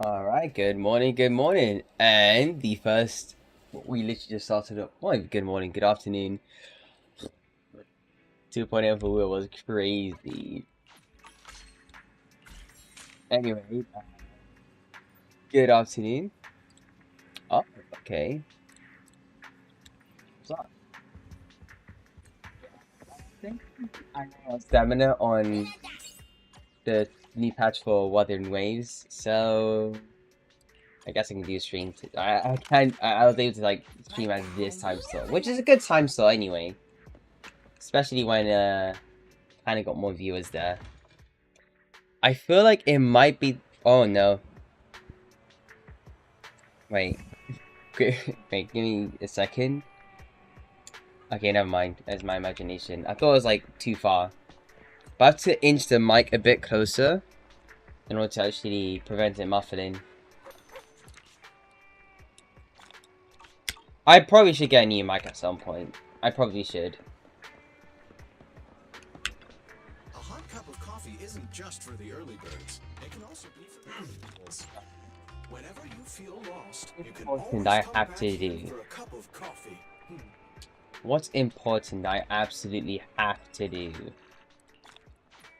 Alright, good morning. And the first, we literally just started up. Well, good morning, good afternoon. 2.0 for Will was crazy. Anyway, good afternoon. Oh, okay. What's up? I think I have stamina on the new patch for Wuthering Waves, so I guess I can do a stream. I can. I was able to like stream at this time slot, which is a good time slot anyway. Especially when kind of got more viewers there. I feel like it might be. Oh no! Wait, wait. Give me a second. Okay, never mind. That's my imagination. I thought it was like too far. But I have to inch the mic a bit closer in order to actually prevent it muffling. I probably should get a new mic at some point. I probably should. A hot cup of coffee isn't just for the early birds. It can also be for the animals. Whenever you feel lost, you can Important always I come have back to here do. for a cup of coffee. What's important I absolutely have to do?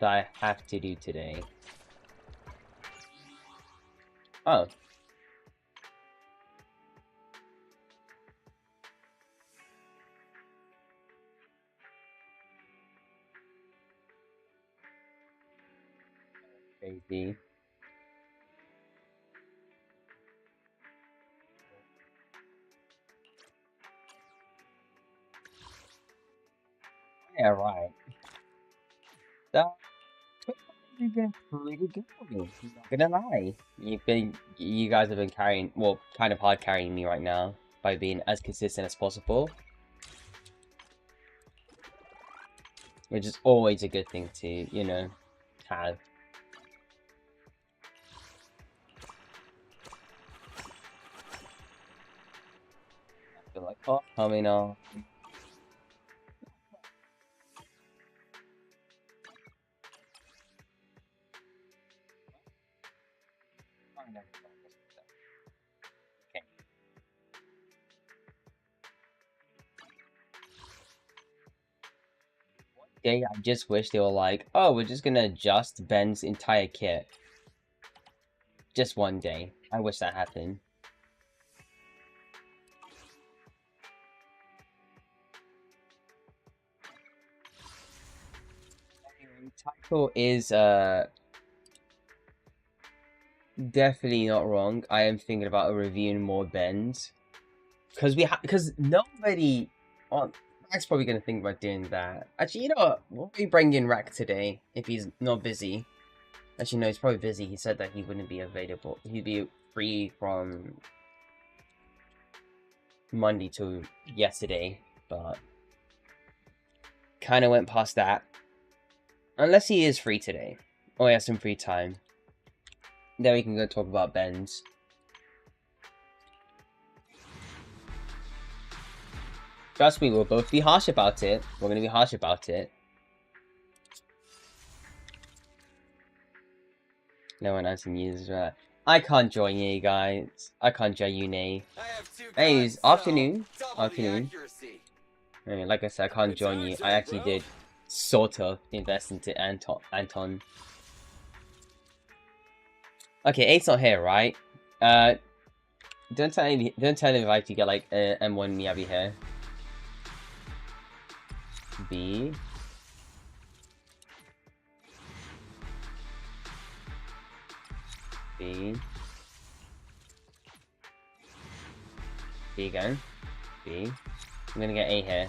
That I have to do today. Oh. Crazy. Yeah, right. That you've been pretty good for me. I'm not gonna lie. You guys have been carrying, well, kind of hard carrying me right now by being as consistent as possible, which is always a good thing to, have. I feel like, oh, coming on. Okay. Day, I just wish they were like, oh, we're just gonna adjust Ben's entire kit. Just one day. I wish that happened. Anyway, Tycho is definitely not wrong. I am thinking about reviewing more Bens. Because nobody on Rack's probably gonna think about doing that. Actually, you know what? We'll be bringing Rack today if he's not busy. Actually, no, he's probably busy. He said that he wouldn't be available. He'd be free from Monday to yesterday, but kind of went past that. Unless he is free today, or he has some free time, then we can go talk about Ben's. Trust me, we'll both be harsh about it. We're gonna be harsh about it. No one else uses that. I can't join you guys. I can't join you, Nay. Hey, it's afternoon. Afternoon. I mean, like I said, I can't join you. I actually did sort of invest into Anton. Okay, eight's not here, right? Don't tell him if I to get like M1 Miyabi here. B. B. B again. B. I'm gonna get A here.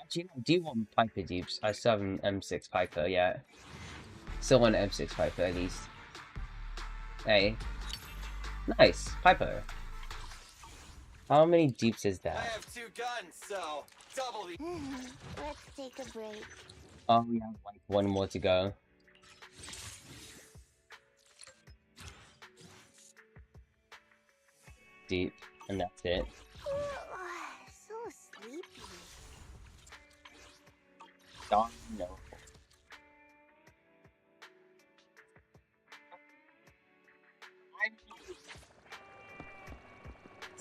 Actually, I do want Piper dupes. I still have an M6 Piper yet. Still want an M6 Piper at least. A. Nice. Piper. How many dupes is that? I have two guns, so double the. Let's take a break. Oh, we have like one more to go. Dupe, and that's it. So sleepy. Darn no.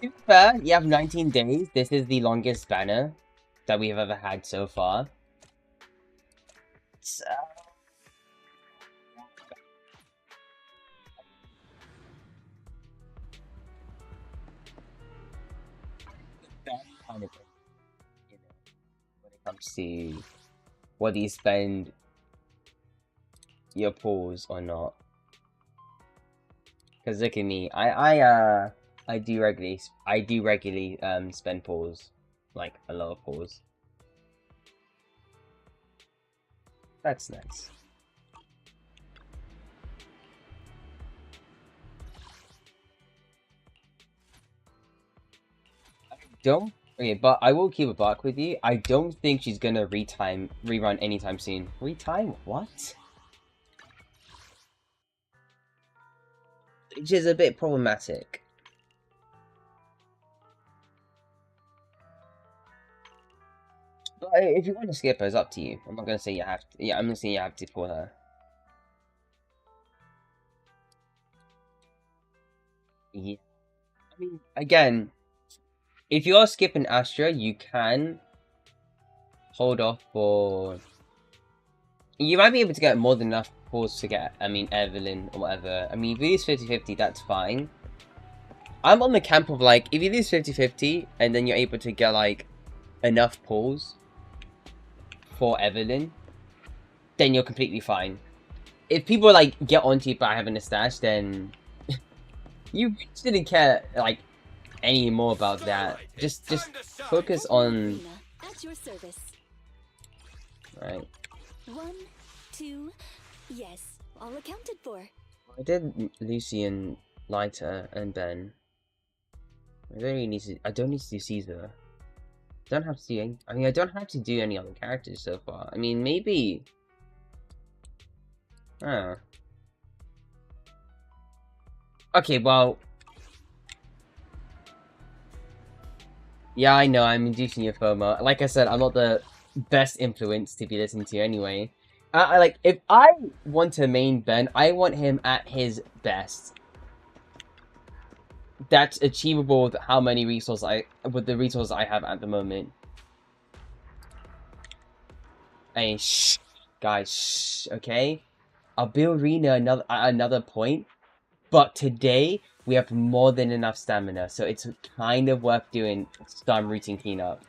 To be fair, you have 19 days. This is the longest banner that we have ever had so far. So... that kind of thing, you know, when it comes to whether you spend your pulls or not. Because look at me, I do regularly spend pulls, like a lot of pulls. That's nice. I don't. Okay, but I will keep a buck with you. I don't think she's gonna rerun anytime soon. Retime? What? Which is a bit problematic. But if you want to skip her, it's up to you. I'm not gonna say you have to. Yeah, I'm not saying you have to pull her. Yeah. I mean, again, if you are skipping Astra, you can hold off for... You might be able to get more than enough pulls to get, I mean, Evelyn or whatever. I mean, if you lose 50-50, that's fine. I'm on the camp of, like, if you lose 50-50, and then you're able to get, like, enough pulls for Evelyn, then you're completely fine. If people, like, get onto you by having a stash, then... you shouldn't care, like, any more about that. Just focus on... At your service. Right. 1, 2, yes, all accounted for. I did Lucian, Lighter, and Ben. I don't really need to. I don't need to do Caesar. Don't have to do any. I mean, I don't have to do any other characters so far. I mean, maybe. Oh. Okay, well. Yeah, I know. I'm inducing your FOMO. Like I said, I'm not the best influence to be listening to anyway. Like, if I want to main Ben, I want him at his best. That's achievable with how many resources with the resources I have at the moment. Hey, shh, guys, shh, okay? I'll build Rena at another point, but today we have more than enough stamina, so it's kind of worth doing some routine cleanup.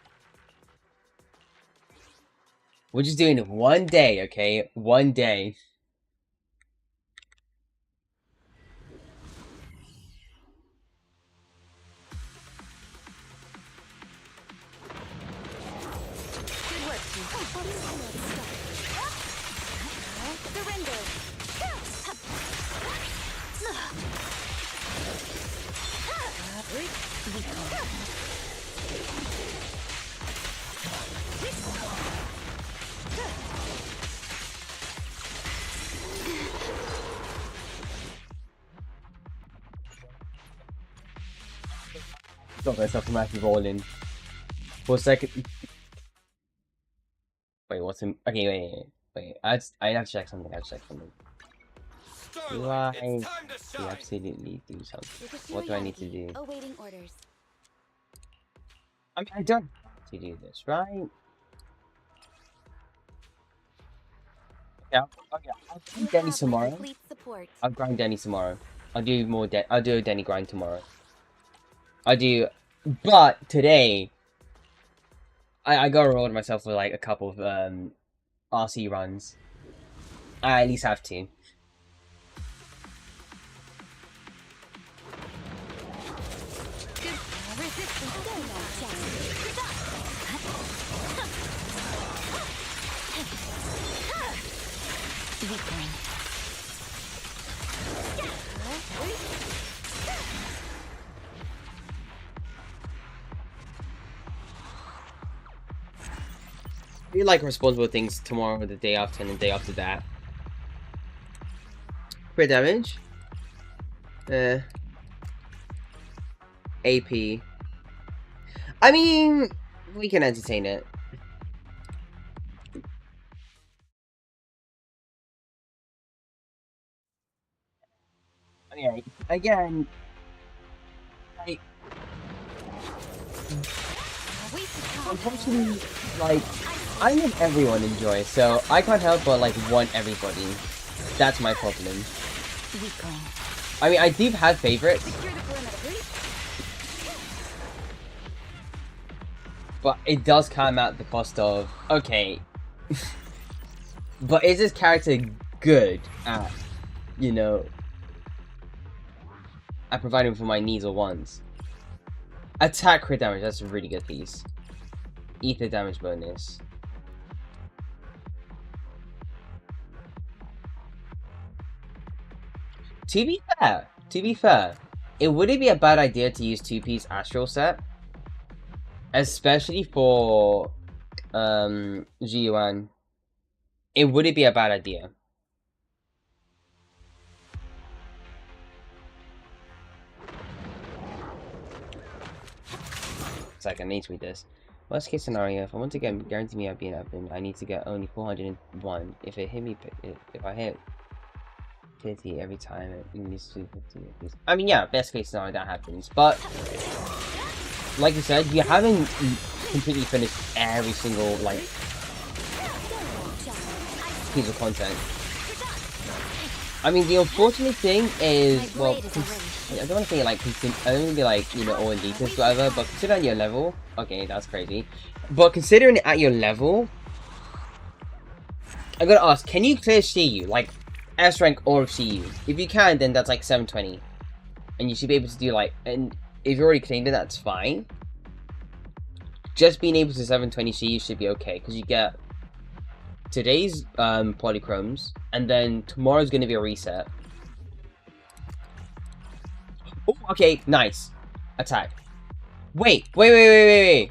We're just doing it one day, okay? One day. Good work, team. Surrender. Got myself a massive rolling. For a second. Wait, what's in? Okay, wait. I have to check something. Do Starlight, I it's time to shine. absolutely do something? You're What do I need to do? Awaiting orders. I mean, I don't have to do this, right? Yeah, okay. I'll You grind Denny have my tomorrow. complete support. I'll grind Denny tomorrow. I'll do more. I'll do a Denny grind tomorrow. I do, but today I gotta reward myself for like a couple of RC runs. I at least have to. Resistance go now, Weakling. I do like responsible things tomorrow, the day after, and the day after that. Crit damage. AP. I mean, we can entertain it. Okay, again, unfortunately, like, I make everyone enjoy, so I can't help but like want everybody. That's my problem. I mean, I do have favorites, but it does come at the cost of, okay, but is this character good at, you know, at providing for my needs or wants? Attack crit damage, that's a really good piece. Ether damage bonus. To be fair, it wouldn't be a bad idea to use 2-piece Astral Set. Especially for Zhiyuan. It wouldn't be a bad idea. It's like I need to read this. Worst case scenario, if I want to get guarantee me I'll be an admin, I need to get only 401. If it hit me, if I hit 50 every time, it needs to 50. I mean, yeah, best case scenario that happens. But like you said, you haven't completely finished every single like piece of content. I mean, the unfortunate thing is, well, I don't want to say like, I don't want to be like, you know, all in details, whatever, but considering your level, okay, that's crazy. But considering at your level, I'm gonna ask, can you clear CU, like S rank or CU? If you can, then that's like 720, and you should be able to do like, and if you already claimed it, that's fine. Just being able to 720 CU should be okay, because you get today's polychromes, and then tomorrow's gonna be a reset. Oh, okay, nice. Attack. Wait. I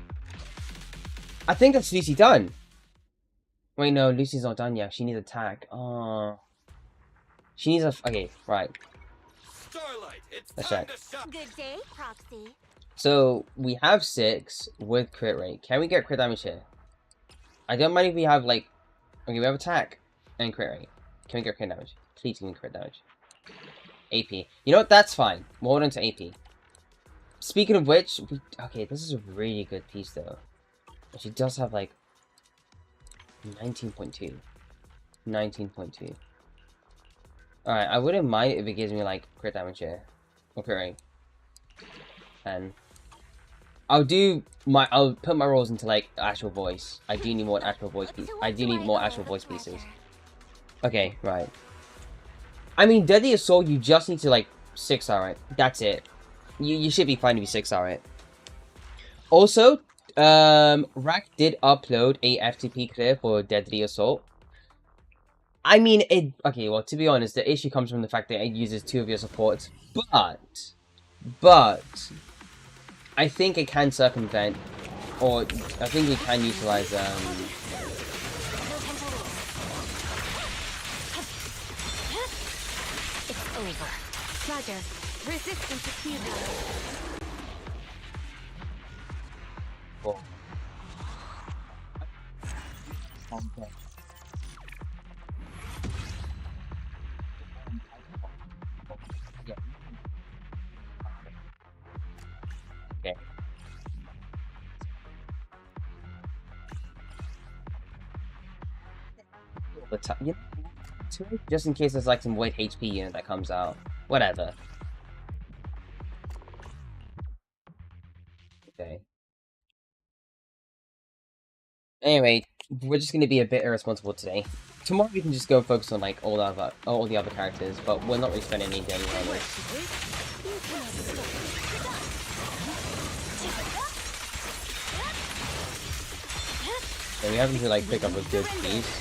think that's Lucy done. Wait, no, Lucy's not done yet. She needs attack. Oh. She needs a... Okay, right. Starlight, it's Let's time check. to shine. Good day, Proxy. So, we have 6 with crit rate. Can we get crit damage here? I don't mind if we have, like... Okay, we have attack and crit rate. Can we get crit damage? Please give me crit damage. AP. You know what? That's fine. We'll hold on to AP. Speaking of which... Okay, this is a really good piece, though. She does have, like... 19.2. 19.2. Alright, I wouldn't mind if it gives me, like, crit damage here. Or crit rate. And... I'll put my rolls into, like, actual voice. I do need more actual voice pieces. I do need more actual voice pieces. Okay, right. I mean, Deadly Assault, you just need to, like, 6-star it. That's it. You should be fine to be 6-star it. Also, Rack did upload a FTP clear for Deadly Assault. I mean, okay, well, to be honest, the issue comes from the fact that it uses 2 of your supports. But... I think it can circumvent, or I think we can utilize, It's over. Roger. Resistance is futile. oh. Okay. Yeah, just in case there's like some white HP unit that comes out. Whatever. Okay. Anyway, we're just gonna be a bit irresponsible today. Tomorrow we can just go focus on like all the other characters, but we're not really spending any day on this. And we haven't to like pick up a good piece.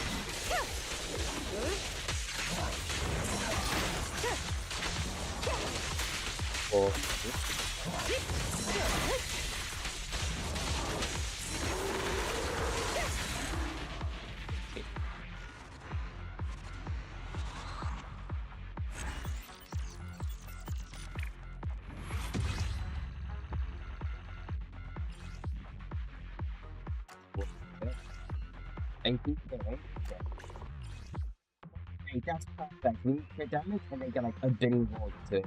Or and keep going. Okay, that's perfect. We need crit damage and they get like a billion rolls to it.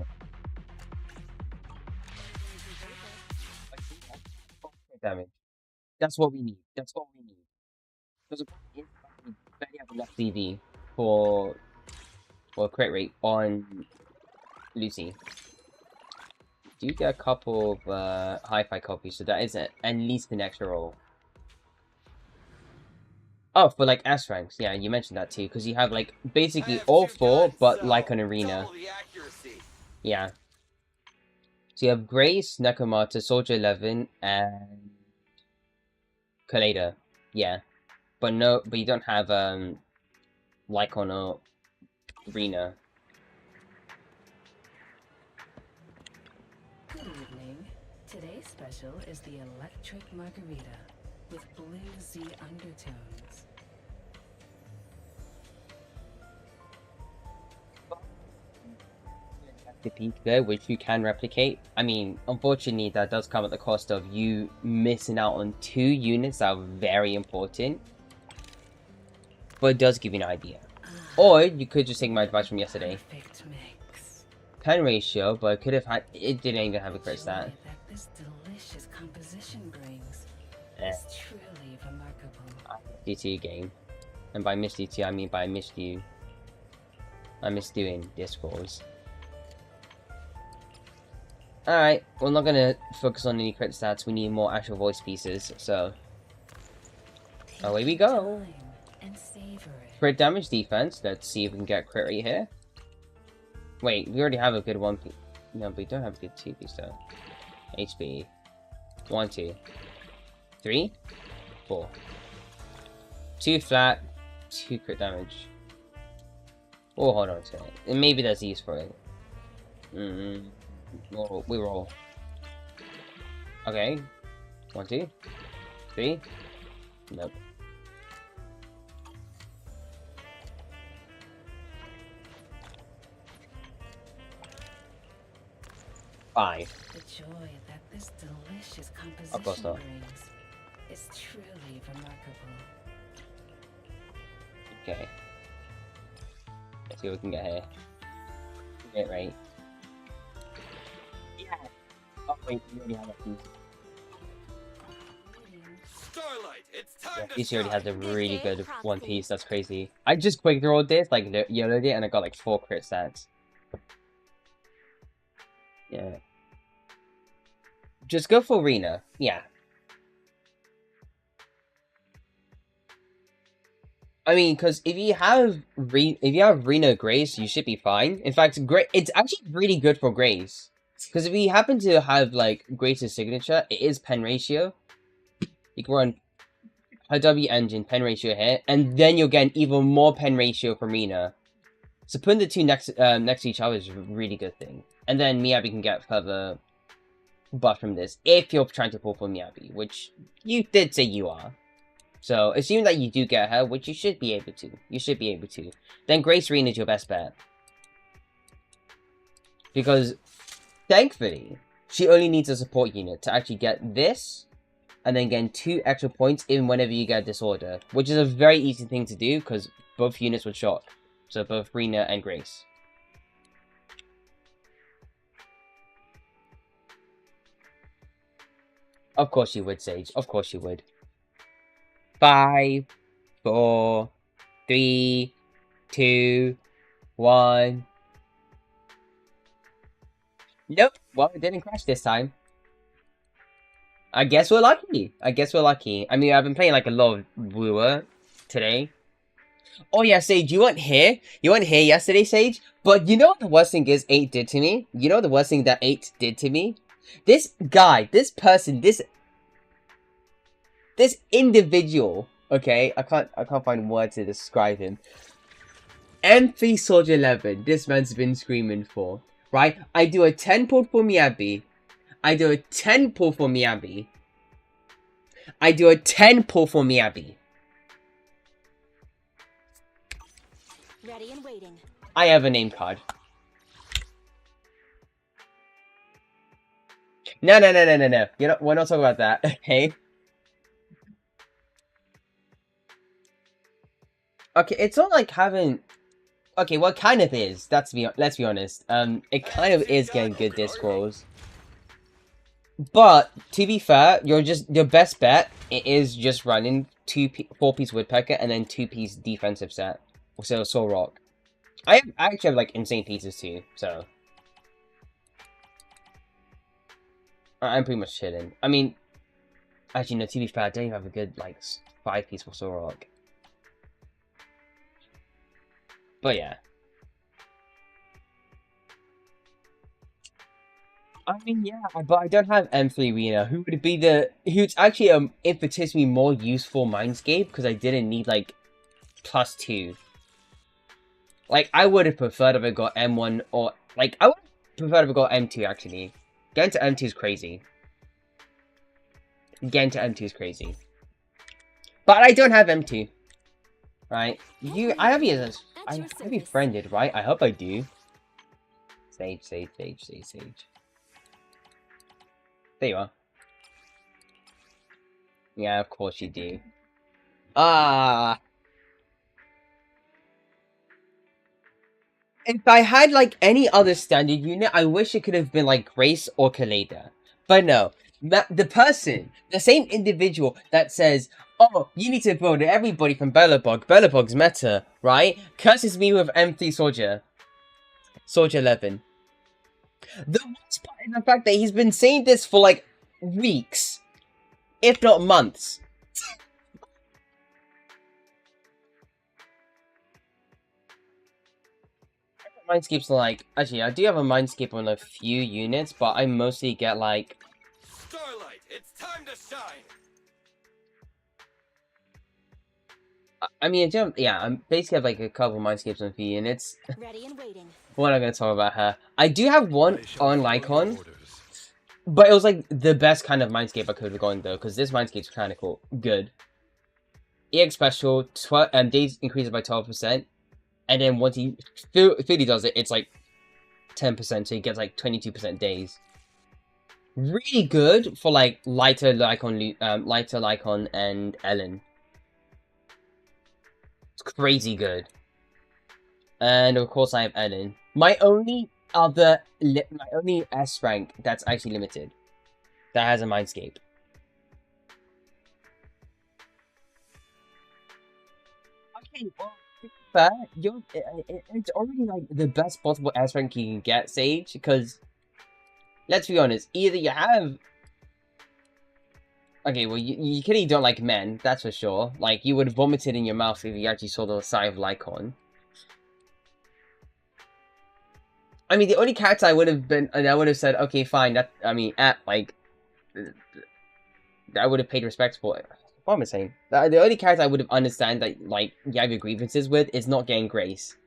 damage. That's what we need. That's all we need. Because we barely have enough CV for crit rate on Lucy. Do you get a couple of hi-fi copies, so that is at least an extra roll. Oh, for like S ranks, yeah, you mentioned that too, because you have like basically all four, but like an arena. Yeah. So you have Grace, Nekomata, Soldier 11, and Kaleda. Yeah. But you don't have Lycon or Arena. Good evening. Today's special is the electric margarita with bluesy undertones. The pizza, which you can replicate. I mean, unfortunately, that does come at the cost of you missing out on 2 units that are very important. But it does give you an idea. Or you could just take my advice from yesterday. Perfect mix. Pen ratio, but it could have had. It didn't even have a crit stat. Joy that this delicious composition brings Eh. is truly remarkable. I missed you game. And by missed you, I mean by missed you. I miss doing discourse. Alright, we're not gonna focus on any crit stats, we need more actual voice pieces, so... away we go! Time and savor it. Crit damage defense, let's see if we can get crit rate here. Wait, we already have a good 1 piece. No, but we don't have a good 2 piece though. HP. 1, 2. 3? 4. 2 flat, 2 crit damage. Oh, hold on to it. And maybe there's use for it. We roll. Okay. 1, 2, 3. Nope. Five. The joy that this delicious Of course composition not. brings is truly remarkable. Okay. Let's see what we can get here. Get right. Yeah. Oh wait, we already have a piece. Starlight, it's time Yeah, to Lucy already has a shine. really good 1 piece. That's crazy. I just quick rolled this, like yellow did, and I got like 4 crit stats. Yeah. Just go for Arena. Yeah. I mean, because if you have Rena Grace, you should be fine. In fact, it's actually really good for Grace. Because if you happen to have like Grace's signature, it is pen ratio. You can run her W engine pen ratio here, and then you'll get an even more pen ratio from Rena. So putting the two next to each other is a really good thing. And then Miyabi can get further buff from this if you're trying to pull for Miyabi, which you did say you are. So assume that you do get her, which you should be able to. You should be able to. Then Grace Rena is your best bet. Because, thankfully, she only needs a support unit to actually get this, and then gain 2 extra points even whenever you get a disorder, which is a very easy thing to do because both units would shock. So both Rena and Grace. Of course you would, Sage. Of course you would. 5, 4, 3, 2, 1. Nope. Well, it didn't crash this time. I guess we're lucky. I guess we're lucky. I mean, I've been playing like a lot of Wooer today. Oh yeah, Sage, you weren't here. You weren't here yesterday, Sage. But you know what the worst thing is 8 did to me? You know the worst thing that 8 did to me? This guy, this person, this individual, okay? I can't find words to describe him. M3 Soldier 11, this man's been screaming for, right? I do a 10 pull for Miyabi. I do a 10 pull for Miyabi. I do a 10 pull for Miyabi. Ready and waiting. I have a name card. No. You know, we're not talking about that, okay? Okay, it's not like having... Okay, well, it kind of is. Let's be honest. It kind of is getting good disc rolls. But to be fair, your best bet is just running 4-piece woodpecker and then 2-piece defensive set. So Soul Rock. I actually have like insane pieces too, so I'm pretty much chilling. I mean, actually no, to be fair, I don't even have a good like 5-piece for Soul Rock. But yeah. I mean, yeah, but I don't have M3 Rena. Who would be who's actually infinitesimally more useful Mindscape because I didn't need like +2. Like I would have preferred if I got M1 or like I would have preferred if I got M2 actually. Getting to M2 is crazy. Getting to M2 is crazy. But I don't have M2. Right? I have you as I have you friended, right? I hope I do. Sage. There you are. Yeah, of course you do. Ah. If I had like any other standard unit, I wish it could have been like Grace or Kaleda. But no. The same individual that says, oh, you need to build everybody from Bellabog's meta, right? Curses me with M3 Soldier. Soldier 11. The worst part is the fact that he's been saying this for like weeks, if not months. Mindscape's like, actually, I do have a Mindscape on a few units, but I mostly get like. Starlight, it's time to shine. I mean, yeah, I'm basically have like a couple Mindscapes on a few units. Ready and waiting. We're not gonna talk about her. I do have one on Lycon, but it was like the best kind of Mindscape I could have gone though, because this Mindscape's kind of cool, good. EX special, days increases by 12%, and then once he fully does it, it's like 10%, so he gets like 22% days. Really good for like lighter Lycon and Ellen. It's crazy good. And of course I have Ellen. My only S rank that's actually limited that has a Mindscape. Okay, well, to be fair, it's already like the best possible S rank you can get, Sage, because let's be honest, either you have. Okay, well, you clearly don't like men, that's for sure. Like, you would have vomited in your mouth if you actually saw the side of Lycon. I mean, the only character I would have said, okay, fine, I would have paid respect for it. What am I saying? The only character I would have understand that, like, you have your grievances with is not getting Grace.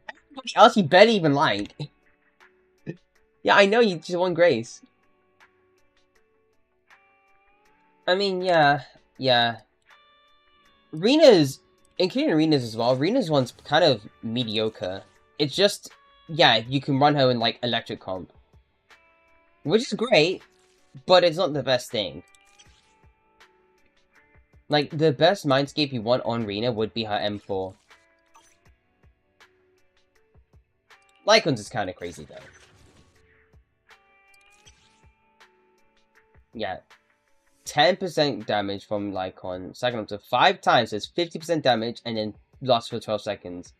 Everybody else you barely even like. Yeah, I know, you just want Grace. I mean, yeah. Including Rena's as well, Rena's one's kind of mediocre. It's just, yeah, you can run her in, like, electric comp. Which is great, but it's not the best thing. Like, the best Mindscape you want on Rena would be her M4. Lycon's is kind of crazy, though. Yeah. 10% damage from Lycon, second up to 5 times, so it's 50% damage, and then lasts for 12 seconds.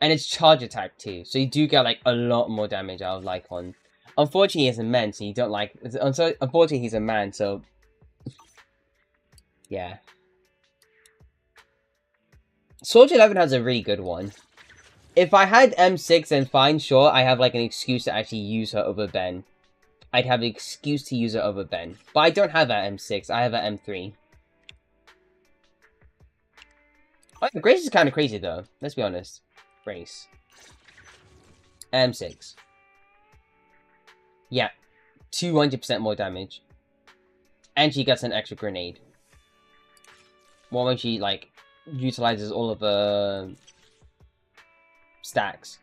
And it's charge attack too, so you do get like a lot more damage out of Lycon. Unfortunately, he's a man, so you don't like. Unfortunately, he's a man, so yeah. Soldier 11 has a really good one. If I had M6, then fine, sure, I have like an excuse to actually use her over Ben. I'd have an excuse to use it over Ben. But I don't have that M6, I have an M3. Oh, Grace is kind of crazy though, let's be honest. Grace. M6. Yeah. 200% more damage. And she gets an extra grenade. Well, when she, like, utilizes all of the stacks.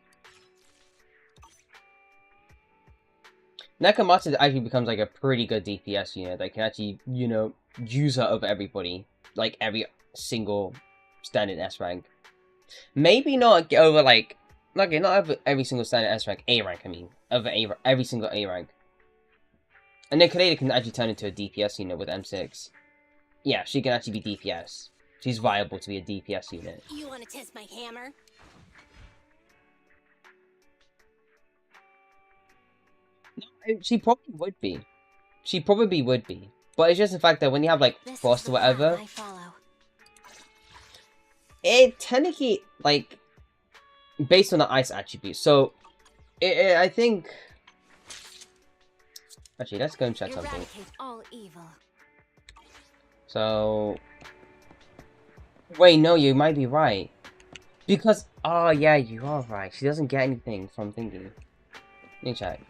Nakamatsu actually becomes like a pretty good DPS unit that can actually, you know, use her over everybody. Like every single standard S rank. Maybe not over like, okay, not over every single standard S rank, A rank I mean. Over every single A rank. And then Kaleda can actually turn into a DPS unit with M6. Yeah, she can actually be DPS. She's viable to be a DPS unit. You want to test my hammer? No, she probably would be. She probably would be. But it's just the fact that when you have, like, This Frost is or the path whatever, I follow. it technically, like, based on the ice attribute. So, I think... Actually, let's go and check something. Eradicate all evil. So... Wait, no, you might be right. Because... Oh, yeah, you are right. She doesn't get anything from thinking. Let me check.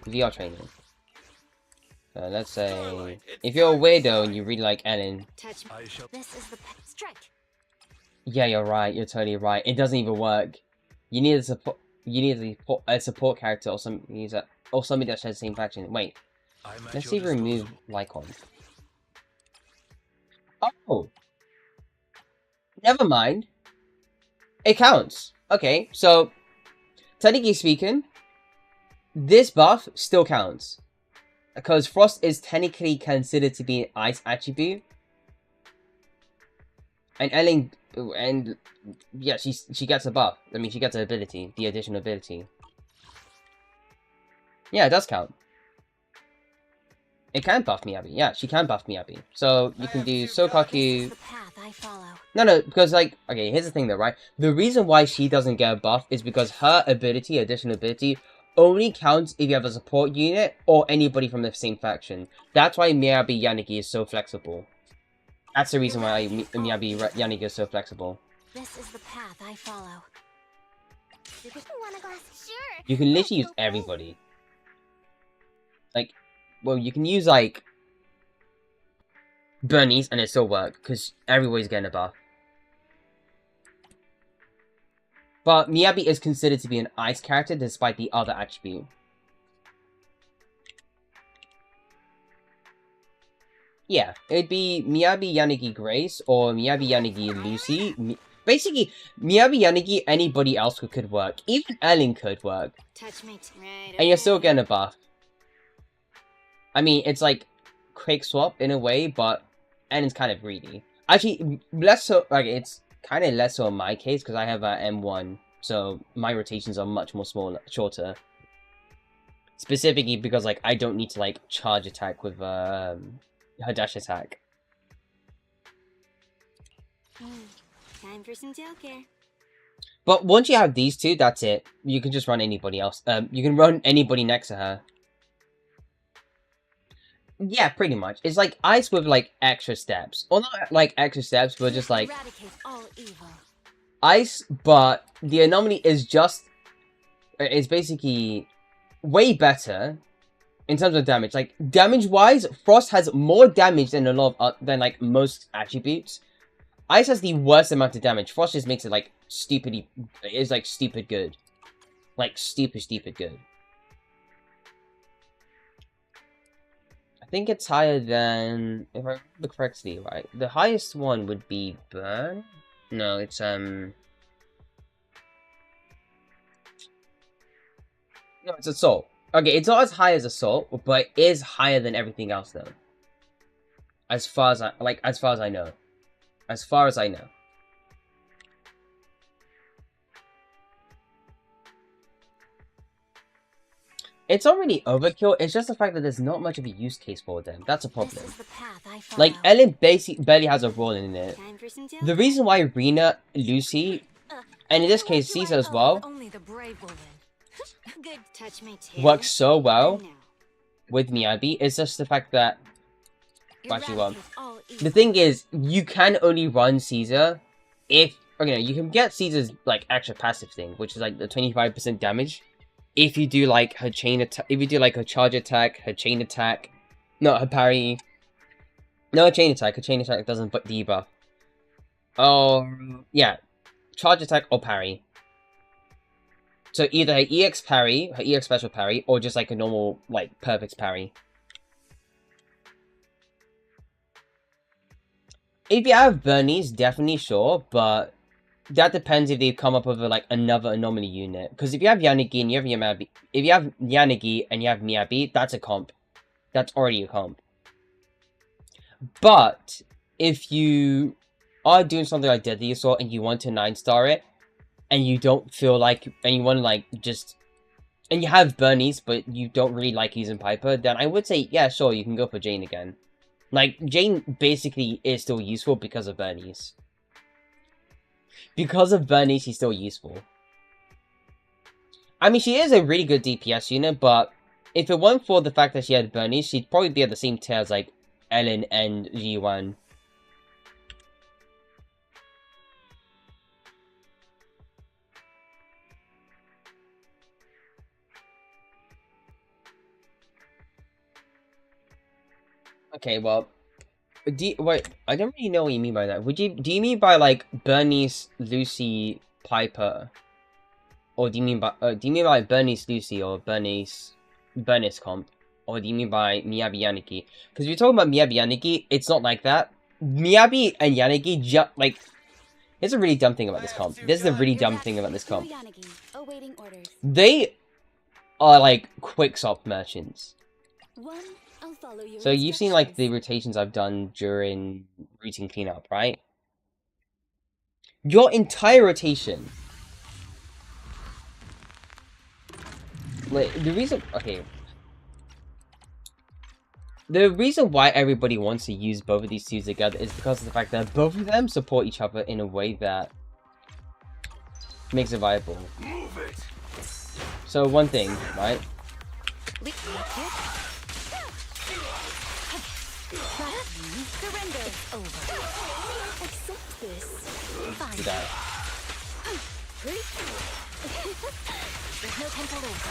VR training. So let's say... If you're a weirdo and you really like Ellen... Touch me. This is the strike. Yeah, you're right. You're totally right. It doesn't even work. You need a support... You need a support character or something that shares the same faction. Wait. Let's see if we remove Lycon. Oh! Never mind. It counts. Okay, so... Technically speaking, this buff still counts. Because Frost is technically considered to be an ice attribute. And Ellen... And... Yeah, she gets a buff. I mean, she gets an ability. The additional ability. Yeah, it does count. It can buff Miyabi. Yeah, she can buff Miyabi. So, you can do Sokaku... This is the path I follow. No, because, like... Okay, here's the thing though, right? The reason why she doesn't get a buff is because her ability, additional ability, only counts if you have a support unit or anybody from the same faction. That's why Miyabi Yanagi is so flexible. That's the reason why Miyabi Yanagi is so flexible. This is the path I follow. Want a glass? Sure. You can literally use everybody. Like, well, you can use, like, Bernice and it still work, because everybody's getting a buff. But Miyabi is considered to be an ice character despite the other attribute. Yeah, it'd be Miyabi Yanagi Grace or Miyabi Yanagi Lucy. Basically, Miyabi Yanagi, anybody else could work. Even Ellen could work. Touch me. Right, And you're still getting a buff. I mean, it's like quick swap in a way, but Ellen's kind of greedy. Actually, less so. Like, it's kind of less so in my case because I have M1, so my rotations are much more shorter. Specifically because, like, I don't need to, like, charge attack with her dash attack. Time for some tailcare. But once you have these two, that's it. You can just run anybody else. You can run anybody next to her. Yeah, pretty much. It's like ice with, like, extra steps. Or not, like, extra steps, but just, like... Eradicate all evil. Ice, but the anomaly is just... It's basically way better in terms of damage. Like, damage-wise, Frost has more damage than a lot of... than, like, most attributes. Ice has the worst amount of damage. Frost just makes it, like, stupidly... It's, like, stupid good. Like, stupid good. I think it's higher than... If I remember correctly, right? The highest one would be Burn? No, it's, No, it's Assault. Okay, it's not as high as Assault, but it is higher than everything else, though. As far as I... Like, as far as I know. As far as I know. It's not really overkill, it's just the fact that there's not much of a use case for them. That's a problem. This is the path I follow. Like, Ellen basically barely has a role in it. Time for some The reason why Rena, Lucy, and in this case Caesar as well, Only the brave will win. Good. Touch me too. works so well Now. with Miyabi is just the fact that... Actually, well, Eradicate all the evil. thing is, you can only run Caesar if... Okay, you can get Caesar's, like, extra passive thing, which is, like, the 25% damage. If you do, like, her chain attack... If you do, like, her charge attack, her chain attack... No, her parry... No, her chain attack. Her chain attack doesn't debuff. Oh, yeah. Charge attack or parry. So either her EX parry, her EX special parry, or just, like, a normal, like, perfect parry. If you have Bernice, definitely sure, but that depends if they come up with like another anomaly unit. Because if you have Yanagi and you have Miyabi, if you have Yanagi and you have Miyabi, that's a comp. that's already a comp. But if you are doing something like Deadly Assault and you want to 9-star it, and you don't feel like, and you want to like just, and you have Bernice, but you don't really like using Piper, then I would say, yeah, sure, you can go for Jane again. Like, Jane basically is still useful because of Bernice. Because of Bernice, she's still useful. I mean, she is a really good DPS unit, but if it weren't for the fact that she had Bernice, she'd probably be at the same tier as, like, Ellen and G1. Okay, well, wait, I don't really know what you mean by that. Do you mean by, like, Bernice, Lucy, Piper? Or do you mean by Bernice, Lucy, or Bernice comp? Or do you mean by Miyabi, Yanagi? Because if you're talking about Miyabi, Yanagi, it's not like that. Miyabi and Yanagi just, like, here's a really dumb thing about this comp. This is a really dumb thing about this comp. They are, like, quick-swap merchants. So you've seen, like, the rotations I've done during routine cleanup, right? Your entire rotation... Like, the reason... Okay. The reason why everybody wants to use both of these two together is because of the fact that both of them support each other in a way that makes it viable. So one thing, right? Do that. There's no time to lose.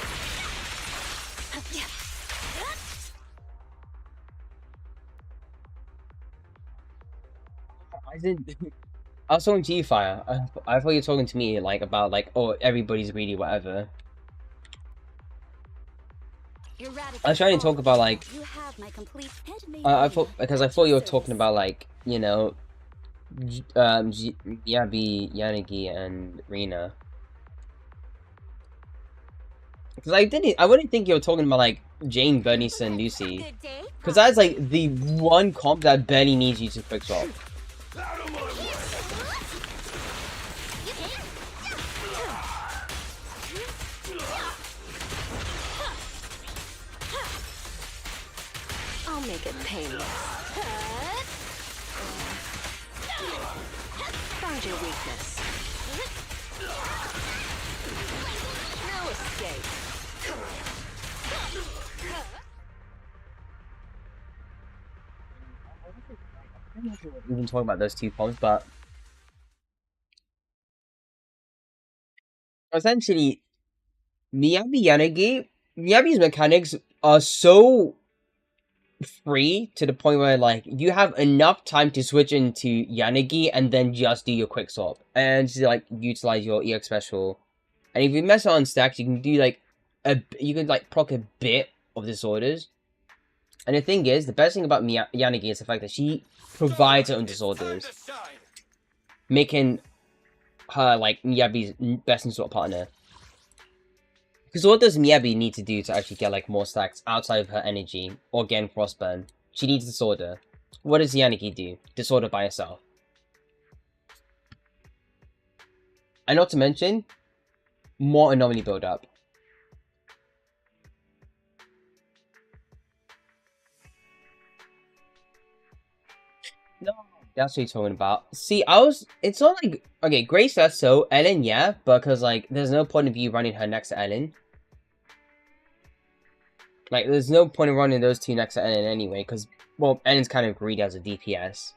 I was talking to you, Fire. I thought you were talking to me, like, about, like, oh, everybody's greedy, whatever. I was trying to talk about, like, I thought you were talking about, like, you know, Yabi, Yanagi, and Rina. Because I wouldn't think you were talking about, like, Jane, Bernice, and Lucy. Because that's, like, the one comp that barely needs you to quick swap. I'll make it painless. Find your weakness. No escape. We can talk about those two comps, but essentially, Miyabi's mechanics are so free to the point where, like, you have enough time to switch into Yanagi and then just do your quick swap and just, like, utilize your EX special. And if you mess on stacks, you can do, like, you can, like, proc a bit of disorders. And the thing is, the best thing about Yanagi is the fact that she provides her own disorders, making her, like, Miyabi's best and sort of partner. Because what does Miyabi need to do to actually get, like, more stacks outside of her energy or getting frostburn? She needs disorder. What does Yanagi do? Disorder by herself. And not to mention, more anomaly build up. No, that's what you're talking about. See, it's not like, okay, Grace says so, Ellen, yeah, because, like, there's no point of you running her next to Ellen. Like, there's no point of running those two next to Ellen anyway, because, well, Ellen's kind of greedy as a DPS.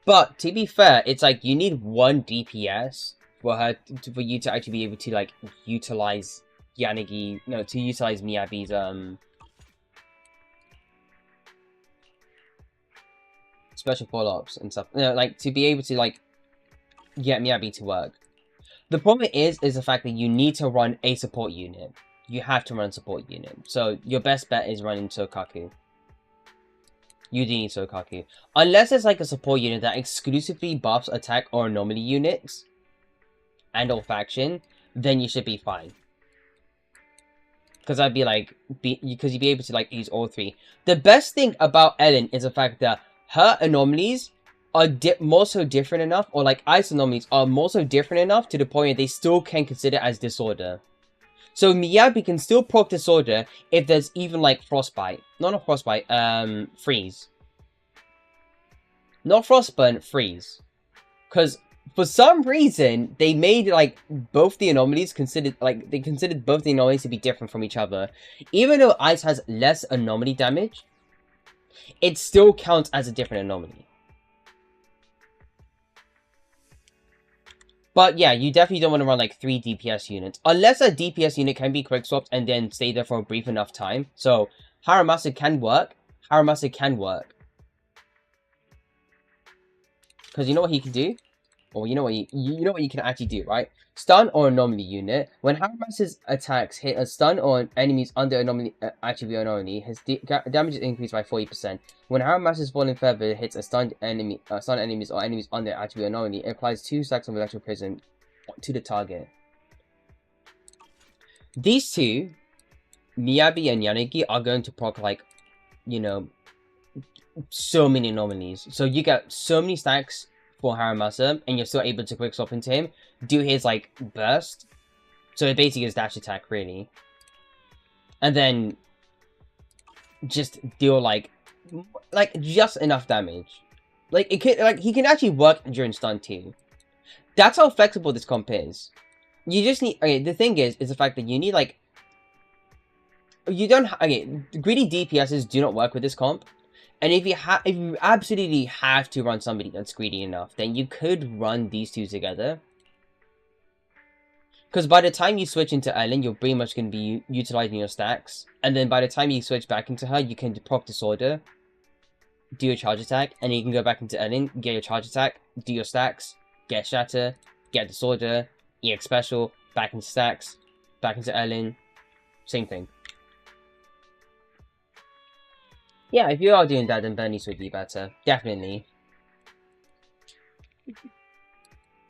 But, to be fair, it's like, you need one DPS for you to actually be able to, like, utilize Yanagi, no, to utilize Miyabi's, special follow-ups and stuff. You know, like, to be able to, like, get Miyabi to work. The problem is the fact that you need to run a support unit. You have to run a support unit. So, your best bet is running Sokaku. You do need Sokaku. Unless it's, like, a support unit that exclusively buffs attack or anomaly units, and or faction, then you should be fine. because I'd be like, because you'd be able to like use all three. The best thing about Ellen is the fact that her anomalies are more so different enough, or like ice anomalies are more so different enough to the point where they still can consider as disorder. So Miyabi can still proc disorder if there's even like frostbite. Not frostbite, freeze. Not frostburn, freeze. Because for some reason, they made like both the anomalies considered both the anomalies to be different from each other. Even though ice has less anomaly damage, it still counts as a different anomaly. But yeah, you definitely don't want to run like 3 DPS units. Unless a DPS unit can be quick swapped and then stay there for a brief enough time. So Haramasa can work. Haramasa can work. Because you know what he can do? Or you know what you can actually do, right? Stun or anomaly unit. When Haramasa's attacks hit a stun or enemies under anomaly attribute anomaly, his damage is increased by 40%. When Haramasa's falling feather hits a stunned enemies or enemies under attribute anomaly, it applies 2 stacks of electrical prism to the target. These two, Miyabi and Yanagi, are going to proc like, you know, so many anomalies. So you get so many stacks for Haramasa, and you're still able to quick swap into him, do his like burst, so it basically is dash attack really, and then just deal like just enough damage. Like it can, like he can actually work during stun too. That's how flexible this comp is. You just need, okay, the thing is the fact that you need like, you don't, okay, greedy DPSs do not work with this comp. And if you absolutely have to run somebody that's greedy enough, then you could run these two together. Because by the time you switch into Ellen, you're pretty much going to be utilizing your stacks. And then by the time you switch back into her, you can proc disorder, do your charge attack, and then you can go back into Ellen, get your charge attack, do your stacks, get shatter, get disorder, EX special, back into stacks, back into Ellen, same thing. Yeah, if you are doing that, then Bernice would be better. Definitely.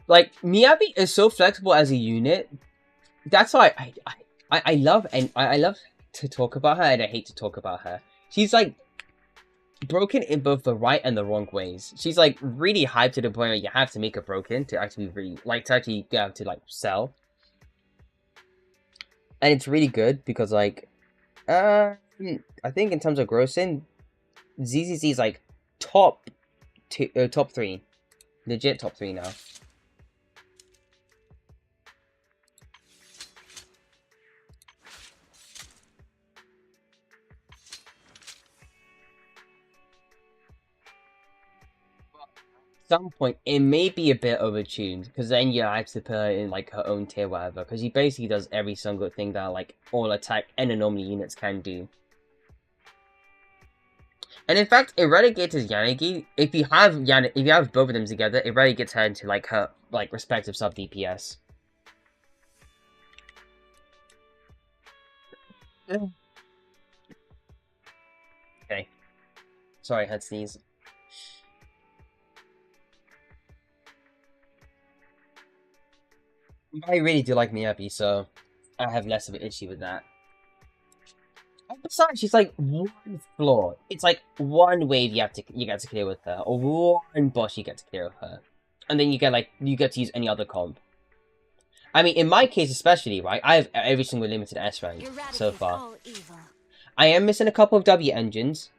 Like, Miyabi is so flexible as a unit. That's why I love, and I love to talk about her, and I hate to talk about her. She's like broken in both the right and the wrong ways. She's like really hyped to the point where you have to make her broken to actually really like get to like sell. And it's really good because like I think in terms of grossing, ZZZ is like top 3, legit top 3 now. At some point, it may be a bit overtuned because then you have to put her in like her own tier, whatever. Because she basically does every single thing that like all attack and anomaly units can do. And in fact, it relegates Yanagi. If you have both of them together, it relegates her into like her like respective sub DPS. Okay. Sorry, I had to sneeze. I really do like Miyabi, so I have less of an issue with that. And besides, she's like one floor. It's like one wave you get to clear with her, or one boss you get to clear with her, and then you get to use any other comp. I mean, in my case especially, right? I have every single limited S rank so far. I am missing a couple of W engines.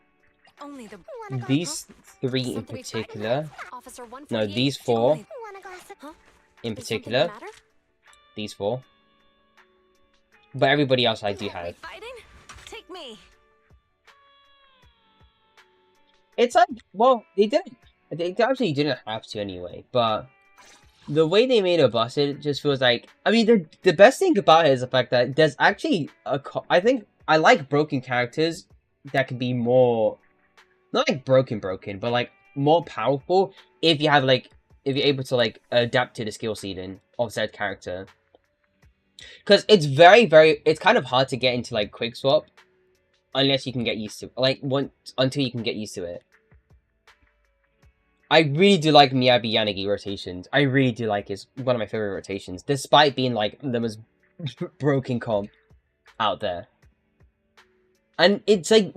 These 3 in particular. No, these 4 in particular. These 4. But everybody else I do have. Take me. It's like, well, they actually didn't have to anyway, but the way they made her bust it just feels like, I mean, the best thing about it is the fact that there's actually I think I like broken characters that can be more, not like broken, but like more powerful if you have like, if you're able to like adapt to the skill ceiling of said character. Because it's it's kind of hard to get into like quick swap unless you can get used to it. Until you can get used to it. I really do like Miyabi Yanagi rotations. I really do like it. It's one of my favorite rotations, despite being like the most broken comp out there. And it's like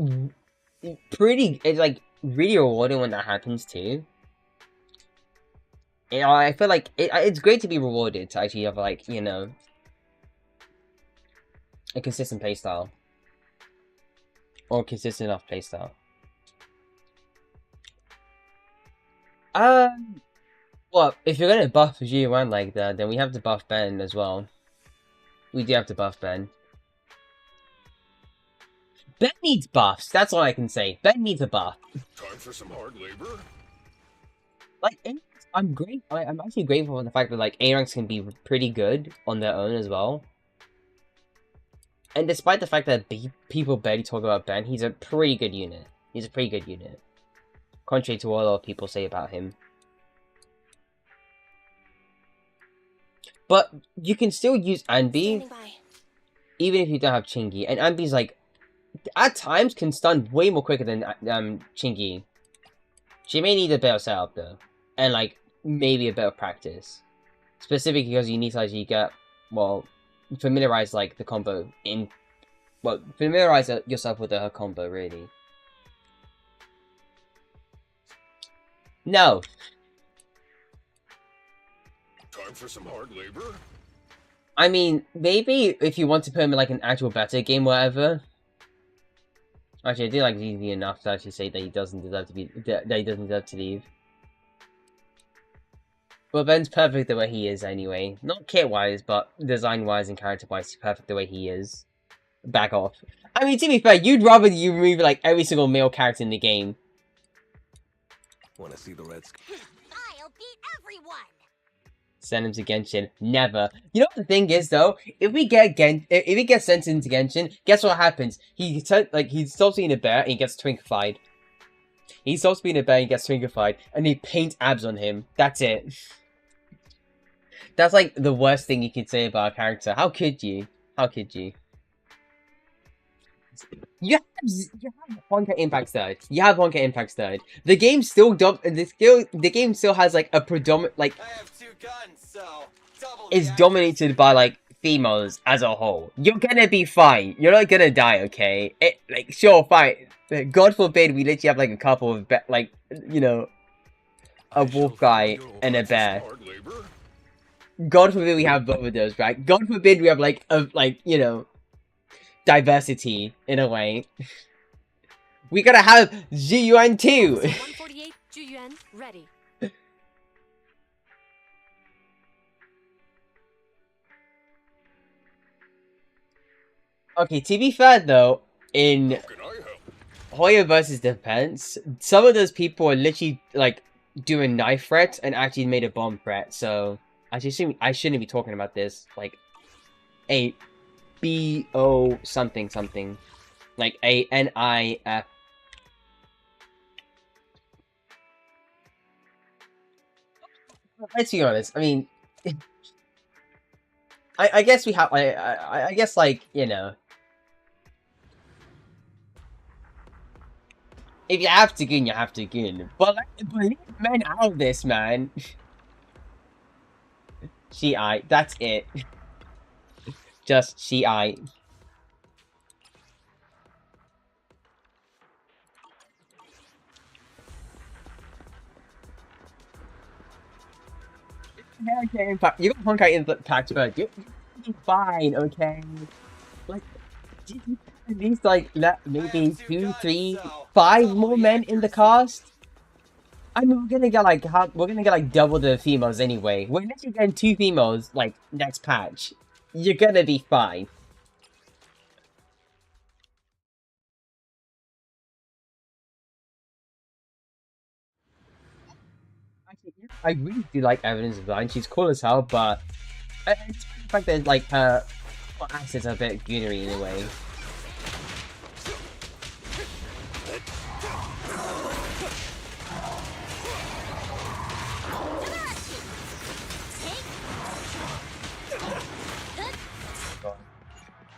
it's like really rewarding when that happens too. You know, I feel like it's great to be rewarded to actually have like, you know, a consistent playstyle. Or consistent enough playstyle. Well, if you're gonna buff G1 like that, then we have to buff Ben as well. We do have to buff Ben. Ben needs buffs, that's all I can say. Ben needs a buff. Time for some hard labor? Like, I'm actually grateful for the fact that, like, A-ranks can be pretty good on their own as well. And despite the fact that people barely talk about Ben, he's a pretty good unit. He's a pretty good unit. Contrary to what a lot of people say about him. But you can still use Anbi, even if you don't have Chingy. And Anbi's like, at times can stun way more quicker than Chingy. She may need a better setup though. And like, maybe a bit of practice. Specifically because you need to actually get, well, familiarize like the combo in, well, familiarize yourself with her combo really. No. Time for some hard labor? I mean, maybe if you want to put him in like an actual better game, whatever. Actually, I do like ZZ enough to actually say that he doesn't deserve to be, that he doesn't deserve to leave. But Ben's perfect the way he is anyway. Not kit-wise, but design-wise and character-wise, he's perfect the way he is. Back off. I mean, to be fair, you'd rather you remove like every single male character in the game. Wanna see the Reds? I'll beat everyone. Send him to Genshin. Never. You know what the thing is though? If we get sent into Genshin, guess what happens? He stops being a bear and he gets twinkified. He stops being a bear and he gets twinkified, and they paint abs on him. That's it. That's like the worst thing you could say about a character. How could you? How could you? You have Honka Impact Third. You have Honka Impact Third. The game still the game still has like a predominant like. I have 2 guns, so double Is the dominated by like females as a whole. You're gonna be fine. You're not gonna die, okay? Like sure, fine. God forbid we literally have like a couple of like, you know, a wolf guy and a bear. God forbid we have both of those, right? God forbid we have like you know, diversity in a way. We gotta have Zhiyuan too. 148 Zhiyuan ready. Okay, to be fair though, in Hoya versus Defense, some of those people are literally like doing knife threats and actually made a bomb threat. So I shouldn't be talking about this. Like a BO something something, like a NIF. Let's be honest. I mean, I guess we have. I guess like, you know. If you have to goon, you have to goon. But like, leave men out of this, man. She-I. That's it. Just she-I. Okay, impact. You got Honkai Impact, but you're fine, okay? Like, at least like let maybe 2, 3, 5 more men in the cast. I mean, we're gonna get like double the females anyway. We're literally getting 2 females like next patch. You're gonna be fine. Actually, yeah, I really do like Evidence of Line. She's cool as hell, but it's the fact that like her assets are a bit goonery in a way.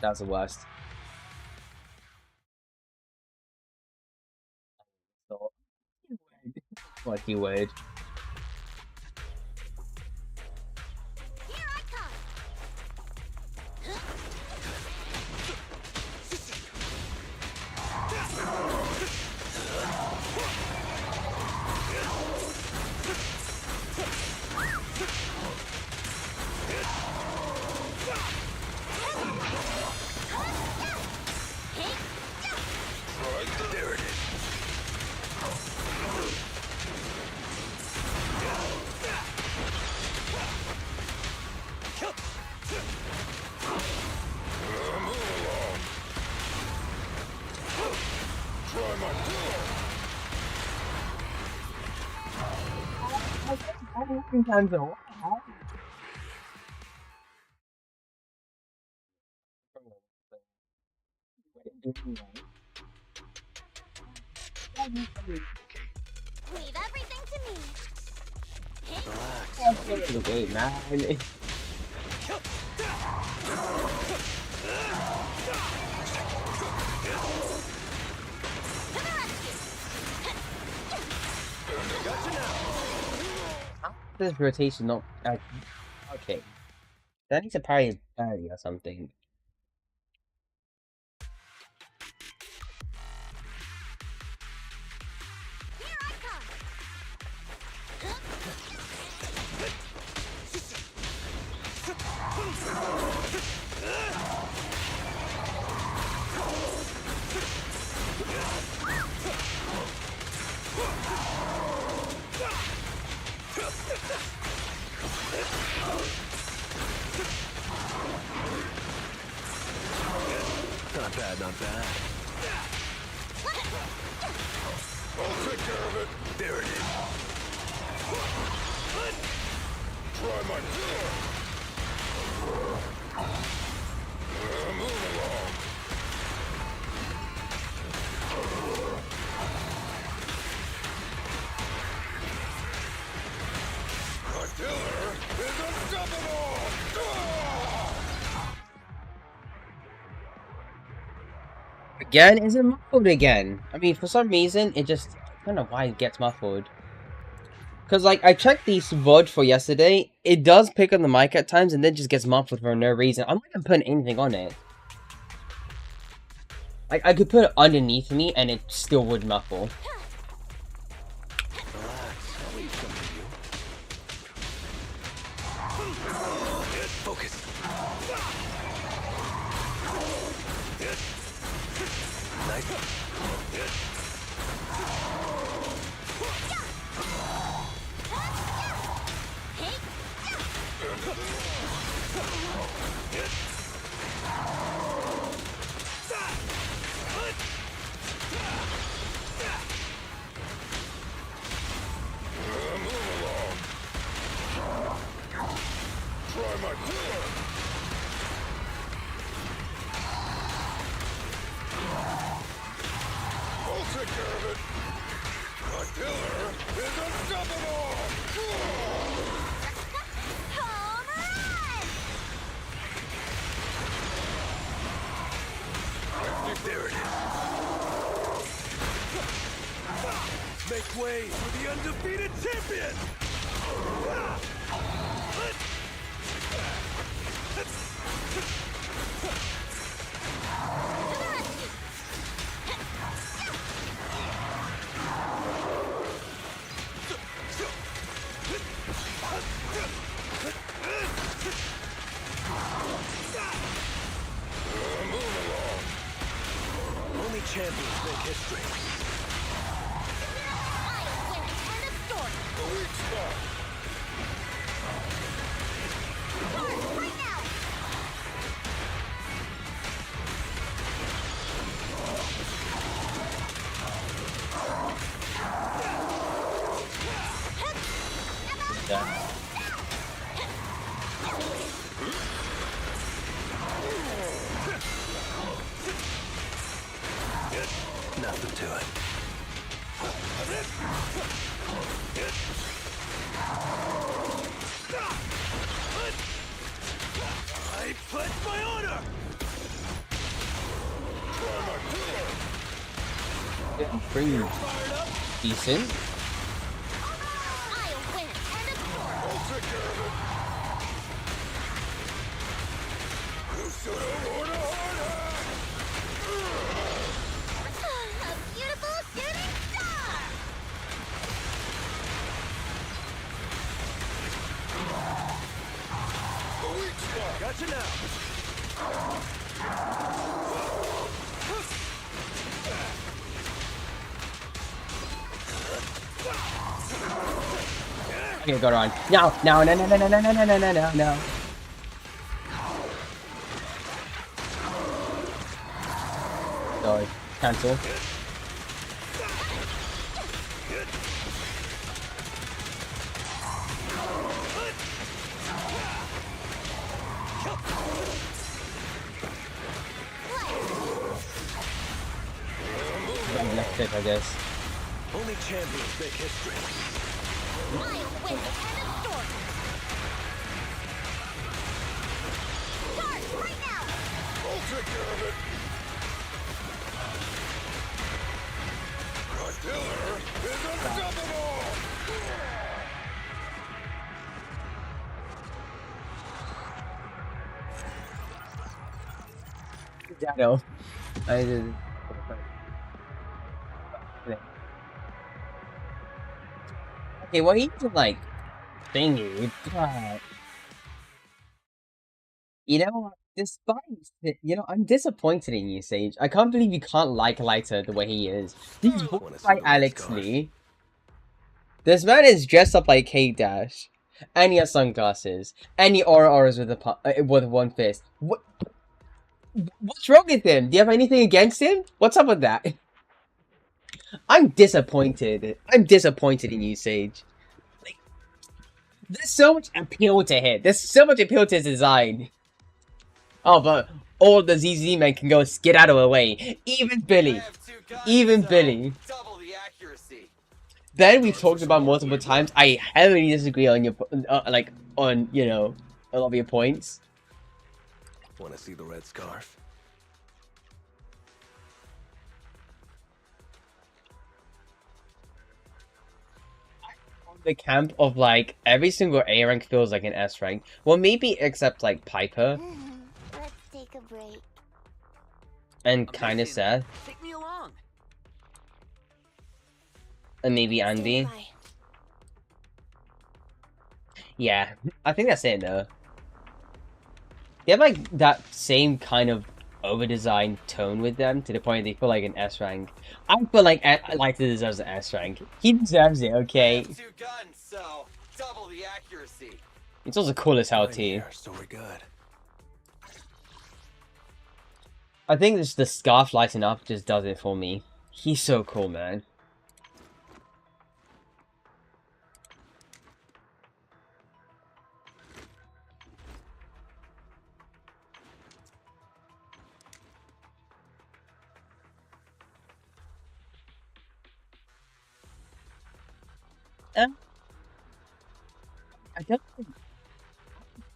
That was the worst. What keyword? Here I come. Leave everything to me. Okay, man. This rotation not okay. That needs to parry or something. Here I come. Not bad, not bad. I'll take care of it. There it is. Try my move along. The killer is unstoppable! Again? Is it muffled again? I mean, for some reason, it just... I don't know why it gets muffled. Because, like, I checked the VOD for yesterday. It does pick on the mic at times, and then just gets muffled for no reason. I'm not even putting anything on it. Like, I could put it underneath me, and it still would muffle. Relax, I'll leave some for you. Focus. Nice. Try my killer. I'll take care of it. The killer is unstoppable! Home run! There it is. Make way for the undefeated champion! Move along. Only champions make history. I'll win. End of story. The weak spot. Right now. Yeah. Nothing to it. I pledge my honor! Try my killer! Pretty decent. I'll win. End of story. I'll take care of it. You should have worn a hard hat! A beautiful shooting star. The weak spot! Gotcha now! Okay, go around. No, no, no, no, no, no, no, no, no, no, no, no. Sorry. Cancel. epic, I guess. Only champions make history. I'll win the end of story. Start right now. I'll take care of it. The killer is unstoppable! Yeah, no. I did. Okay, well, he did like thingy, but you know, despite it, you know, I'm disappointed in you, Sage. I can't believe you can't like Lighter the way he is. He's voiced by Alex Lee. This man is dressed up like Kate Dash, and he has sunglasses, and he auras with one fist. What's wrong with him? Do you have anything against him? What's up with that? I'm disappointed. I'm disappointed in you, Sage. Like, there's so much appeal to him. There's so much appeal to his design. Oh, but all the ZZZ men can go get out of the way. Even Billy. Even Billy. Double the accuracy. Ben, we've talked about multiple times. I heavily disagree on your, you know, a lot of your points. Want to see the red scarf? The camp of like every single A rank feels like an S rank. Well, maybe except like Piper Let's take a break. and kind of Seth Take me along. and maybe Andy. Stand by. Yeah, I think that's it though. They have like that same kind of over-designed tone with them to the point they feel like an S rank. I feel like Lighter deserves an S rank. He deserves it, okay? Two guns, so double the accuracy. It's also cool as hell I'm too. here, so we're good. I think just the scarf lighting up just does it for me. He's so cool, man. I don't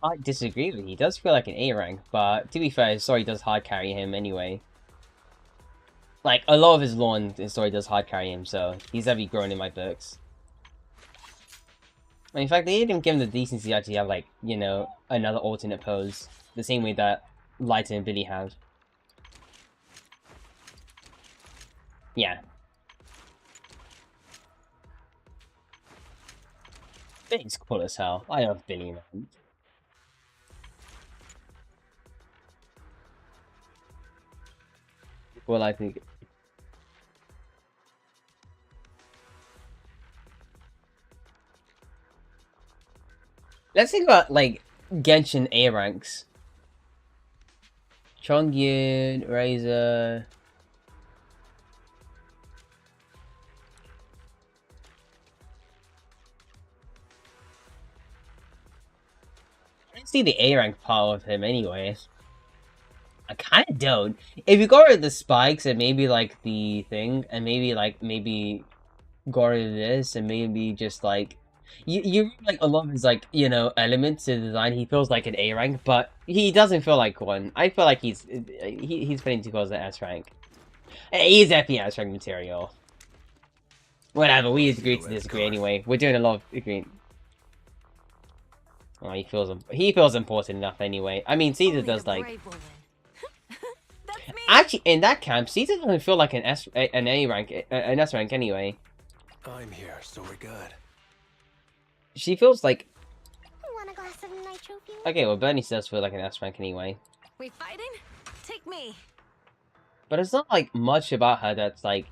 I disagree with you. He does feel like an A rank, but to be fair, his story does hard carry him anyway. Like, a lot of his lore and his story does hard carry him, so he's heavily grown in my books. And in fact, they didn't give him the decency to actually have, like, you know, another alternate pose. The same way that Lighter and Billy have. Yeah. Billy's cool as hell. I love Billy, man. Well, I think... Let's think about, like, Genshin A ranks. Chongyun, Razor... I don't see the A rank part of him anyway. I kind of don't. If you go with the spikes and maybe like the thing, and maybe go with this, and maybe just like you like a lot of his like elements to the design. He feels like an A rank, but he doesn't feel like one. I feel like he's fitting to go as an S rank. He's definitely S rank material. Whatever, we agree to disagree anyway. We're doing a lot of agreeing. Oh, he feels important enough anyway. I mean, Caesar does like. Actually, in that camp, Caesar doesn't feel like an A rank, an S rank anyway. I'm here, so we're good. She feels like. Want a glass of nitro fuel? Okay, well, Bernie does feel like an S rank anyway. We fighting? Take me. But it's not like much about her that's like.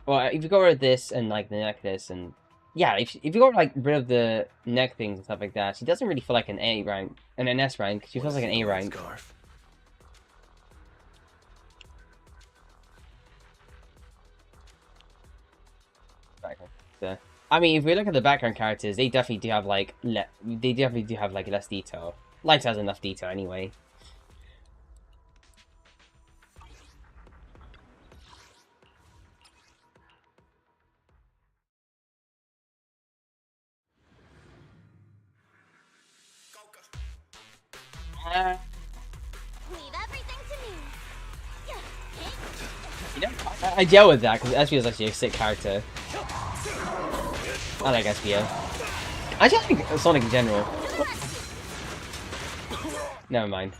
Well, if you go rid of this and like the necklace and. Yeah, if you go like rid of the neck things and stuff like that, she doesn't really feel like an A rank and an S rank. She feels like an A rank. Scarf. I mean, if we look at the background characters, they definitely do have like less detail. Light has enough detail anyway. Yeah, I deal with that because SBO is actually a sick character. I like SBO. I just like Sonic in general. Never mind.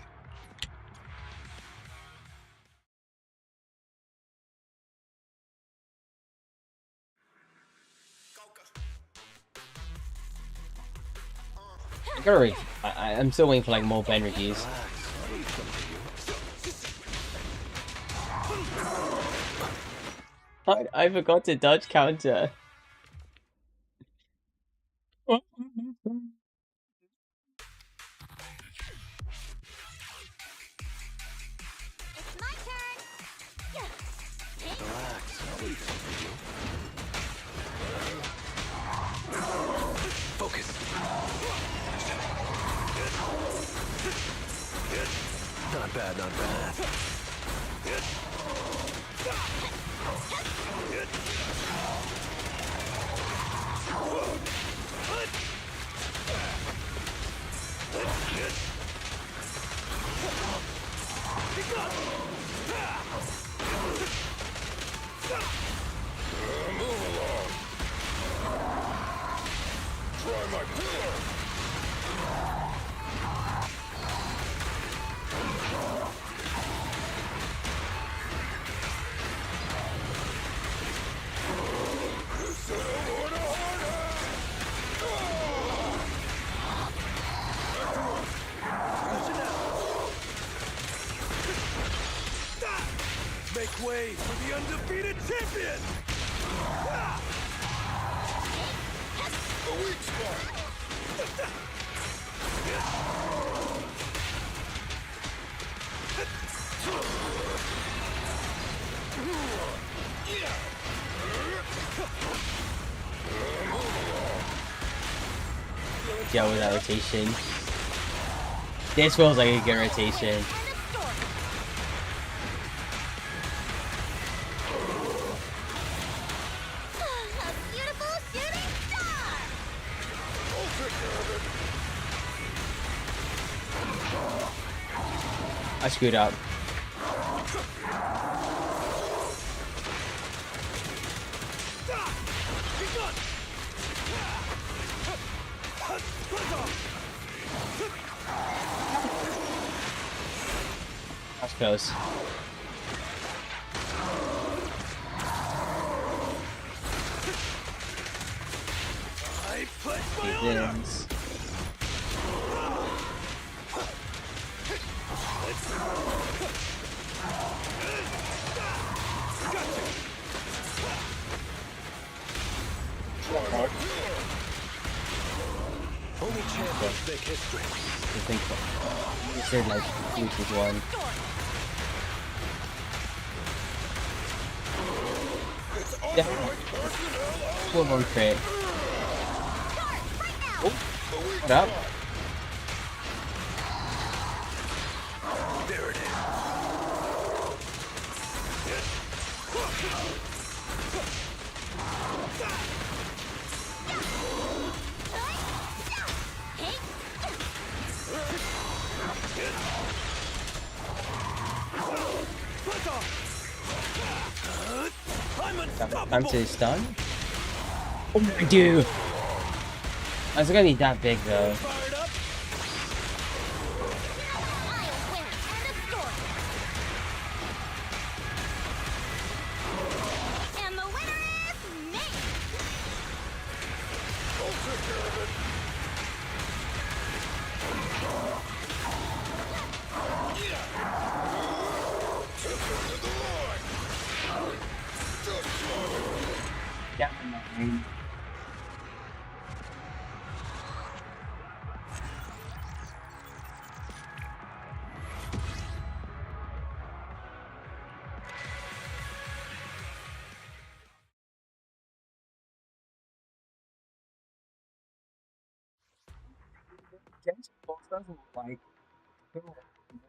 I'm still waiting for like more Ben reviews. I forgot to dodge counter. It's my turn. Focus. Not bad, not bad. Make way for the undefeated champion! A weak spot! Deal with that rotation. This feels like a good rotation. A beautiful shooting star. I screwed up. That's close. I pledge my He honor! wins. Only champions make history. I think so. You said like loses one. Yeah. Full on crit. Oh, what up? There it is. I'm unstoppable. Time to stun. Oh my dude. I was gonna be that big though. Fired up. I'll win. End of story. And the winner is me. Yeah. James Bond doesn't like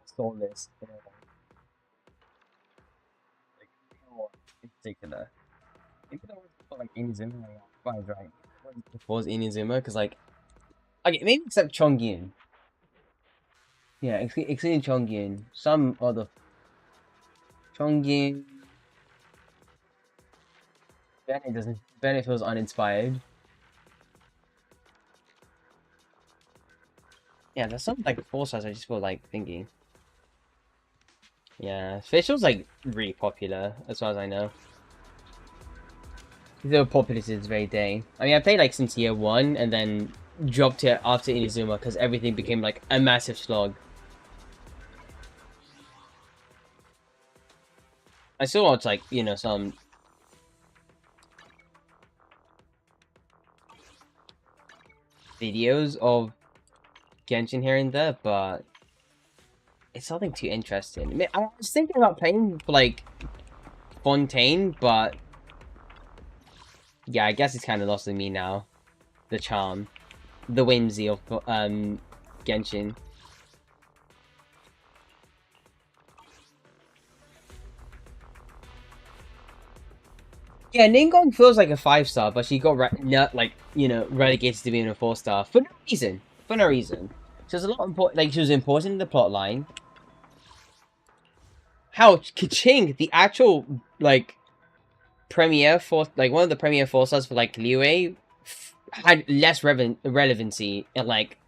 soulless like in particular. Even though it's like Inazuma, like, well, right? Before Inazuma, because like, okay, maybe except Chongyun. Yeah, excluding Chongyun, some other Chongyun, Bennett doesn't. Bennett feels uninspired. Yeah, there's some like four stars I just feel like thinking. Yeah, Facial's like really popular as far as I know. They were popular to this very day. I mean, I played like since year one and then dropped it after Inazuma because everything became like a massive slog. I still watch like, you know, some videos of Genshin here and there, but it's nothing too interesting. I mean, I was thinking about playing for like Fontaine, but yeah, I guess it's kind of lost in me now. The charm, the whimsy of Genshin. Yeah, Ningong feels like a 5-star, but she got like, you know, relegated to being a 4-star for no reason. For no reason. She was a lot important. Like she was important in the plot line. How Kaching, the actual like premiere for like one of the premiere 4-stars for like Liyue, had less relevancy in like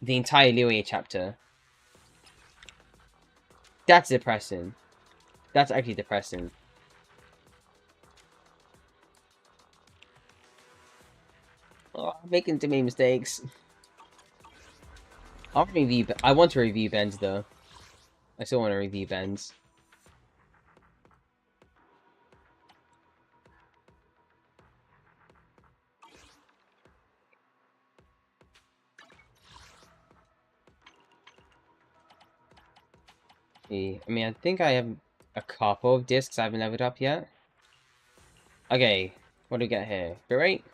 the entire Liyue chapter. That's depressing. That's actually depressing. Oh, I'm making too many mistakes. I want to review Ben's though. I still want to review Ben's. I mean, I think I have a couple of discs I haven't leveled up yet. Okay, what do we get here? Crit rate?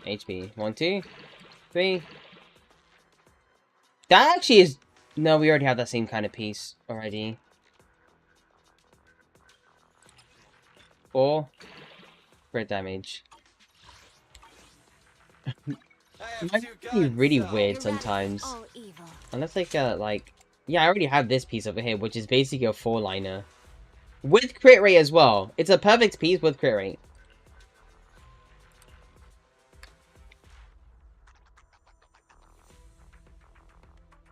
HP. 1, 2, 3. That actually is... No, we already have that same kind of piece already. 4. Crit damage. It might be really weird sometimes. Unless like... Yeah, I already have this piece over here, which is basically a 4-liner. With crit rate as well. It's a perfect piece with crit rate.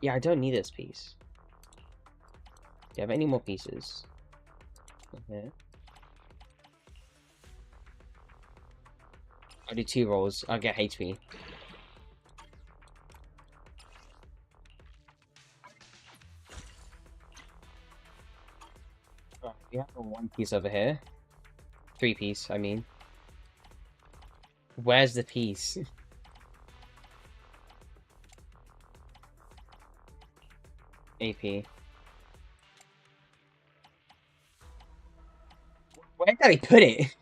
Yeah, I don't need this piece. Do you have any more pieces? Okay. I'll do 2 rolls. I'll get HP. Oh, we have a 1 piece over here. 3 piece, I mean. Where's the piece? AP. Where did I put it?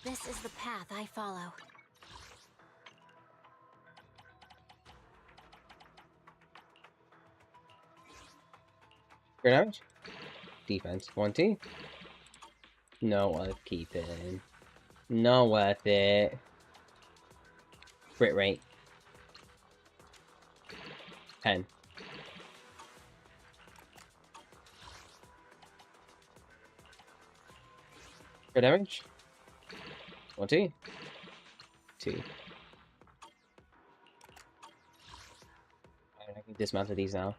This is the path I follow. Crit damage? Defense. 1, 2. No worth keeping. No worth it. Crit rate. 10. Crit damage? 1, 2. 2. I can dismantle these now.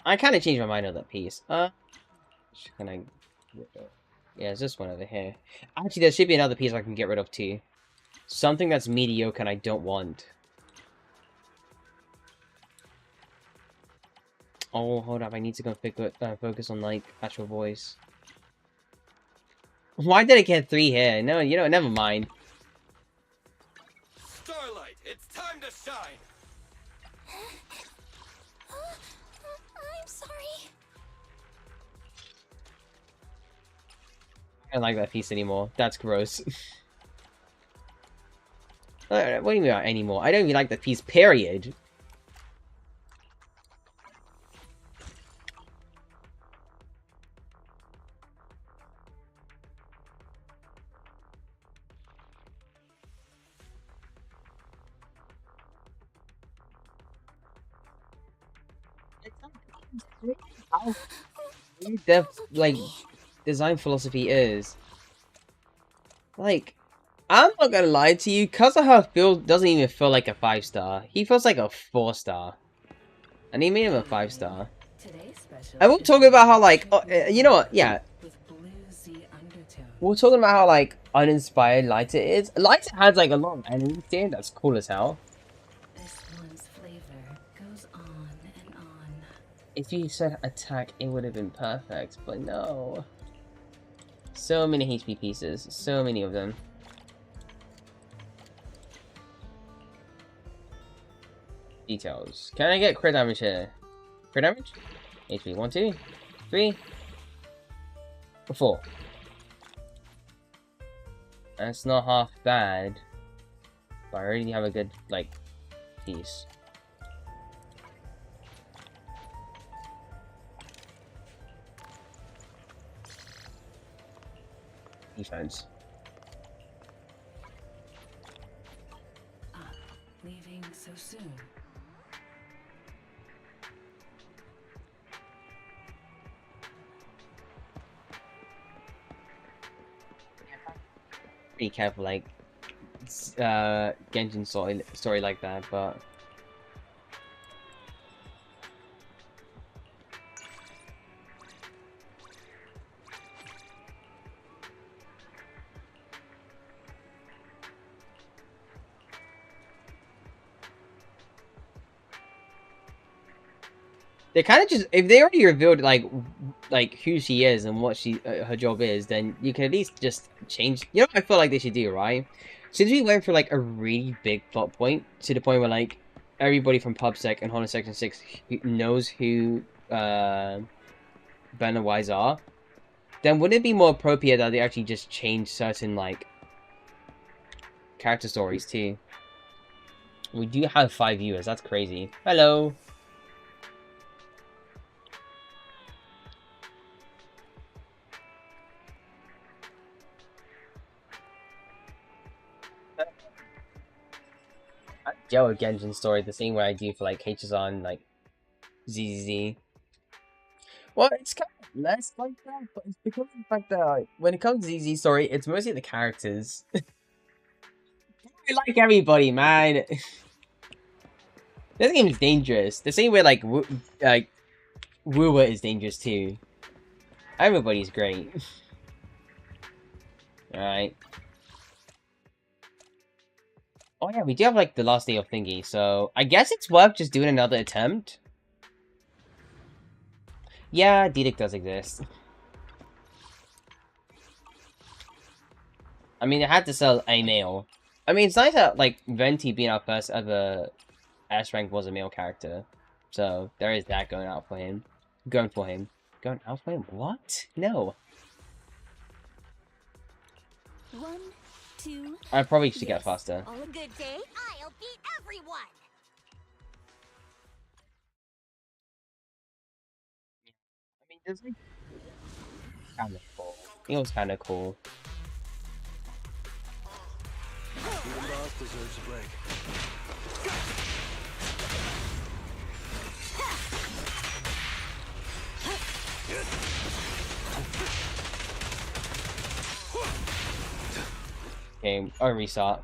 I kind of changed my mind on that piece. Can I... Yeah, there's this one over here. Actually, there should be another piece I can get rid of too. Something that's mediocre and I don't want. Oh, hold up. I need to go focus on, like, actual voice. Why did I get 3 here? No, you know, never mind. Starlight, it's time to shine. I'm sorry. I don't like that piece anymore. That's gross. What do you mean about anymore? I don't even like that piece, period. their like design philosophy is. Like, I'm not gonna lie to you, Kazuha doesn't even feel like a 5-star. He feels like a 4-star. And he made him a 5-star. Today's special And we'll is talk the about how like, electric you know what, margarita yeah. with blue Z undertones. We're talking about how like uninspired Lighter is. Lighter has like a lot of enemies there, that's cool as hell. This one's flavor goes on and on. If you said attack, it would have been perfect, but no. So many HP pieces, so many of them. Details. Can I get crit damage here? Crit damage? HP 1, 2, 3, 4. That's not half bad, but I already have a good like piece. Defense. Leaving so soon. Pretty careful, like Genshin story like that, but they kind of just, if they already revealed like who she is and what her job is, then you can at least just change. You know what I feel like they should do, right? Since we went for like a really big plot point to the point where like everybody from PubSec and Honor Section 6 knows who Ben and Wise are, then wouldn't it be more appropriate that they actually just change certain like character stories too? We do have 5 viewers. That's crazy. Hello. Joe Genshin story the same way I do for like HSR and like ZZZ. Well, it's kind of less like that, but it's because of the fact that like, when it comes to ZZ story, it's mostly the characters. I like everybody, man. This game is dangerous. The same way like Woowa is dangerous too. Everybody's great. Alright. Oh yeah, we do have like the last day of thingy, so I guess it's worth just doing another attempt. Yeah, Didac does exist. I mean, it had to sell a male. I mean, it's nice that like Venti being our first ever S rank was a male character, so there is that going out for him. Going for him. Going out for him? What? No. 1, 2. I probably should get Yes. faster. All a good day. I'll beat everyone. I mean, there's like kind of cool. It was kind of cool. Even boss deserves a break. Okay, or restart.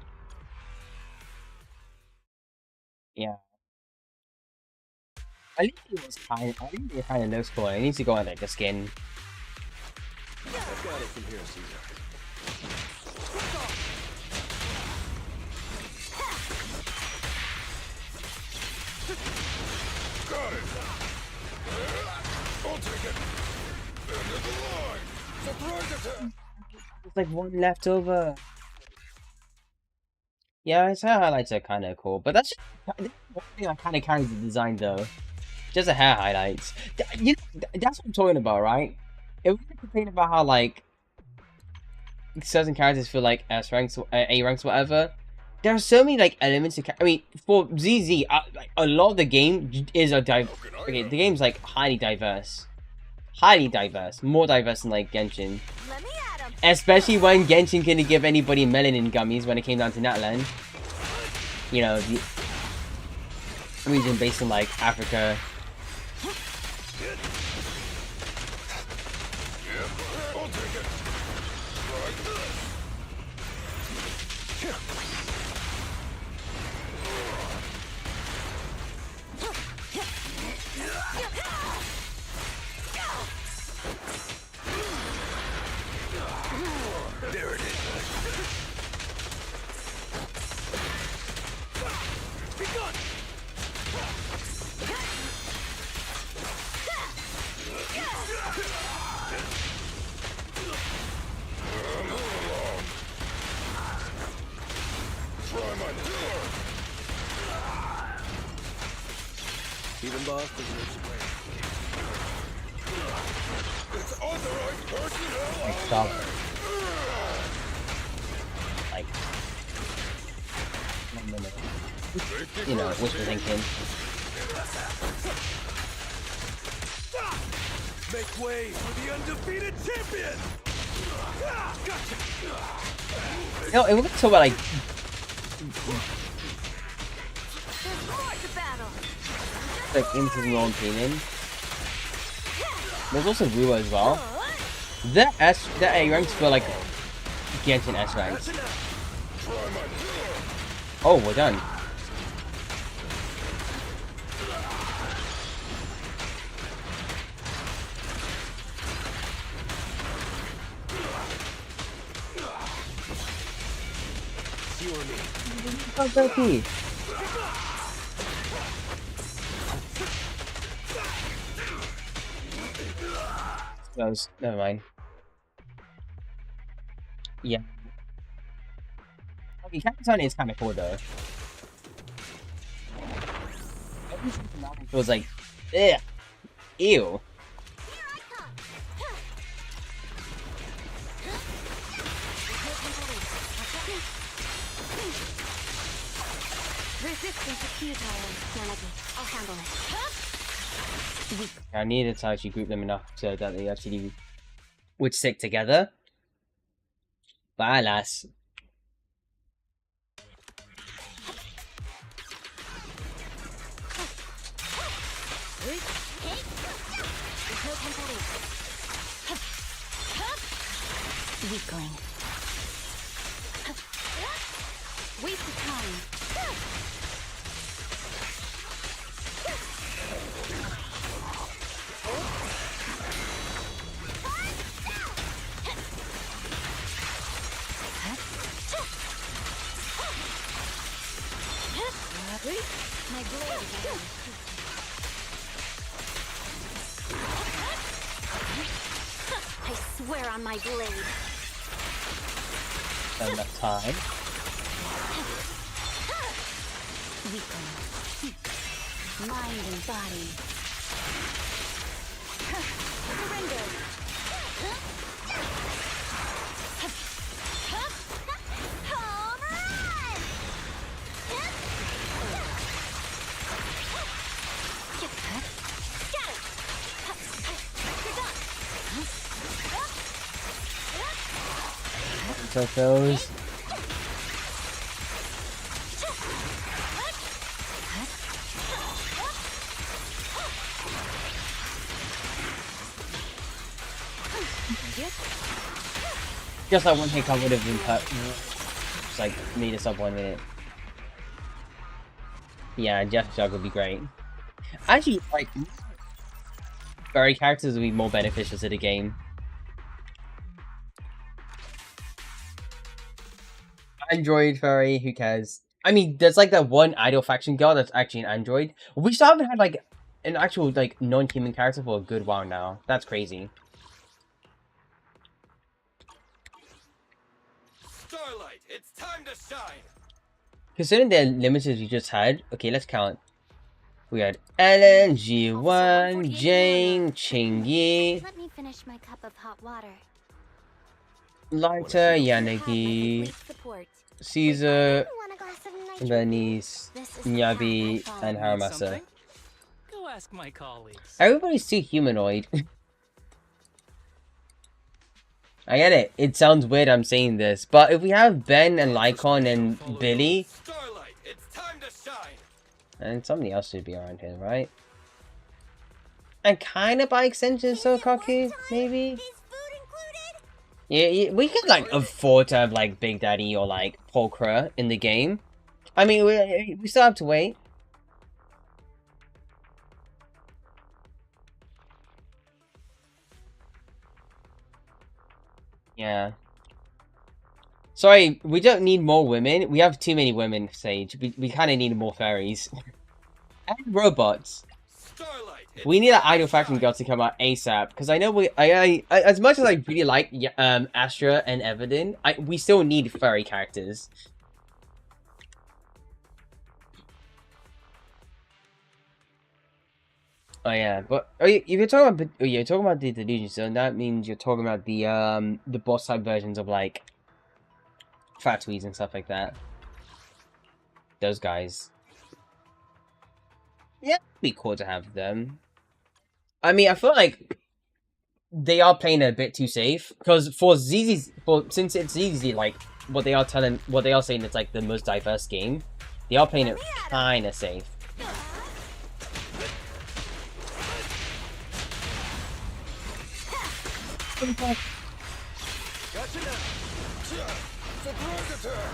Yeah. At least it was kind. I think it kind of looks cool. I need to go on like a skin. I've got it from here, Caesar. Got it. I'll take it. End of the line. Surprise attack. There's like one left over. Yeah, his hair highlights are kind of cool, but that's just one thing that kind of carries the design though. Just the hair highlights. You know, that's what I'm talking about, right? If we complain about how like certain characters feel like S ranks, A ranks, whatever. There are so many like elements. I mean, for ZZ, like, a lot of the game is a okay, the game's like highly diverse, more diverse than like Genshin. Let me at him. Especially when Genshin couldn't give anybody melanin gummies when it came down to Natlan. You know, the region based in like Africa. Even boss deserves a break. It's authorized personnel. Like, stop. Like, 1 minute. You know, wishful thinking. Make way for the undefeated champion. You know, it looks so like There's more to battle. into the wrong opinion. There's also Rua as well. The A ranks feel like Genshin S ranks. Oh, we're done. Oh, Becky. Never mind. Yeah. Okay, Kamatani is kind of cool though. It was like, ugh, ew. Resistance is futile, Nanagi. I'll handle it. I needed to actually group them enough so that they actually would stick together. But alas. Weakling. Waste of time. My blade again. I swear on my blade. Not enough time. Weakling. Mind and body. Surrender. Home run! Got it! So those. Just like one hit I would have been cut. Just like made us up 1 minute. Yeah, Jeff Jug would be great. Actually, like furry characters would be more beneficial to the game. Android furry, who cares? I mean, there's like that one idol faction girl that's actually an android. We still haven't had like an actual like non-human character for a good while now. That's crazy. Starlight, it's time to shine. Considering the limited we just had, okay, let's count. We had Ellen, G1, Jane, Chingy, Let me finish my cup of hot water. Lighter, Have Yanagi, my complete support. Caesar, Want a glass of nitrogen? Venice, This is the Nyabi, path I and follow. Haramasa. Something? Go ask my colleagues. Everybody's too humanoid. I get it. It sounds weird I'm saying this, but if we have Ben and Lycon and Billy, Starlight, it's time to shine. and somebody else should be around here, right? And kind of by extension, Sokaku, maybe? Is food included? Yeah, we could like afford to have like Big Daddy or like Pulchra in the game. I mean, we still have to wait. Yeah. Sorry, we don't need more women. We have too many women, Sage. We kind of need more fairies. And robots. Starlight, We need an idol faction girl to come out ASAP. Because I know I as much as I really like Astra and Everden, we still need furry characters. Oh yeah, but if you're talking about you're talking about the delusion, so that means you're talking about the boss type versions of like Fatwees and stuff like that. Those guys. Yeah, it'd be cool to have them. I mean, I feel like they are playing it a bit too safe because for ZZ, since it's ZZ, like what they are saying, it's like the most diverse game. They are playing it kind of safe. Gotcha now. Surprise attack.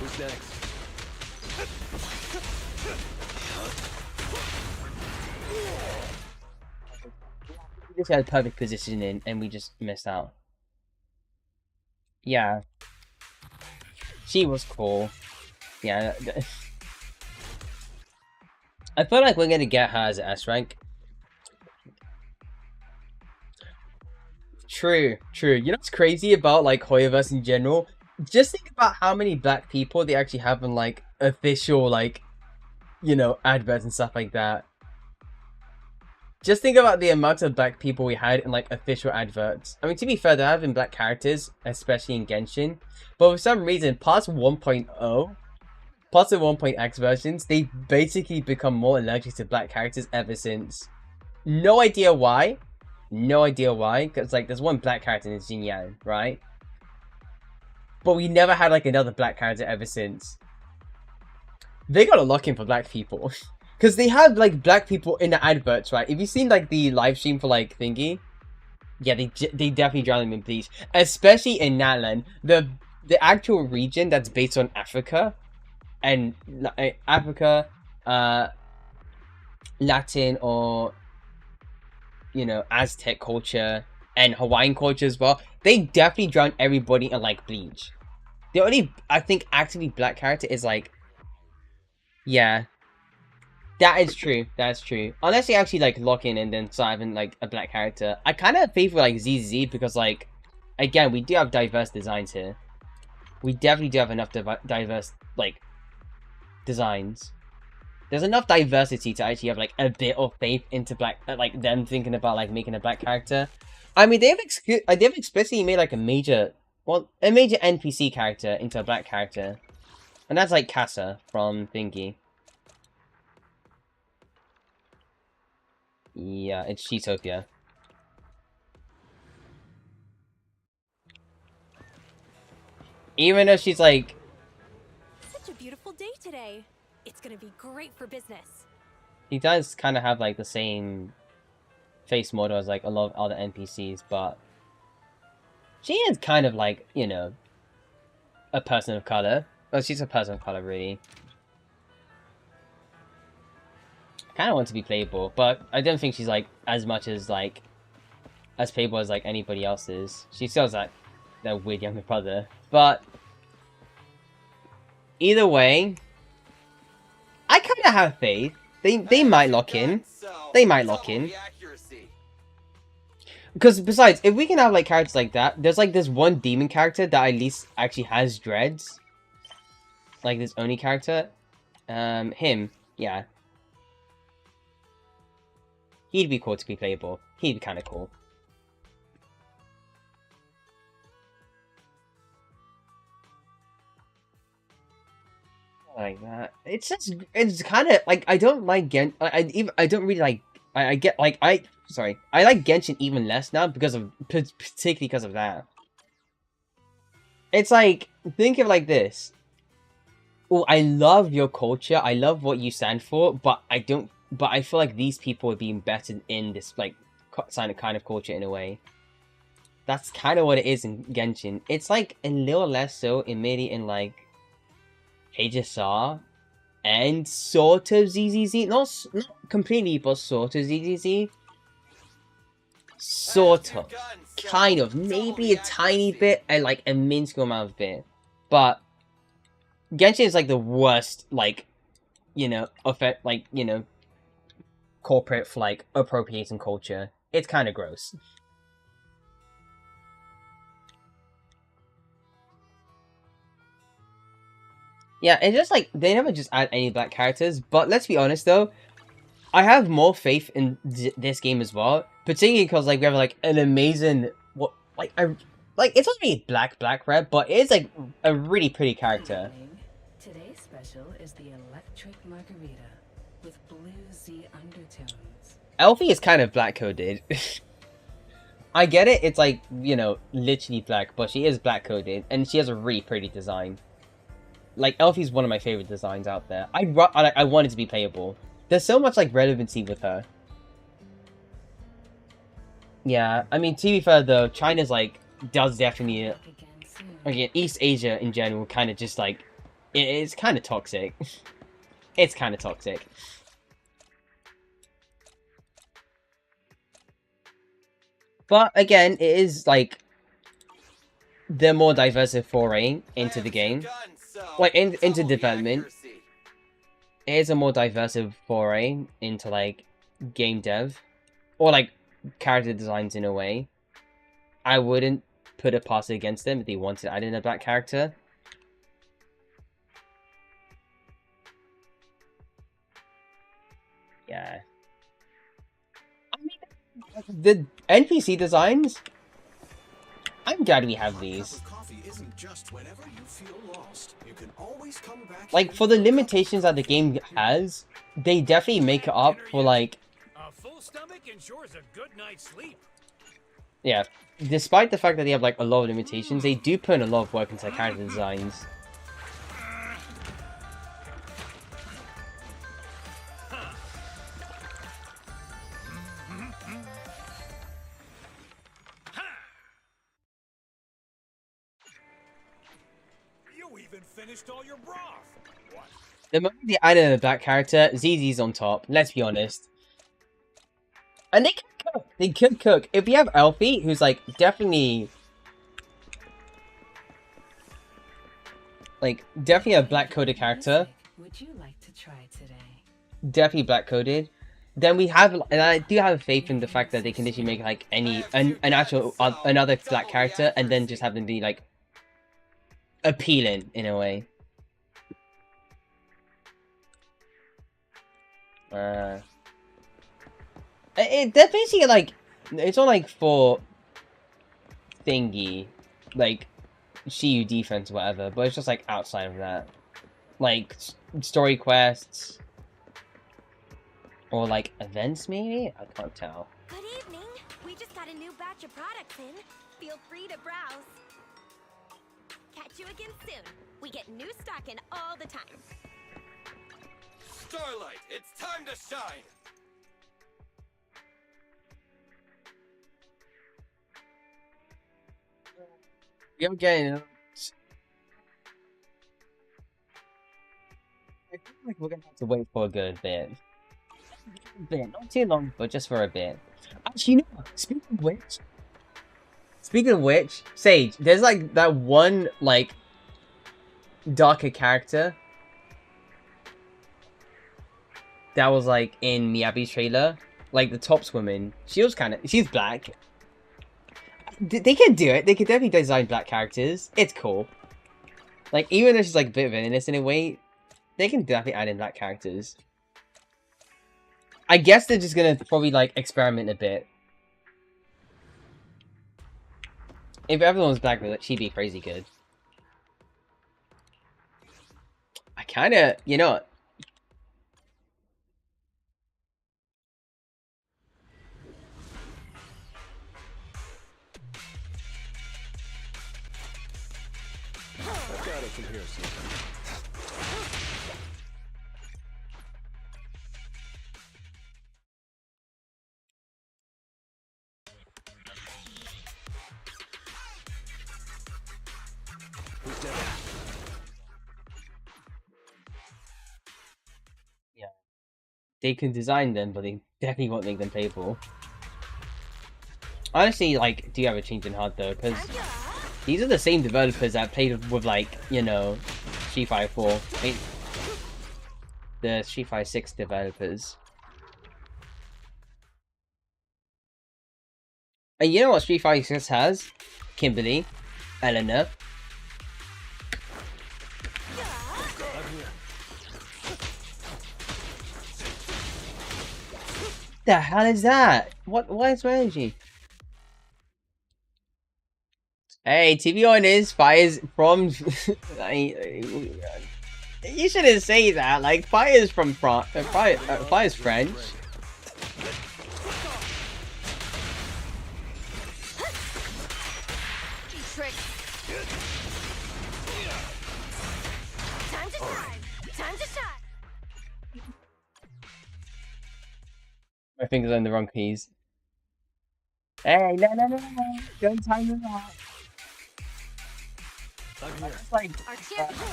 Who's next? We just had perfect positioning and we just missed out. Yeah. She was cool. Yeah. I feel like we're gonna get her as an S rank. True. You know what's crazy about like Hoyoverse in general? Just think about how many black people they actually have in like official like, you know, adverts and stuff like that. Just think about the amount of black people we had in like official adverts. I mean, to be fair, there have been black characters, especially in Genshin, but for some reason, past 1.0, past the 1.x versions, they basically become more allergic to black characters ever since. No idea why. No idea why, because like there's one black character in Jin Yan, right? But we never had like another black character ever since. They gotta lock in for black people. Because they have like black people in the adverts, right? If you've seen like the live stream for like Thingy, yeah, they definitely drown them in bleach. Especially in Natlan, the actual region that's based on Africa, and Africa, Latin or, you know, Aztec culture and Hawaiian culture as well. They definitely drown everybody in like bleach. The only, I think, actively black character is like, yeah. That is true. That's true. Unless they actually like lock in and then start having like a black character. I kind of have faith with like ZZZ because like, again, we do have diverse designs here. We definitely do have enough diverse like designs. There's enough diversity to actually have like a bit of faith into black, like them thinking about like making a black character. I mean, they've explicitly made like a major NPC character into a black character, and that's like Casa from Thingy. Yeah, it's Cheetopia. Even though she's like... Such a beautiful day today. It's gonna be great for business. He does kind of have like the same face model as like a lot of other NPCs, but... She is kind of like, you know, a person of color. Well, she's a person of color, really. I kind of want to be playable, but I don't think she's like as much as like as playable as like anybody else is. She still has like that weird younger brother, but either way, I kind of have faith. They might lock in. They might lock in. Because besides, if we can have like characters like that, there's like this one demon character that at least actually has dreads. Like this Oni character, him, yeah. He'd be cool to be playable. He'd be kind of cool. Like that. It's just, it's kind of like, I don't like I don't really like, I get like, sorry, I like Genshin even less now because of, particularly because of that. It's like, think of it like this. Oh, I love your culture, I love what you stand for, but I feel like these people are being better in this, like, kind of culture in a way. That's kind of what it is in Genshin. It's, like, a little less so maybe in, like, HSR and sort of ZZZ. Not completely, but sort of ZZZ. Sort of. Kind of. Maybe a tiny bit and, like, a minuscule amount of bit. But Genshin is, like, the worst, like, you know, like, you know, corporate for like appropriating culture. It's kind of gross. Yeah, it's just like they never just add any black characters. But let's be honest though, I have more faith in this game as well, particularly because like we have like an amazing it's not really black red, but it is like a really pretty character. Today's special is the electric margarita with blue Z undertones. Elfie is kind of black coded. I get it, it's like, you know, literally black, but she is black coded, and she has a really pretty design. Like, Elfie's one of my favorite designs out there. I want it to be playable. There's so much, like, relevancy with her. Yeah, I mean, to be fair, though, China's, like, does definitely... Again, East Asia in general kind of just, like... It's kind of toxic. It's kind of toxic. But, again, it is, like... the more diverse foray into the game. Like, into development. It is a more diverse foray into, like, game dev. Or, like, character designs in a way. I wouldn't put a pass against them if they wanted to add in a black character. Yeah. I mean, the NPC designs... I'm glad we have these. Like, for the limitations that the game has, they definitely make it up for, like... A full stomach ensures a good night's sleep. Yeah. Despite the fact that they have, like, a lot of limitations, they do put in a lot of work into character designs. Finished all your broth. What? The moment they added a black character, ZZ's on top, let's be honest. And they can cook. They could cook. If you have Elfie, who's like definitely a black coded character. Would you like to try today? Definitely black coded. Then we have, and I do have faith in the fact that they can literally make like another black character, and then just have them be like appealing in a way. They're basically like, it's not like for thingy, like Shiyu defense or whatever, but it's just like outside of that, like story quests or like events maybe. I can't tell. Good evening. We just got a new batch of products in. Feel free to browse. Catch you again soon. We get new stock in all the time. Starlight, it's time to shine. You're getting. I feel like we're gonna have to wait for a good bit. Not too long, but just for a bit. Actually, you know what? Speaking of which, Sage, there's like that one like darker character that was like in Miyabi's trailer, like the Tops woman. She's black. They can do it. They can definitely design black characters. It's cool. Like, even though she's like a bit villainous in a way, they can definitely add in black characters. I guess they're just gonna probably like experiment a bit. If everyone was black, she'd be crazy good. I kinda, you know what? I've got it from here, sir. Who's down? Yeah. They can design them, but they definitely won't make them playable. Honestly, like, do you have a change in heart though? Because these are the same developers that played with, like, you know, Street Fighter 4. The Street Fighter 6 developers. And you know what Street Fighter 6 has? Kimberly, Eleanor. the hell is that? What is my energy? Hey, to be honest, fire's from you shouldn't say that. Like, fire's from France. Fire's French. Trick. Time to shine. Time to shine. My fingers are in the wrong keys. Hey, no. Don't time them out. It's like,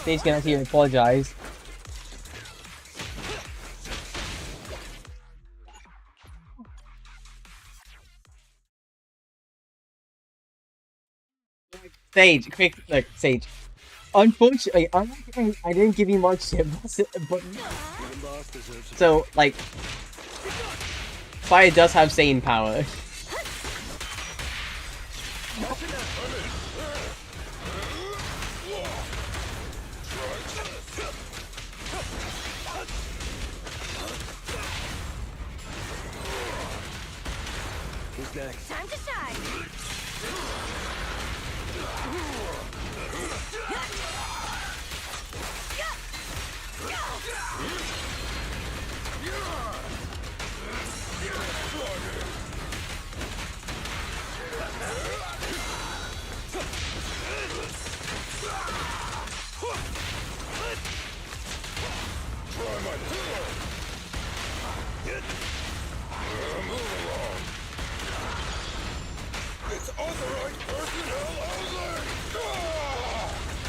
Dave's gonna actually apologize. Sage, quick, look, Sage. Unfortunately, I didn't give you much shit, but so like, fire does have Saiyan power. Who's next? Time to shine.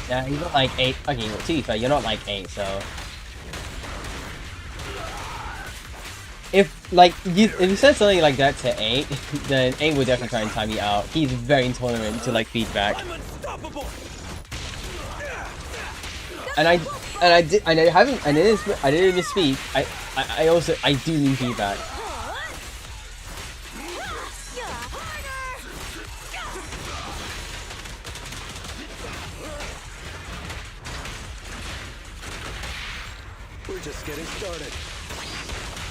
Yeah, you're not like 8. Okay, well, to be fair, you're not like 8, so. If you said something like that to 8, then 8 would definitely try and time you out. He's very intolerant to like feedback. And I didn't misspeak. I do need feedback. We're just getting started.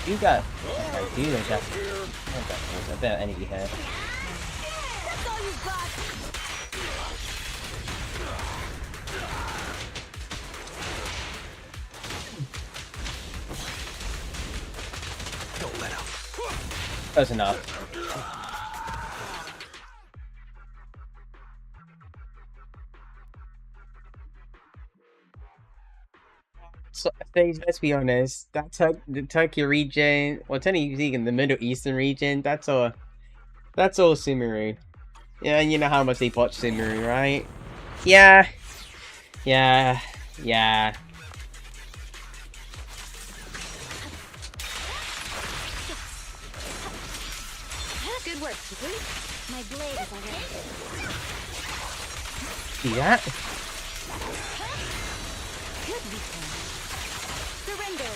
You got a bit of energy here. That's all you've got. Don't let up. Close enough. So, let's be honest. The Turkey region, well, technically in the Middle Eastern region, that's all Sumeru. Yeah, and you know how much they botch Sumeru, right? Yeah. Good work, Chiku. My blade is already. See that? Could be fun. Surrender.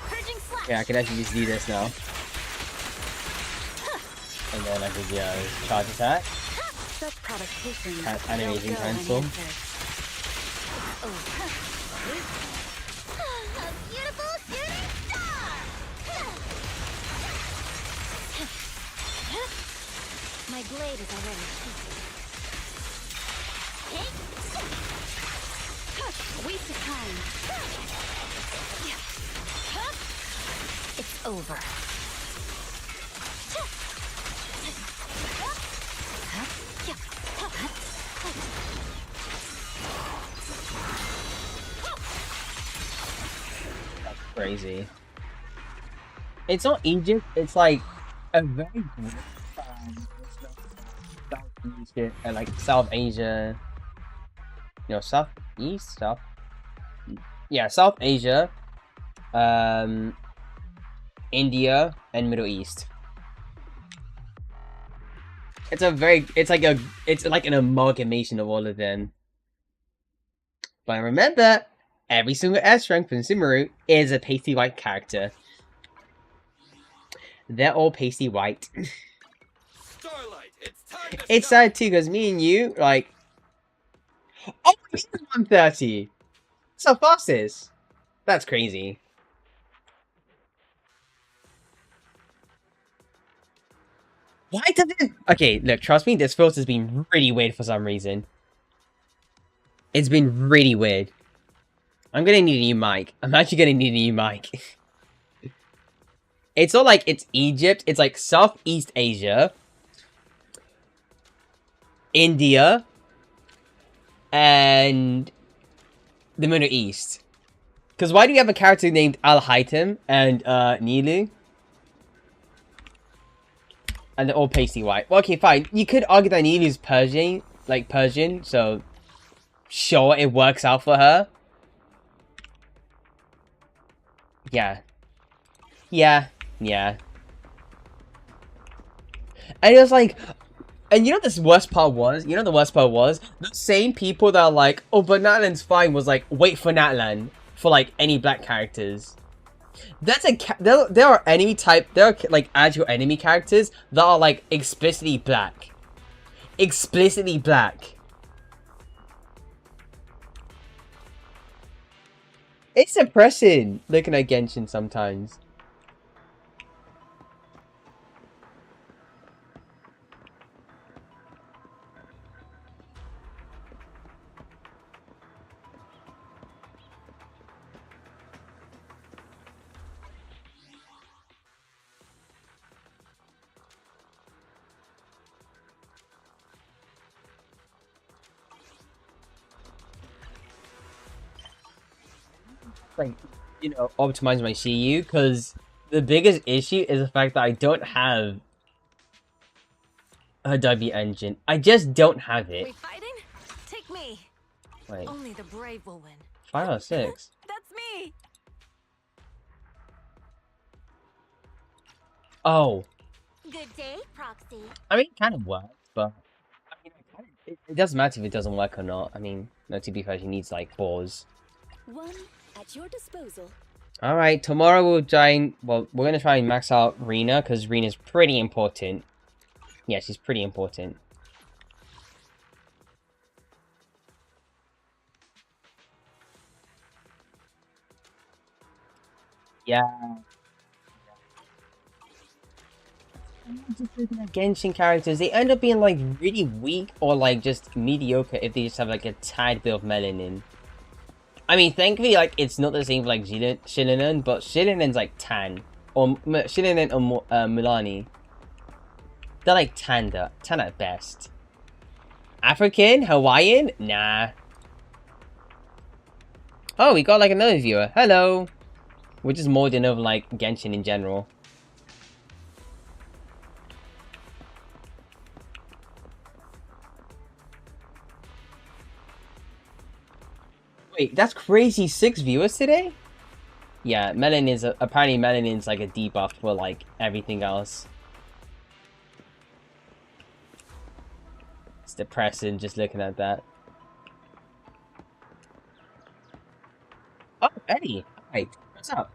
Purging slash. Yeah, I can actually just do this now. And then I could charge attack. Such provocation. Animation Don't go cancel. unanswered. A beautiful shooting star. My blade is already. Waste of time. It's over. That's crazy. It's not Egypt, it's like a very good Southeast and like South Asia. You know, South Asia, India, and Middle East. It's like an amalgamation of all of them. But remember, every single S strength from Sumeru is a pasty white character. They're all pasty white. Starlight It's sad too, because me and you, like... Oh, he's 130! That's our fastest! That's crazy. Why does it... Okay, look, trust me, this filter has been really weird for some reason. It's been really weird. I'm gonna need a new mic. I'm actually gonna need a new mic. It's not like it's Egypt, it's like Southeast Asia, India, and the Middle East. Because why do we have a character named Al-Haytham and Nilu? And they're all pasty white. Well, okay, fine. You could argue that Nilu's Persian, so sure, it works out for her. Yeah. Yeah. Yeah. And it was like... And you know the worst part was? You know the worst part was? The same people that are like, oh, but Natlan's fine, was like, wait for Natlan. For, like, any black characters. That's a... There are enemy type... There are, like, actual enemy characters that are, like, explicitly black. Explicitly black. It's depressing looking at Genshin sometimes. Like, you know, optimize my CU, because the biggest issue is the fact that I don't have a W engine. I just don't have it. We fighting? Take me. Wait, Only the brave will win. 5 out of 6. That's me. Oh, Good day, Proxy. I mean, it kind of works, but I mean, it doesn't matter if it doesn't work or not. I mean, no, to be fair, she needs like 4s. One at your disposal. Alright, tomorrow we'll try. Well, we're gonna try and max out Rena, because Rena's pretty important. Yeah, she's pretty important. Yeah. Just looking at Genshin characters, they end up being like really weak or like just mediocre if they just have like a tad bit of melanin. I mean, thankfully, like, it's not the same for, like, Shilinen, but Shilinen's, like, tan. Or, Shilinen or Milani. They're, like, tan at best. African? Hawaiian? Nah. Oh, we got, like, another viewer. Hello. We're just molding over, like, Genshin in general. Wait, that's crazy. 6 viewers today? Yeah, melanin's apparently melanin's like a debuff for like everything else. It's depressing just looking at that. Oh, Eddie. Hi. What's up?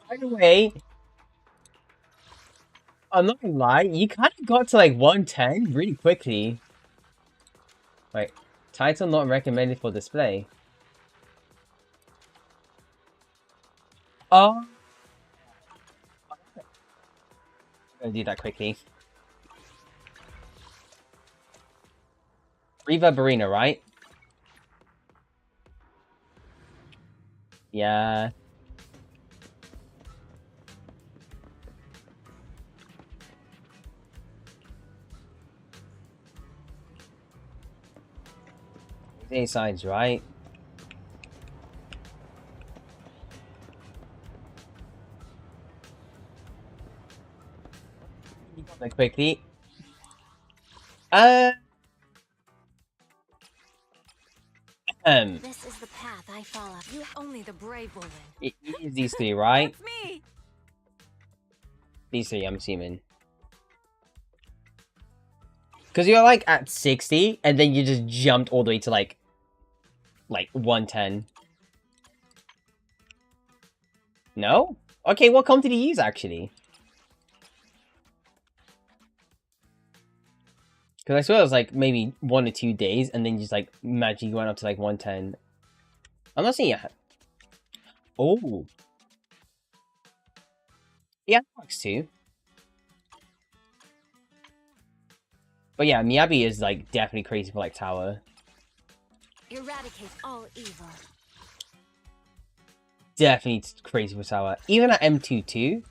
By the way, I'm not gonna lie, you kind of got to like 110 really quickly. Wait, title not recommended for display. Oh. I'm gonna do that quickly. Reverberina, right? Yeah. A signs, right? Quickly. This is the path I follow. You only the brave will win. It is these 3, right? That's me. These 3, I'm assuming. Because you're like at 60, and then you just jumped all the way to like 110. No? Okay, what comp did he use actually? Because I swear it was like maybe 1 or 2 days, and then just like magically went up to like 110. I'm not seeing it. Oh. Yeah, that works too. But yeah, Miyabi is like definitely crazy for like tower. Eradicate all evil. Definitely crazy for tower. Even at M2 too.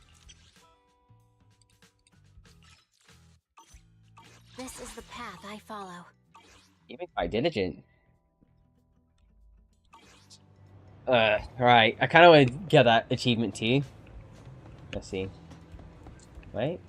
This is the path I follow. Even quite diligent. Right. I kind of want to get that achievement too. Let's see. Wait.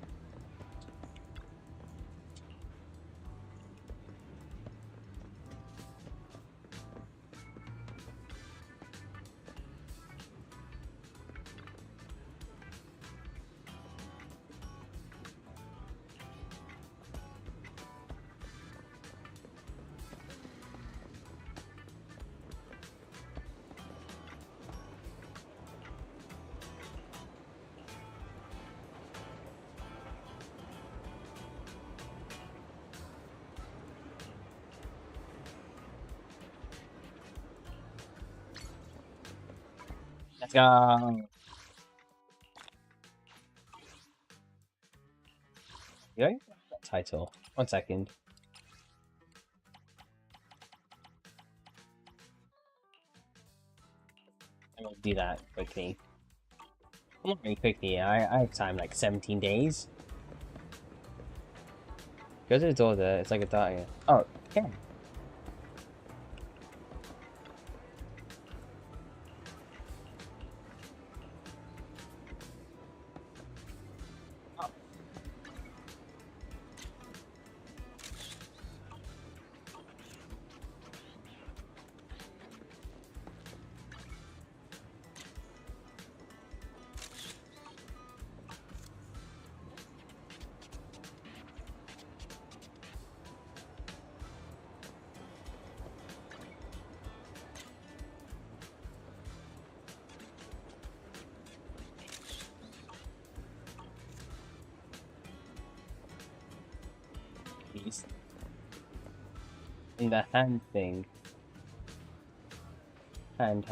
Let's go. Yeah, title. 1 second. I'm gonna do that quickly. Well, not very quickly. I have time, like 17 days. Go to the door there. It's like a dot here. Oh, yeah. Please. In the hand thing. Hand.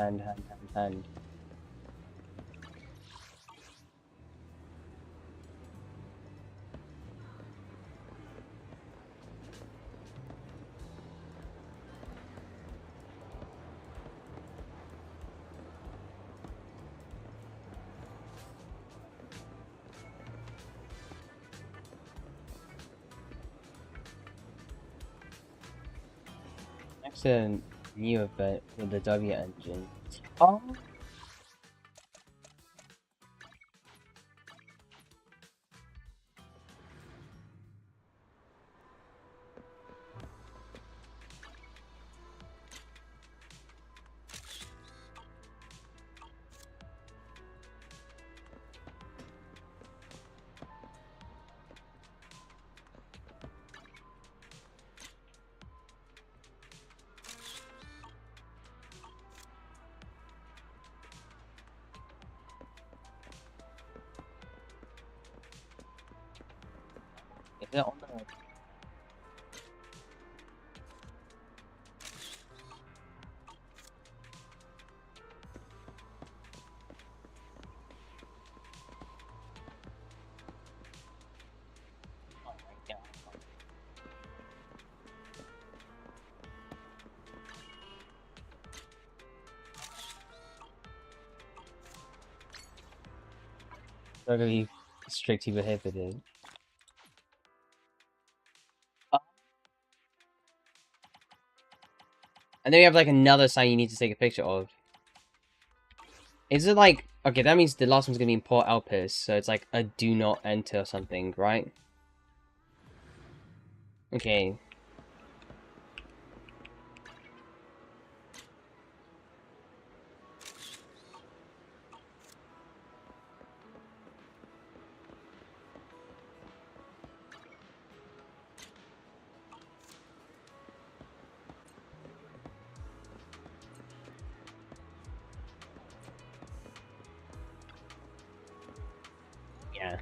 Next a new event with the W engine. Oh. Is it on the... Oh my god. They're gonna be strictly prohibited. And then we have like another sign you need to take a picture of. Is it like... Okay, that means the last one's gonna be in Port Elpis, so it's like a do not enter or something, right? Okay. Yeah.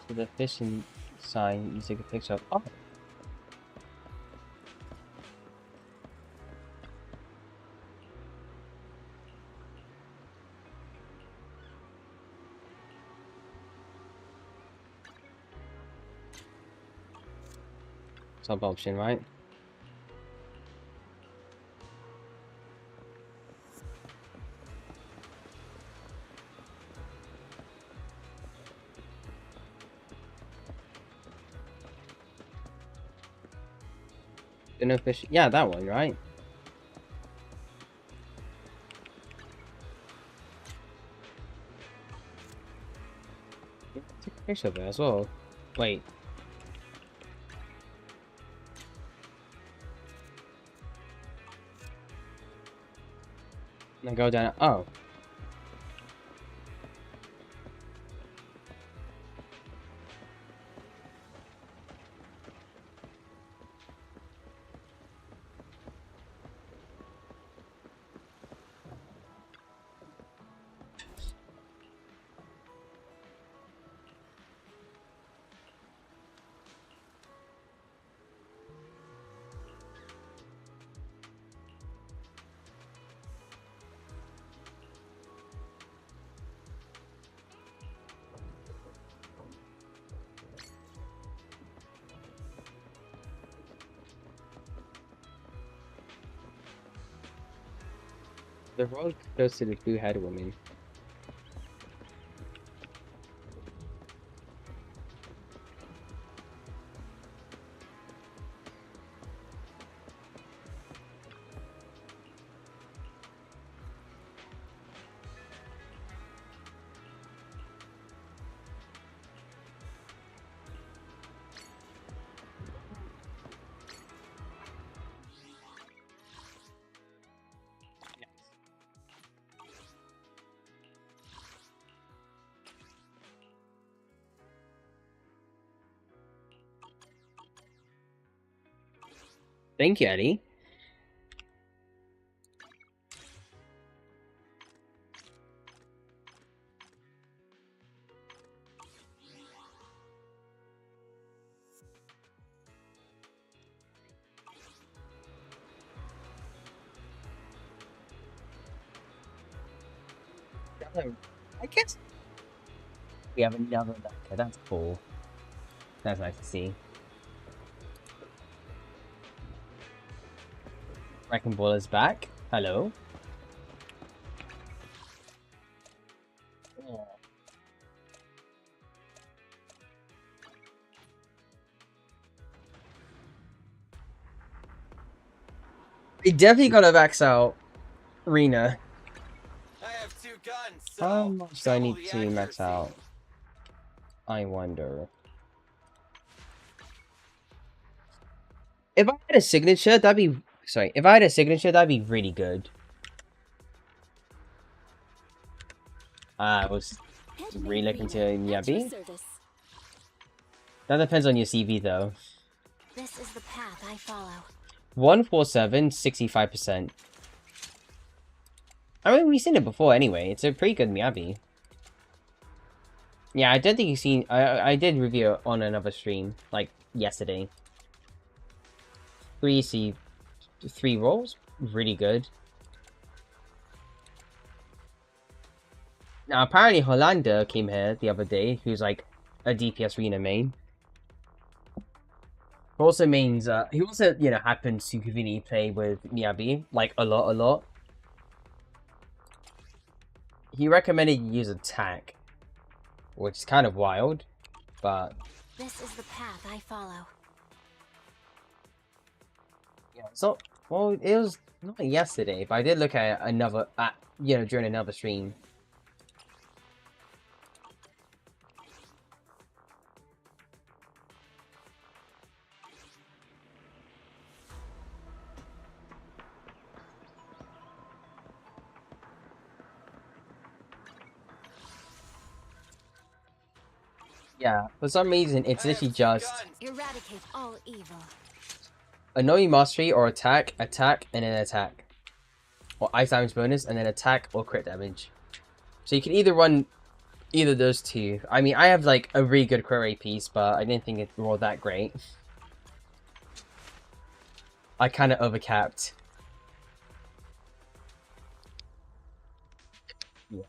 To the fishing sign, you take a picture of. Oh. Sub option, right? Dinner fish. Yeah, that one, right? Yeah, take a picture of it as well. Wait. And go down. Oh. The road goes to the blue-headed woman. Thank you, Eddie. I guess we have another letter. That's cool. That's nice to see. Wrecking Ball is back. Hello. Oh. We definitely gotta max out Rena. I have 2 guns, so How much do I need double the to max accuracy. out? I wonder. If I had a signature, that'd be... Sorry, if I had a signature, that'd be really good. I was re-looking to Miyabi. That depends on your CV, though. This is the path I follow. 147, 65%. I mean, we've seen it before anyway. It's a pretty good Miyabi. Yeah, I don't think you've seen... I did review it on another stream, like, yesterday. 3 rolls? Really good. Now, apparently Hollander came here the other day, who's like a DPS Rena main. Also means, he also, you know, happens to conveniently play with Miyabi, like, a lot. He recommended you use attack, which is kind of wild, but... This is the path I follow. Yeah, so, well, it was not yesterday, but I did look at another, you know, during another stream. Yeah, for some reason, it's literally just Eradicate all evil. annoying mastery or attack, and then attack. Or ice damage bonus, and then attack or crit damage. So you can either run Either of those two. I mean, I have like a really good crit rate piece, but I didn't think it rolled that great. I kind of overcapped. Yeah.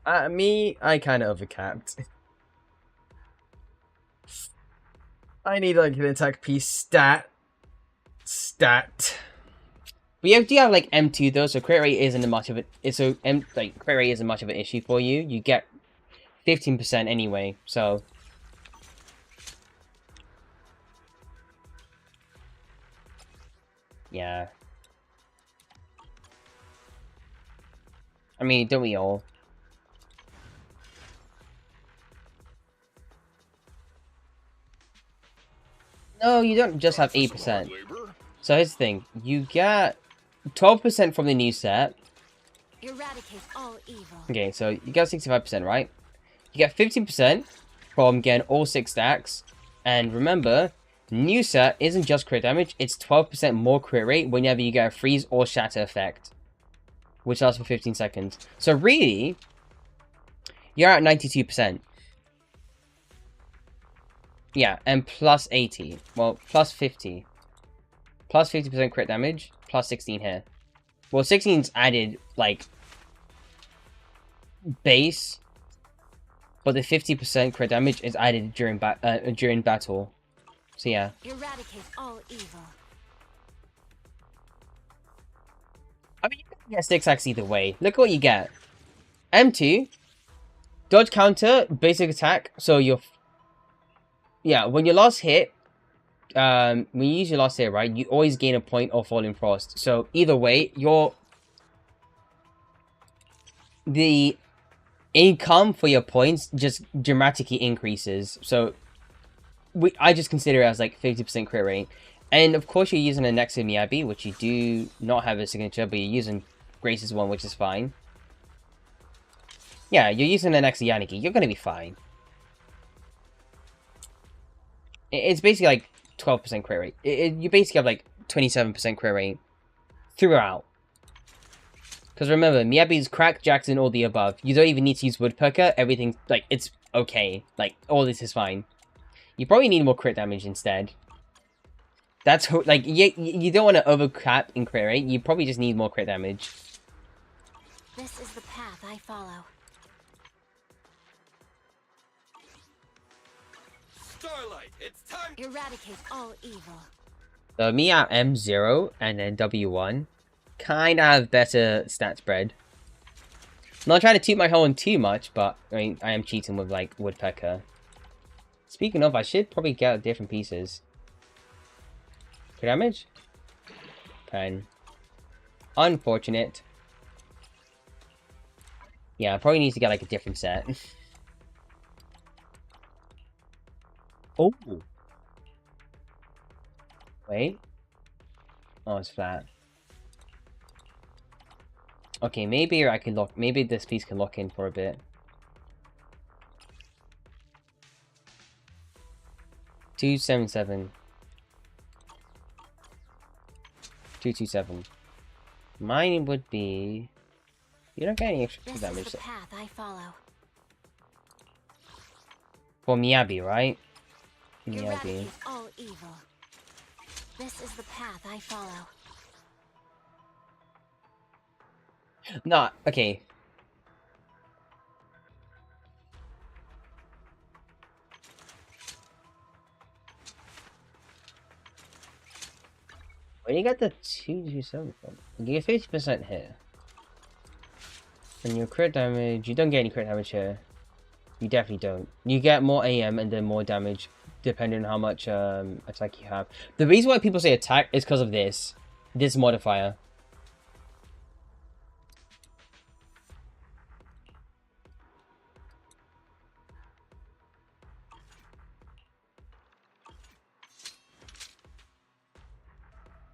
I kind of overcapped. I need like an attack piece stat. But you do have like M2 though, so crit rate isn't much of it. Crit rate isn't much of an issue for you. You get 15% anyway, so. Yeah. I mean, don't we all? No, you don't just have 8%. So here's the thing. You get 12% from the new set. Eradicate all evil. Okay, so you got 65%, right? You get 15% from getting all 6 stacks. And remember, new set isn't just crit damage, it's 12% more crit rate whenever you get a freeze or shatter effect. Which lasts for 15 seconds. So really, you're at 92%. Yeah, and plus 80. Well, plus 50. Plus 50% crit damage, plus 16 here. Well, 16's added, like, base. But the 50% crit damage is added during battle. So yeah. Eradicate all evil. I mean, you can get 6 stacks either way. Look at what you get. M2. Dodge counter, basic attack. So you're... Yeah, when your last hit... when you use your last hit, right? You always gain a point of Falling Frost. So either way, the income for your points just dramatically increases. So I just consider it as like 50% crit rate. And of course you're using a Nexus Miyabi, which you do not have a signature, but you're using Grace's one, which is fine. Yeah, you're using an Nexus Yaniki, you're gonna be fine. It's basically like 12% crit rate. You basically have like 27% crit rate throughout. Because remember, Miyabi's crack, Jackson, all the above. You don't even need to use Woodpecker. Everything, like, it's okay. Like, all this is fine. You probably need more crit damage instead. That's, like, you don't want to overcap in crit rate. You probably just need more crit damage. This is the path I follow. Starlight, it's time. Eradicate all evil. So me at M0 and then W1 kind of have better stat spread. I'm not trying to toot my horn too much, but I mean, I am cheating with like Woodpecker. Speaking of, I should probably get different pieces. Crit damage? 10. Unfortunate. Yeah, I probably need to get like a different set. Oh. Wait. Oh, it's flat. Okay, maybe I can lock. Maybe this piece can lock in for a bit. 277. 227. Mine would be. You don't get any extra This damage is the path I follow. for Miyabi, right? Miyabi. Eradicate all evil. This is the path I follow. No, okay. Where do you get the 227 from? You get 50% here. And your crit damage, you don't get any crit damage here. You definitely don't. You get more AM and then more damage, depending on how much attack you have. The reason why people say attack is because of this modifier.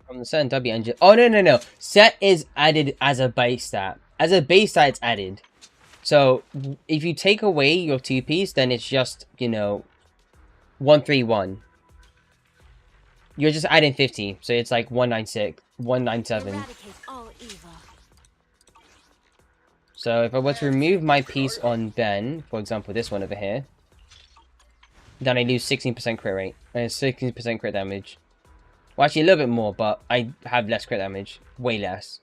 From the set and W engine. Oh, no. Set is added as a base stat. As a base stat, it's added. So, if you take away your 2-piece, then it's just, you know, 131. You're just adding 50. So, it's like 196, 197. Eradicate all evil. So if I were to remove my piece on Ben, for example, this one over here, then I lose 16% crit rate and 16% crit damage. Well, actually a little bit more, but I have less crit damage, way less.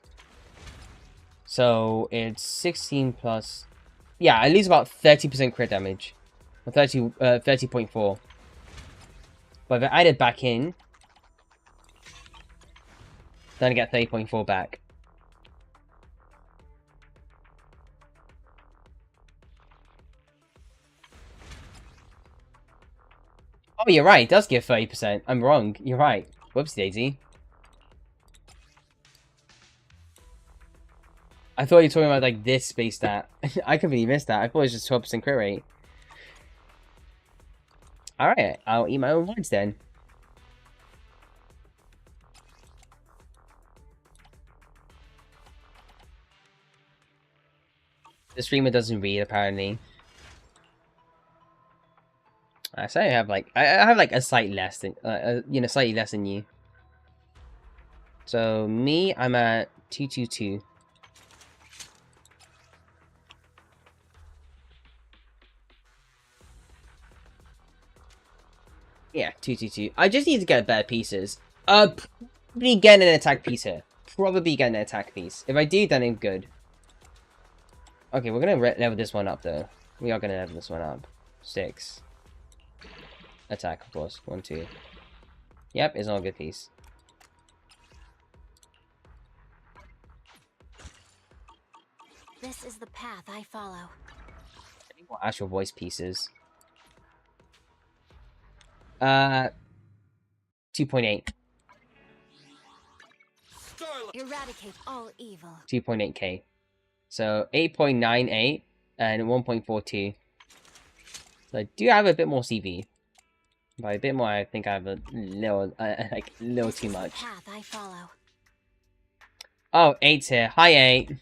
So it's 16 plus. Yeah, I lose about 30% crit damage, or 30.4. But if I add it back in, then I get 30.4 back. Oh, you're right. It does give 30%. I'm wrong. You're right. Whoops, Daisy. I thought you were talking about, like, this space stat. I completely missed that. I thought it was just 12% crit rate. Alright, I'll eat my own words then. The streamer doesn't read, apparently. I say I have like a slight less than you know, slightly less than you. So me, I'm at 222. Yeah, 222. I just need to get better pieces. Probably get an attack piece here. Probably get an attack piece. If I do, then I'm good. Okay, we're gonna level this one up though. We are gonna level this one up. 6. Attack, of course. 1, 2. Yep, it's not a good piece. This is the path I follow. More actual voice pieces. 2.8. Eradicate all evil. 2.8k. So 8.98 and 1.42. So I do have a bit more CV. By a bit more, I think I have a little, like, a little too much. Path I follow. Oh, 8's here. Hi, 8.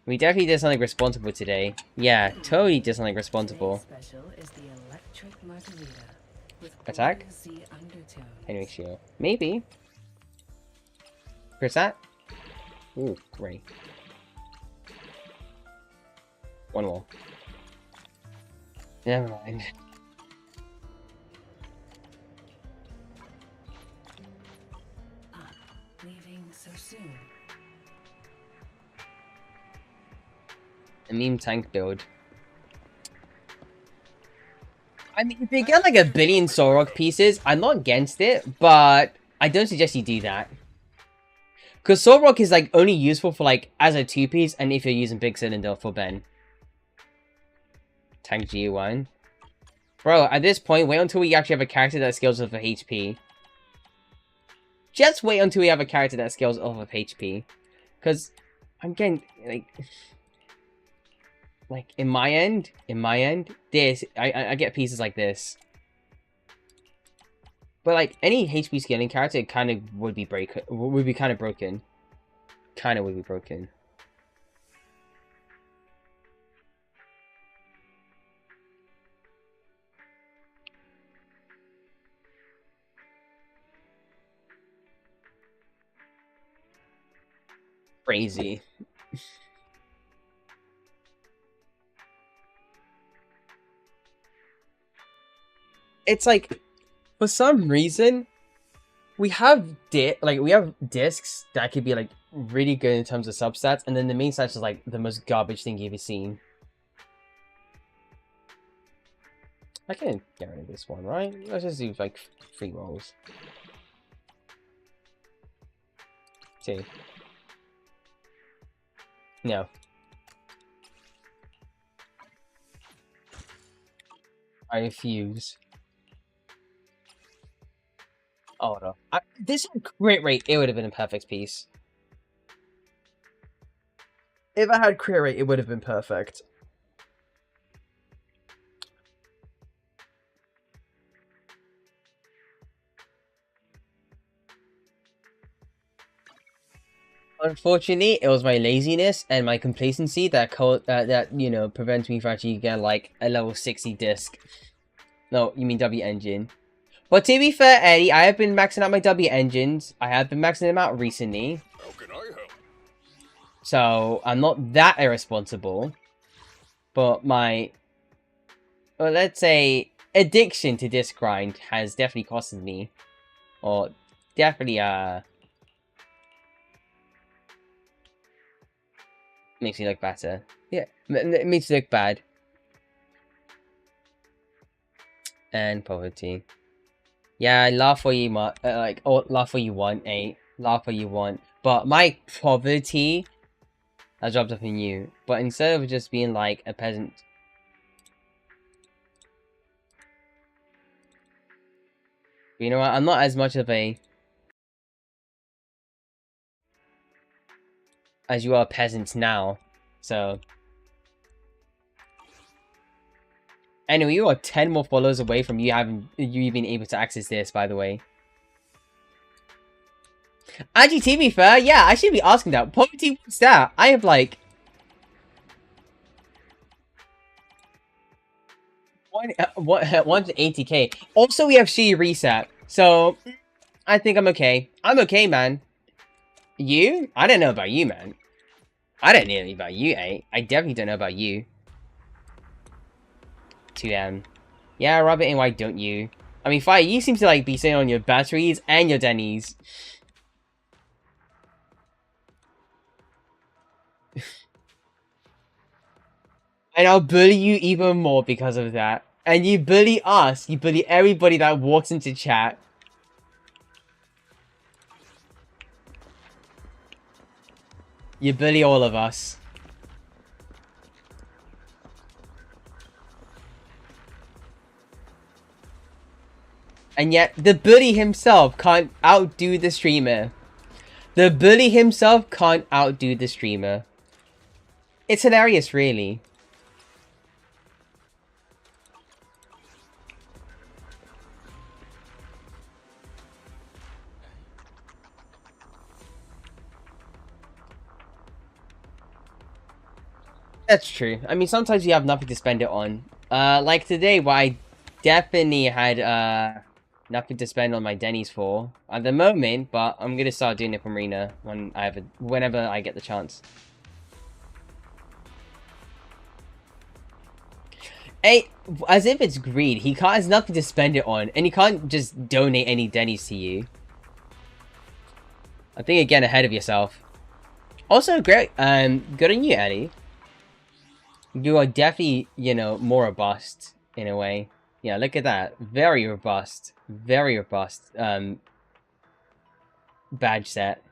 We definitely did something responsible today. Yeah, totally did something responsible. Special is the electric margarita with Attack? bluesy undertones. Anyway, sure. Maybe. Chris that? Ooh, great. One more. Never mind. Leaving so soon. A meme tank build. I mean, if you get like a billion Solrock pieces, I'm not against it, but I don't suggest you do that. Because Solrock is like only useful for like as a 2-piece and if you're using Big Cylinder for Ben. Tank G1. Bro, at this point, wait until we actually have a character that scales off of HP. Just wait until we have a character that scales off of HP. Because I'm getting, like, in my end, this, I get pieces like this. But, like, any HP scaling character kind of would be kind of broken. Kind of would be broken. Crazy. It's like, for some reason, we have discs that could be like really good in terms of substats, and then the main stats is like the most garbage thing you've ever seen. I can get rid of this one, right? Let's just do like 3 rolls. 2. No. I refuse. Oh no. This crit rate, it would have been a perfect piece. If I had crit rate, it would have been perfect. Unfortunately, it was my laziness and my complacency that you know, prevents me from actually getting like a level 60 disc. No, you mean W engine. But to be fair, Eddie, I have been maxing out my W engines. I have been maxing them out recently. How can I help? So I'm not that irresponsible. But my, well, let's say, addiction to this grind has definitely costed me. Or definitely, makes me look better. Yeah, it makes me look bad. And poverty. Yeah, laugh what you want, laugh what you want, eh? Laugh what you want. But my poverty has dropped off in you. But instead of just being like a peasant, you know what? I'm not as much of a as you are peasants now. So anyway, you are 10 more followers away from you being able to access this, by the way. Actually, to be fair, yeah, I should be asking that. Poverty, what's that? I have like 180k. Also, we have She Reset. So I think I'm okay. I'm okay, man. You? I don't know about you, man. I don't know about you, eh? I definitely don't know about you. 2M. Yeah, Robert, and why don't you? I mean, Fire, you seem to like be sitting on your batteries and your Denny's. And I'll bully you even more because of that. And you bully us. You bully everybody that walks into chat. You bully all of us. And yet, the bully himself can't outdo the streamer. The bully himself can't outdo the streamer. It's hilarious, really. That's true. I mean, sometimes you have nothing to spend it on. Like today, what I definitely had, nothing to spend on my Denny's for at the moment, but I'm gonna start doing it from Arena whenever I get the chance. Hey, as if it's greed. He has nothing to spend it on, and he can't just donate any Denny's to you. I think you're getting ahead of yourself. Also, great. Good on you, Eddie. You are definitely, you know, more robust in a way. Yeah, look at that. Very robust. Very robust. Badge set.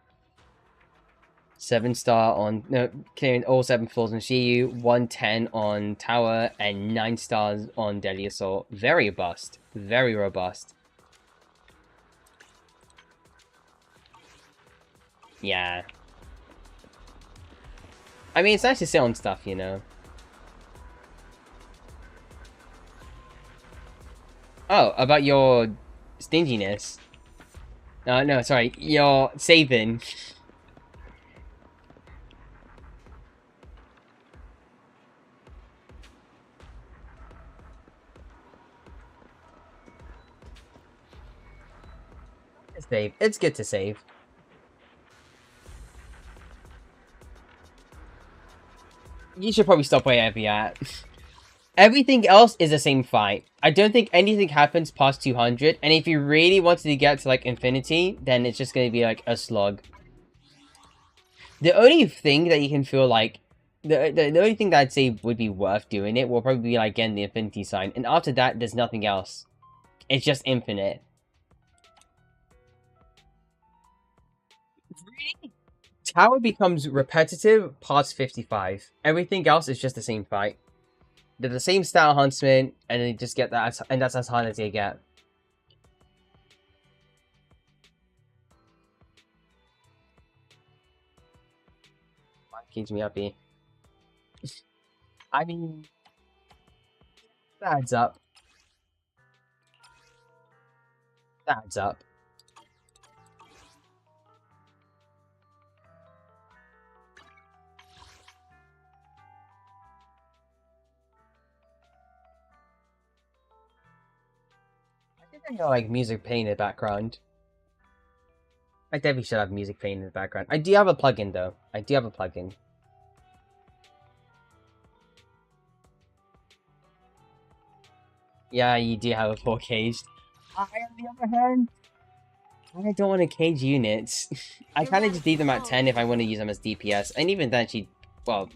7-star on clearing all 7 floors on Shiyu, 110 on Tower, and 9 stars on Deadly Assault. Very robust. Very robust. Yeah. I mean, it's nice to sit on stuff, you know. Oh, about your stinginess. No, sorry. Your saving. Save. It's good to save. You should probably stop wherever you're at. Everything else is the same fight. I don't think anything happens past 200, and if you really wanted to get to, like, infinity, then it's just gonna be, like, a slog. The only thing that you can feel like... The only thing that I'd say would be worth doing it will probably be, like, getting the infinity sign, and after that, there's nothing else. It's just infinite. Really? Tower becomes repetitive past 55. Everything else is just the same fight. They're the same style huntsman, and they just get that, and that's as hard as they get. Keeps me happy. I mean, that adds up. That adds up. I know, like, music playing in the background. I definitely should have music playing in the background. I do have a plugin, though. I do have a plugin. Yeah, you do have a 4 caged. I, on the other hand, I don't want to cage units. I kind of just leave them at 10 if I want to use them as DPS. And even then, well,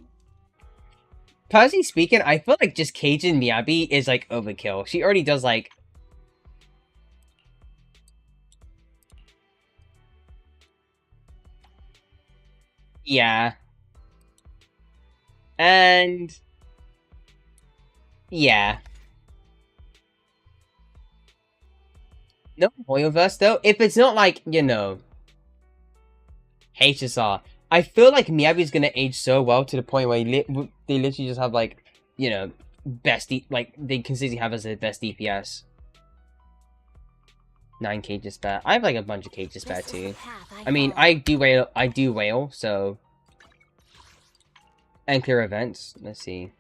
personally speaking, I feel like just caging Miyabi is like overkill. She already does like... Yeah. And... Yeah. No Hoyoverse though, if it's not like, you know, HSR, I feel like Miyabi's gonna age so well to the point where they literally just have like, you know, like they consistently have as their best DPS. 9 cages spare. I have like a bunch of cages spare too. I mean, I do whale, so. And clear events. Let's see.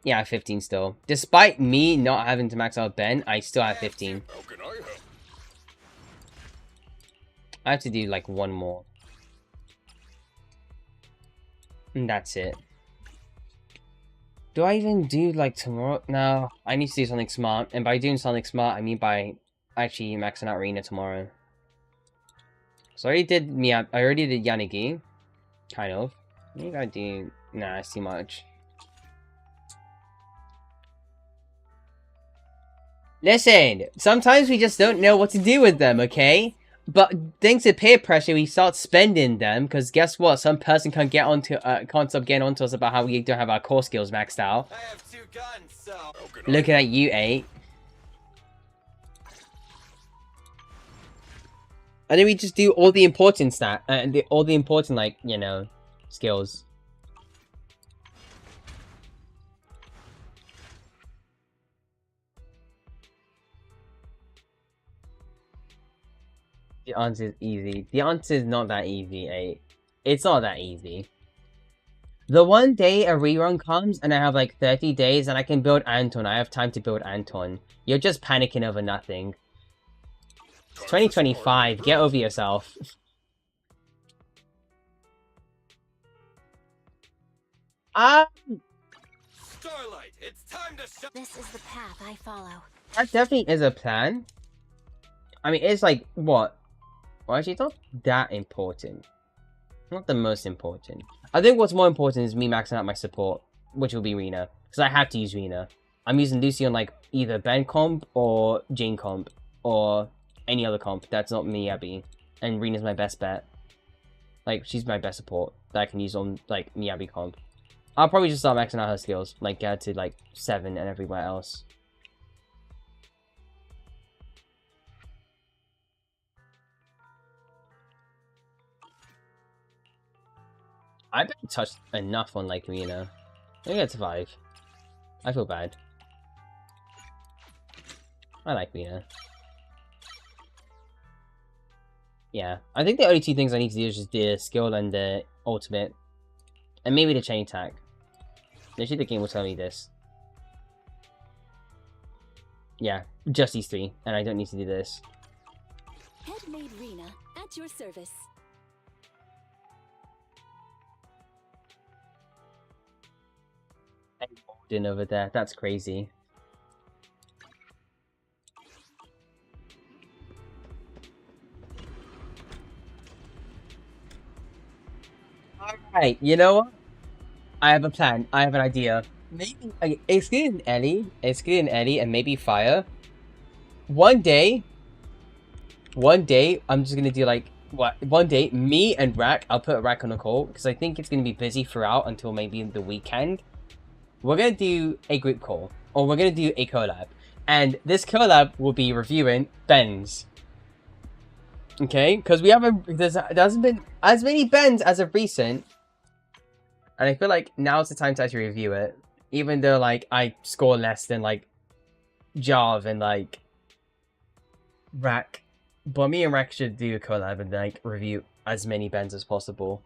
Yeah, 15 still. Despite me not having to max out Ben, I still have 15. How can I help? I have to do like one more. And that's it. Do I even do like tomorrow? No, I need to do something smart. And by doing something smart, I mean by actually maxing out Rina tomorrow. So I already did Yanagi. Kind of. Maybe I do... Nah, it's too much. Listen, sometimes we just don't know what to do with them, okay? But thanks to peer pressure, we start spending them, because guess what? Some person can't stop getting onto us about how we don't have our core skills maxed out. I have 2 guns, so... Looking at you, 8. And then we just do all the important all the important, like, you know, skills. The answer is easy. The answer is not that easy, 8. It's not that easy. The one day a rerun comes and I have like 30 days and I can build Anton. I have time to build Anton. You're just panicking over nothing. 2025, get over yourself. Starlight, it's time to show. This is the path I follow. That definitely is a plan. I mean, it's like, what? Well, actually, it's not that important. Not the most important. I think what's more important is me maxing out my support, which will be Rina. Because I have to use Rina. I'm using Lucy on, like, either Ben comp or Jane comp. Or any other comp that's not Miyabi. And Rina's my best bet. Like, she's my best support that I can use on, like, Miyabi comp. I'll probably just start maxing out her skills. Like, get her to, like, 7 and everywhere else. I barely touched enough on, like, Rina. Maybe it's 5. I feel bad. I like Rina. Yeah. I think the only 2 things I need to do is just the skill and the ultimate. And maybe the chain attack. Literally the game will tell me this. Yeah, just these 3. And I don't need to do this. Headmaid Rena, at your service. In over there. That's crazy. Alright, you know what? I have a plan. I have an idea. Maybe excluding Ellie, and maybe Fire. One day, I'm just gonna do like one day, me and Rack, I'll put Rack on a call because I think it's gonna be busy throughout until maybe the weekend. We're gonna do a group call, or we're gonna do a collab, and this collab will be reviewing Bens. Okay, because there hasn't been as many Bens as of recent, and I feel like now's the time to actually review it. Even though like I score less than like Jarv and like Rack, but me and Rack should do a collab and like review as many Bens as possible.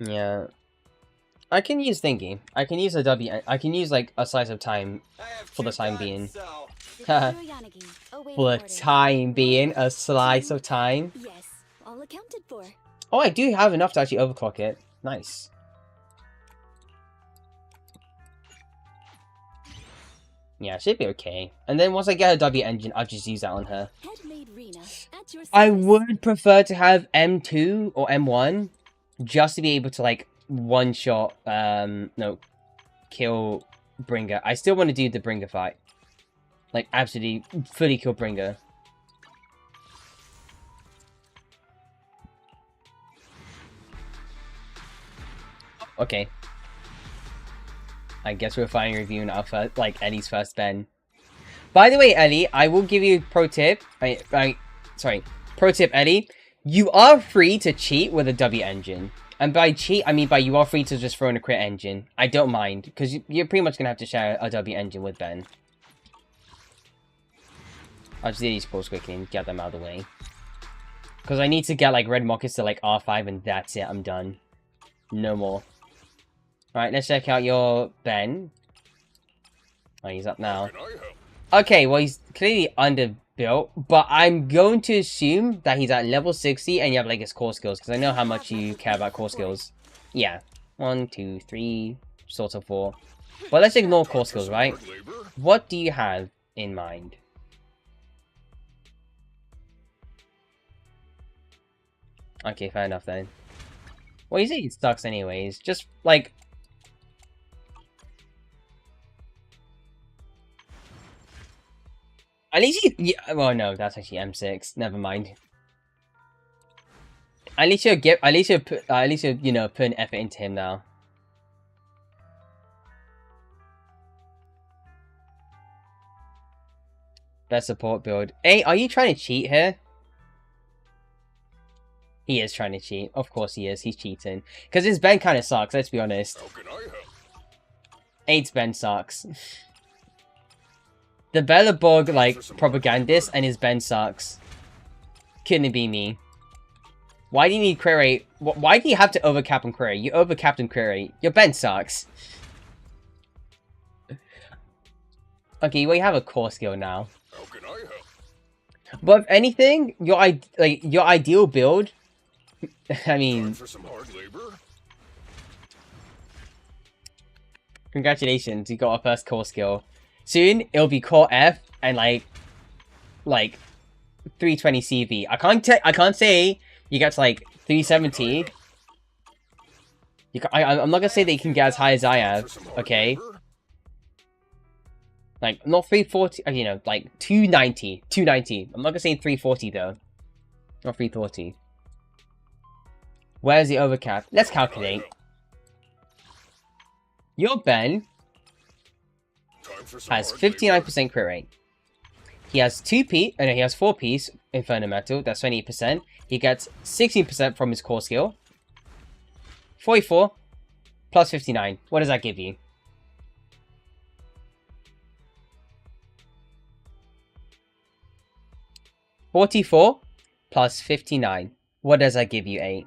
Yeah. I can use thingy. I can use a W. I can use like a slice of time for the time being. For the time being, a slice of time. Yes, all accounted for. Oh, I do have enough to actually overclock it. Nice. Yeah, should be okay. And then once I get her W engine, I'll just use that on her. Headmaid Rena, at your I service. would prefer to have M2 or M1 just to be able to like one shot no kill Bringer. I still want to do the Bringer fight. Like absolutely fully kill Bringer. Okay. I guess we're finally reviewing our first, like Ellie's first Ben. By the way, Ellie, I will give you a pro tip. Pro tip, Ellie. You are free to cheat with a W engine. And by cheat, I mean by you are free to just throw in a crit engine. I don't mind, because you're pretty much going to have to share a W engine with Ben. I'll just do these pulls quickly and get them out of the way. Because I need to get like red markets to like R5 and that's it, I'm done. No more. Alright, let's check out your Ben. Oh, he's up now. Okay, well he's clearly underbuilt, but I'm going to assume that he's at level 60 and you have like his core skills, because I know how much you care about core skills. Yeah. 1, 2, 3, sort of 4. But let's ignore core skills, right? What do you have in mind? Okay, fair enough then. Well, you say it sucks anyways. Just, like... At least you... Yeah, well, no, that's actually M6. Never mind. At least you get... At least you put... At least you, you know, put an effort into him now. Best support build. Hey, are you trying to cheat here? He is trying to cheat. Of course he is. He's cheating. Because his Ben kind of sucks, let's be honest. 8's Ben sucks. The Bellaborg, like, propagandist and his Ben sucks. Couldn't it be me? Why do you need crit rate? Why do you have to overcap on crit rate? You overcapped on crit rate. Your Ben sucks. Okay, well you have a core skill now. But if anything, your ideal build... I mean... Congratulations, you got our first core skill. Soon, it'll be core F and like 320 CV. I can't say you get to like 370. I'm not gonna say that you can get as high as I have, okay? Like, not 340, you know, like 290. 290. I'm not gonna say 340 though. Not 340. Where's the overcap? Let's calculate. Your Ben has 59% crit rate. He has 4-piece Inferno Metal, that's 28%. He gets 16% from his core skill. 44 plus 59. What does that give you? $44 plus 59. What does that give you, 8?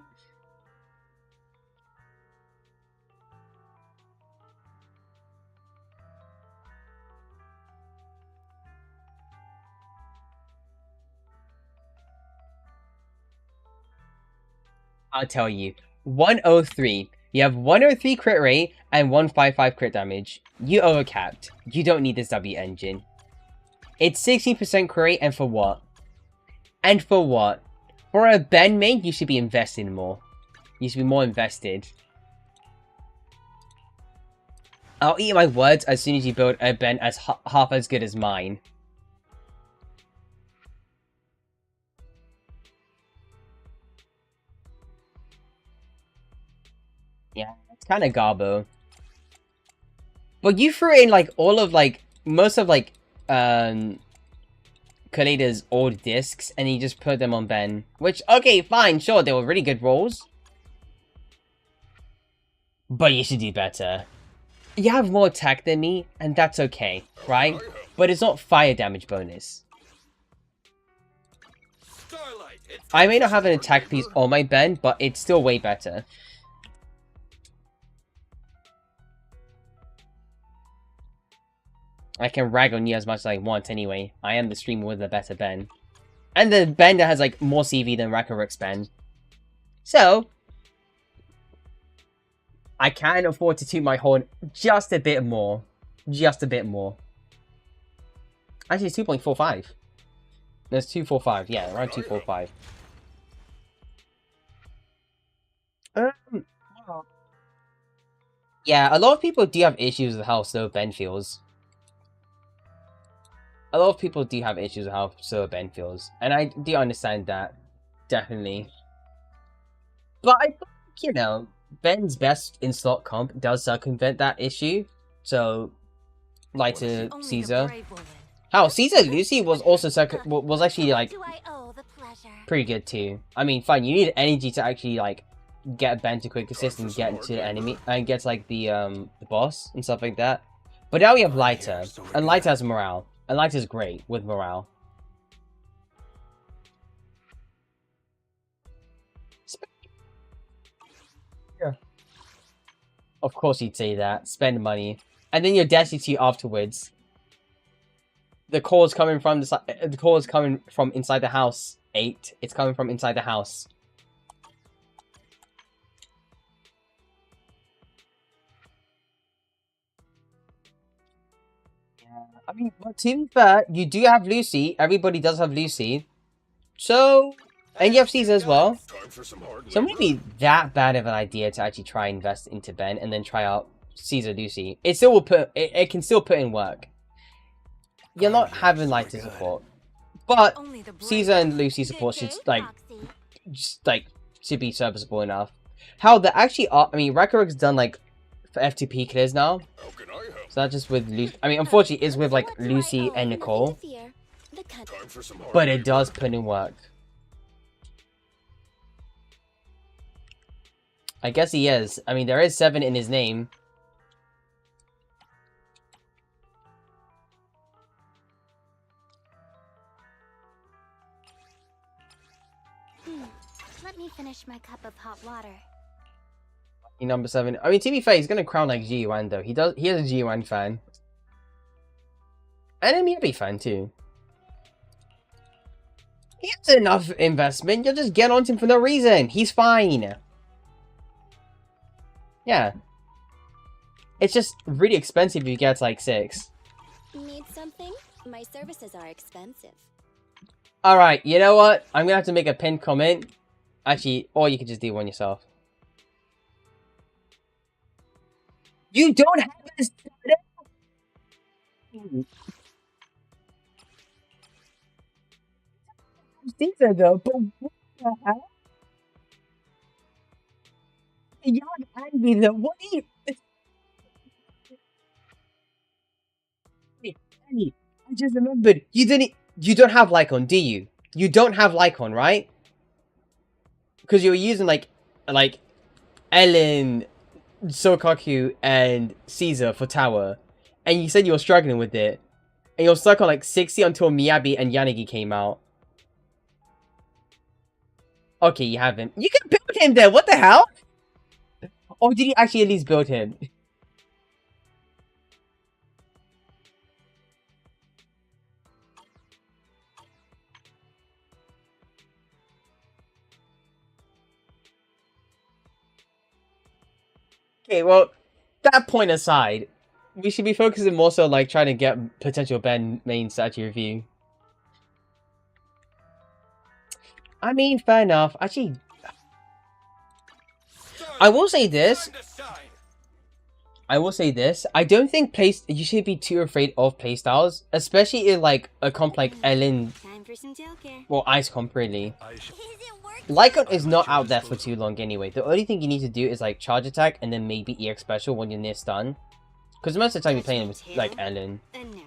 I'll tell you. 103. You have 103 crit rate and 155 crit damage. You overcapped. You don't need this W engine. It's 16% crit rate, and for what? And for what? For a Ben main, you should be investing more. You should be more invested. I'll eat my words as soon as you build a Ben as half as good as mine. Yeah, it's kind of garbo. But you threw in, like, all of, like, most of, like, Kaleda's old discs, and he just put them on Ben. Which, okay, fine, sure, they were really good rolls. But you should do better. You have more attack than me, and that's okay, right? But it's not fire damage bonus. I may not have an attack piece on my Ben, but it's still way better. I can rag on you as much as I want anyway. I am the streamer with the better Ben. And the Ben that has like more CV than Ragnarok's Ben. So, I can afford to toot my horn just a bit more. Just a bit more. Actually, it's 2.45. There's 245. Yeah, around 245. Well, yeah, a lot of people do have issues with how slow Ben feels. A lot of people do have issues with how slow Ben feels, and I do understand that, definitely. But I think, you know, Ben's best in slot comp does circumvent that issue. So, like to Only the Caesar. brave will win. How Caesar Lucy was also was actually like Do I owe the pleasure? pretty good too. I mean, fine, you need energy to actually like get Ben to quick assist and get into the enemy and get to, like the boss and stuff like that. But now we have Lighter, and Lighter has morale, and Lighter's great with morale. Yeah. Of course you'd say that. Spend money, and then you're destitute afterwards. The call is coming from the call is coming from inside the house. 8. It's coming from inside the house. Yeah, I mean, but to be fair, you do have Lucy. Everybody does have Lucy. So, and you have Caesar as well. So it wouldn't be that bad of an idea to actually try and invest into Ben and then try out Caesar Lucy. It still will it can still put in work. You're not having Lighter support, but Only the brave Caesar and will Lucy win. support should JK, like Foxy. just like should be serviceable enough. How there actually are, I mean, Ragnarok's done like for FTP clears now. So not just with Lucy. I mean, unfortunately, it's with like What do I Lucy owe? and Nothing Nicole, to fear. The country. but it does put in work. I guess he is. I mean, there is 7 in his name. Let me finish my cup of hot water. Number 7. I mean, to be fair, he's gonna crown like G1 though. He is a G1 fan. And a Miyabi fan too. He has enough investment. You'll just get onto him for no reason. He's fine. Yeah. It's just really expensive if you get like 6. Need something? My services are expensive. Alright, you know what? I'm gonna have to make a pinned comment. Actually, or you could just do one yourself. You don't have this. Caesar though, but what the hell? Young Andy though, what do you? Hey, Andy, I just remembered. You don't have Lycon, do you? You don't have Lycon, right? Because you were using like Ellen, Sokaku, and Caesar for tower, and you said you were struggling with it, and you're stuck on like 60 until Miyabi and Yanagi came out. Okay, you haven't. You can build him there. What the hell? Or did you actually at least build him? Okay, well, that point aside, we should be focusing more so like trying to get potential Ben main statue review. I mean, fair enough. Actually, I will say this. I will say this. I don't think you should be too afraid of playstyles, especially in like a comp like Ellen, Time for some childcare. well, Ice comp really. Is it working? Lycon is not out there for too long anyway. The only thing you need to do is like charge attack and then maybe EX special when you're near stun. Because most of the time you're playing with like Ellen. And now.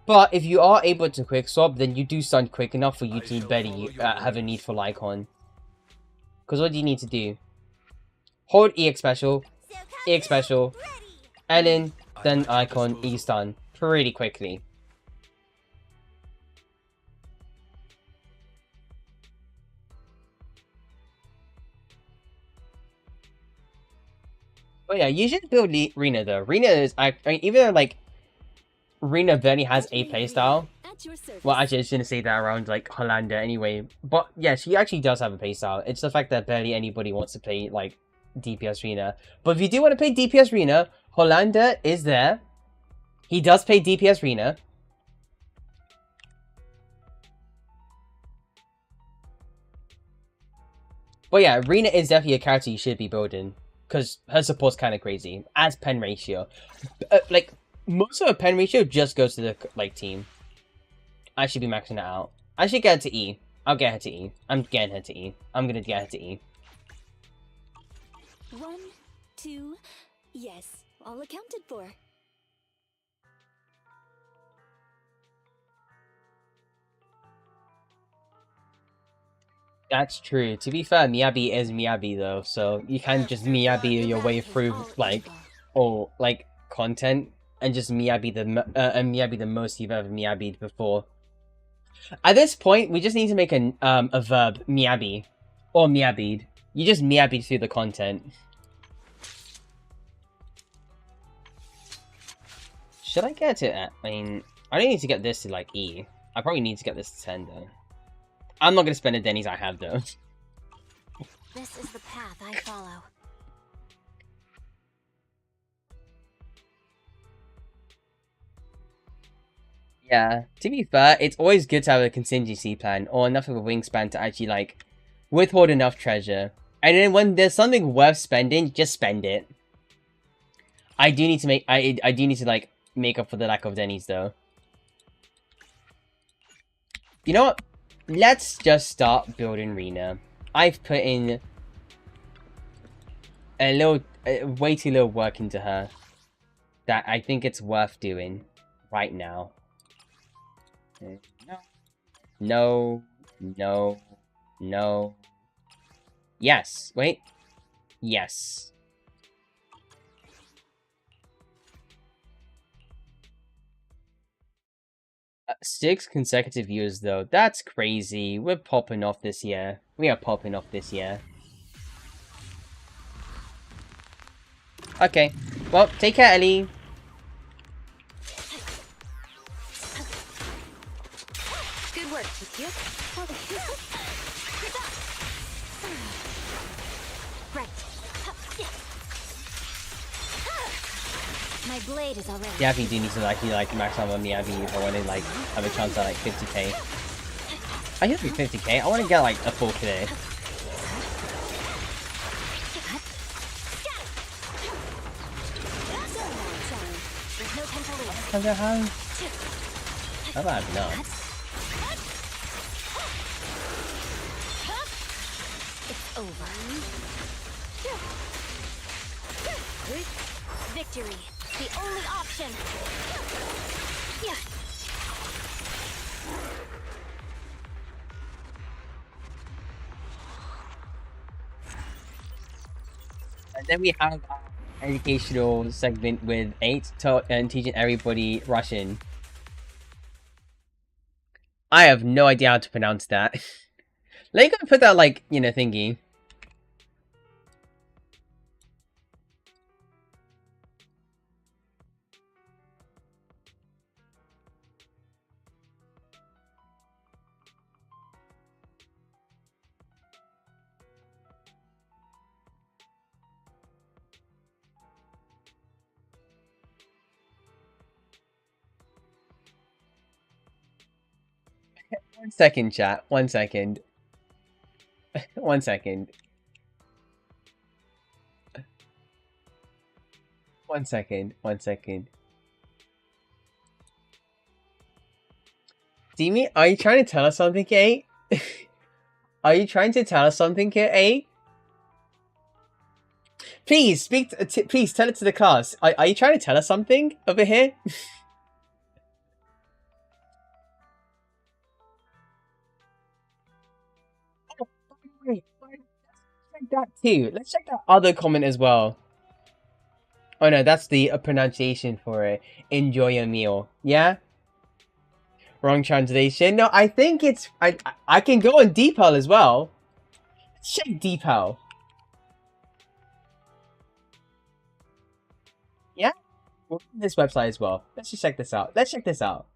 But if you are able to quick swap, then you do stun quick enough for you to barely have a need for Lycon. Because what do you need to do? Hold EX special, EX special, Ellen, then Icon, E stun pretty quickly. But yeah, you should build Rena though. Rena is, I mean, even though like Rena barely has a playstyle. At your service. Well, actually, I shouldn't say that around like Hollander anyway. But yeah, she actually does have a playstyle. It's the fact that barely anybody wants to play like DPS Rena. But if you do want to play DPS Rena, Hollander is there. He does play DPS Rena. But yeah, Rena is definitely a character you should be building. Because her support's kind of crazy. As pen ratio. Like, most of her pen ratio just goes to the, like, team. I should be maxing it out. I should get her to E. I'll get her to E. I'm getting her to E. I'm gonna get her to E. 1, 2, yes, all accounted for. That's true. To be fair, Miyabi is Miyabi though, so you can't just Miyabi your way through like all like content and just Miyabi the most you've ever Miyabi'd before. At this point, we just need to make a verb Miyabi or Miyabi'd. You just Miyabi through the content. Should I get it at? I mean, I don't need to get this to like E. I probably need to get this to 10 though. I'm not gonna spend the Denny's I have though. This is the path I follow. Yeah, to be fair, it's always good to have a contingency plan or enough of a wingspan to actually like withhold enough treasure. And then when there's something worth spending, just spend it. I do need to make I do need to like make up for the lack of Denny's though. You know what? Let's just start building Rena. I've put in a little, way too little work into her that I think it's worth doing right now. No, no, no. Yes, wait. Yes. 6 consecutive years though. That's crazy. We're popping off this year. We are popping off this year. Okay. Well, take care, Ellie. Good work, you. Right. My blade is already. Yeah, if you do need to like max out on Miyabi if I want to like have a chance at like 50k. I hit 50k. I want to get like a full today. How about enough? It's over. Victory, the only option. Yeah. And then we have our educational segment with 8 and teaching everybody Russian. I have no idea how to pronounce that. Let me go put that like, you know, thingy. One second, chat. 1 second. 1 second. 1 second. 1 second. Demi, are you trying to tell us something, Kate? Are you trying to tell us something here, A? Please, please tell it to the class. Are you trying to tell us something over here? Oh, wait, let's check that too. Let's check that other comment as well. Oh no, that's the pronunciation for it. Enjoy your meal. Yeah? Wrong translation. No, I think it's... I can go on Deepal as well. Let's check Deepal. Yeah? We'll go to this website as well. Let's just check this out. Let's check this out.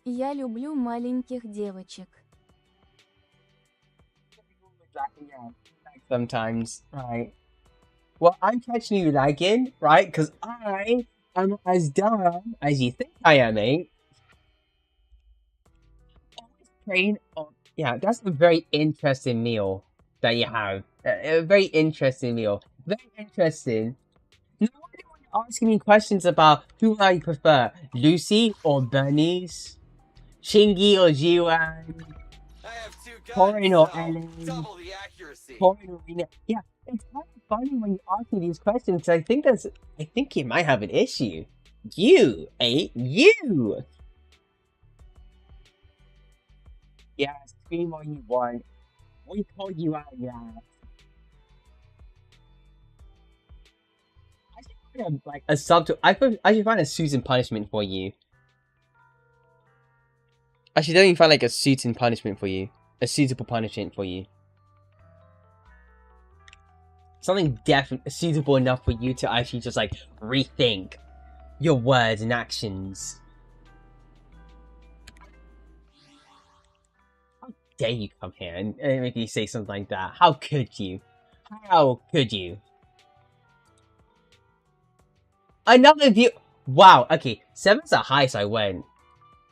Я люблю маленьких девочек. Sometimes, right? Well, I'm catching you lagging, right? Because I am as dumb as you think I am, mate. Train. Oh, yeah, that's a very interesting meal that you have. A very interesting meal. Very interesting. No one asking me questions about who I prefer, Lucy or Bernice, Shingy or Jiwan, I have 2 Corin guns, or so Ellen, double the accuracy. Corin or Rena. Yeah, it's kind of funny when you ask me these questions. I think you might have an issue. You, you. Yeah, scream all you want. We call you out, yeah. I should find like a subtle. I should find a suiting punishment for you. I should definitely find like a suiting punishment for you. A suitable punishment for you. Something definitely suitable enough for you to actually just like rethink your words and actions. How dare you come here and make me say something like that? How could you? How could you? Another view. Wow. Okay, 7's the highest I went.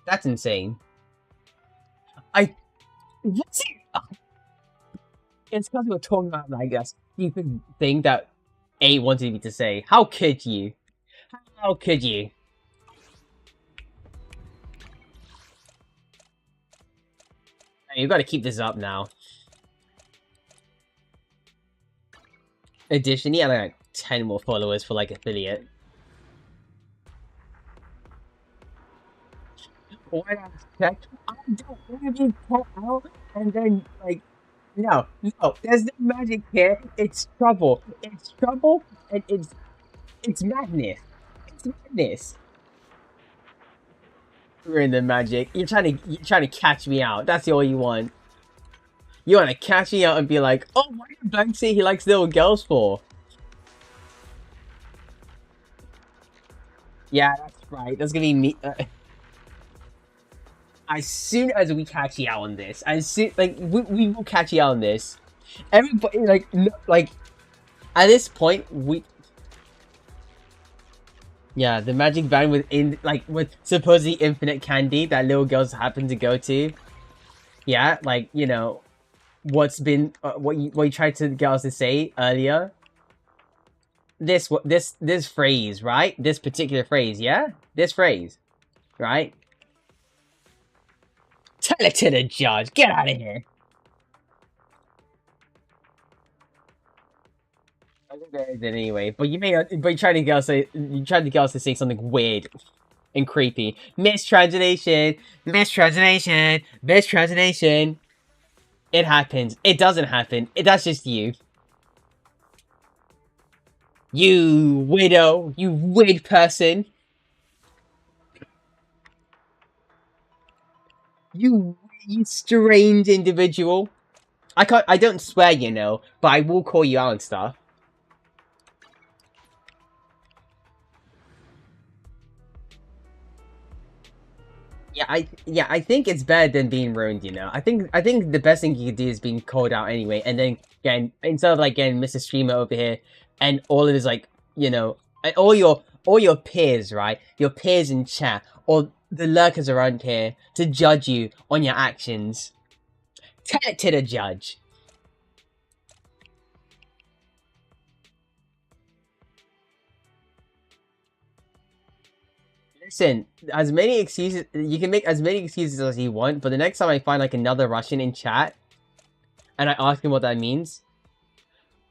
That's insane. What's it? It's because we were talking about like a stupid thing that A wanted me to say. How could you? How could you? Hey, you gotta keep this up now. Additionally, I have like 10 more followers for like affiliate. Why not check? I don't want to be cut out and then like no, there's no magic here. It's trouble. It's trouble and it's madness. It's madness. Ruin the magic. You're trying to catch me out. That's all you want. You want to catch me out and be like, oh, why did Blank say he likes little girls for? Yeah, that's right. That's gonna be me. As soon as we catch you out on this, we will catch you out on this. Everybody, like, at this point, yeah, the magic band with supposedly infinite candy that little girls happen to go to. Yeah, like, you know, what you tried to get us to say earlier. This phrase, right? This particular phrase, yeah? This phrase, right? Tell it to the judge. Get out of here. I think there is it anyway, but you tried to get us to say something weird and creepy. Mistranslation. It happens. It doesn't happen. That's just you. You widow. You weird person. You strange individual. I don't swear, you know, but I will call you out and stuff. Yeah, I think it's better than being ruined, you know. I think the best thing you could do is being called out anyway, and then again, instead of like getting Mr. Streamer over here and all of his like, you know, and all your peers, right? Your peers in chat, or the lurkers around here to judge you on your actions. Tell it to the judge. Listen, as many excuses you can make as many excuses as you want, but the next time I find like another Russian in chat and I ask him what that means,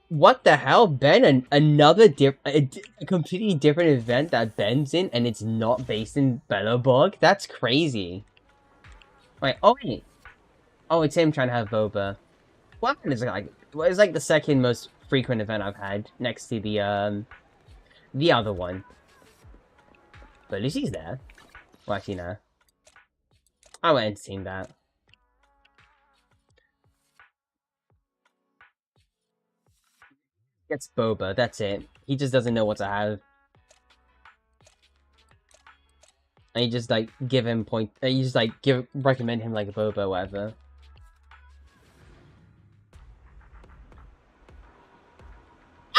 what the hell, Ben? A completely different event that Ben's in, and it's not based in Belleburg? That's crazy. Wait, wait. Oh, it's him trying to have boba. What is it like? Well, it's like the second most frequent event I've had, next to the other one. But Lucy's there. Well, actually, no. I won't entertain that. Gets boba, that's it. He just doesn't know what to have. And you just like give him you just like recommend him like a boba or whatever.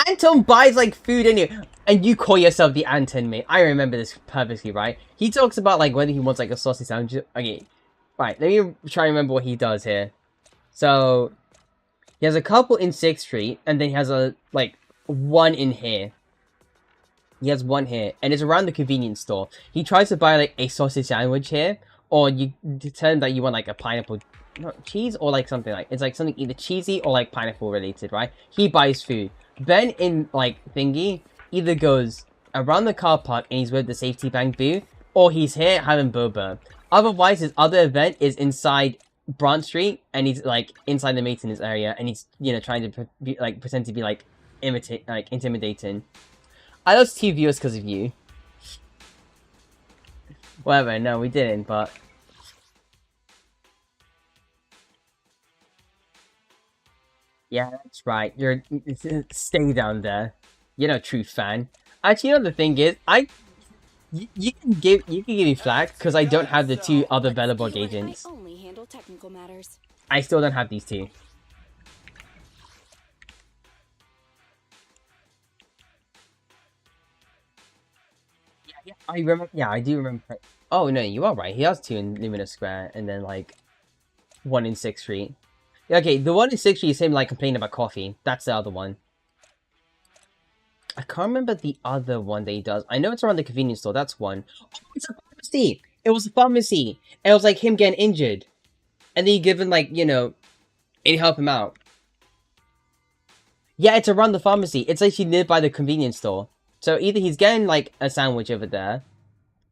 Anton buys like food anyway, and you call yourself the Anton, mate. I remember this perfectly, right? He talks about like whether he wants like a sausage sandwich. Okay, Right, let me try and remember what he does here. So, he has a couple in 6th Street, and then he has a, like, one in here. He has one here, and it's around the convenience store. He tries to buy, like, a sausage sandwich here, or you determine that you want, like, a pineapple, not cheese, or, like, something like, it's, like, something either cheesy or, like, pineapple related, right? He buys food. Ben in, like, thingy, either goes around the car park, and he's with the safety bank boo, or he's here having boba. Otherwise, his other event is inside Branch Street, and he's, like, inside the maintenance area, and he's, you know, trying to, pretend to be, like, intimidating. I lost 2 viewers because of you. Whatever, no, we didn't, but... Yeah, that's right. You're... Stay down there. You're not a true fan. Actually, you know the thing is, You can give me flack, because I don't have the 2 other Bellabog agents. I only handle technical matters. I still don't have these 2. Yeah, I remember. Yeah, I do remember. Oh no, you are right. He has 2 in Luminous Square, and then like 1 in 6th Street. Okay, the one in 6th Street is him like complaining about coffee. That's the other one. I can't remember the other one that he does. I know it's around the convenience store. That's one. Oh, it's a pharmacy. It was a pharmacy. It was like him getting injured, and then he given like, you know, and help him out. Yeah, it's around the pharmacy. It's actually nearby the convenience store. So either he's getting like a sandwich over there,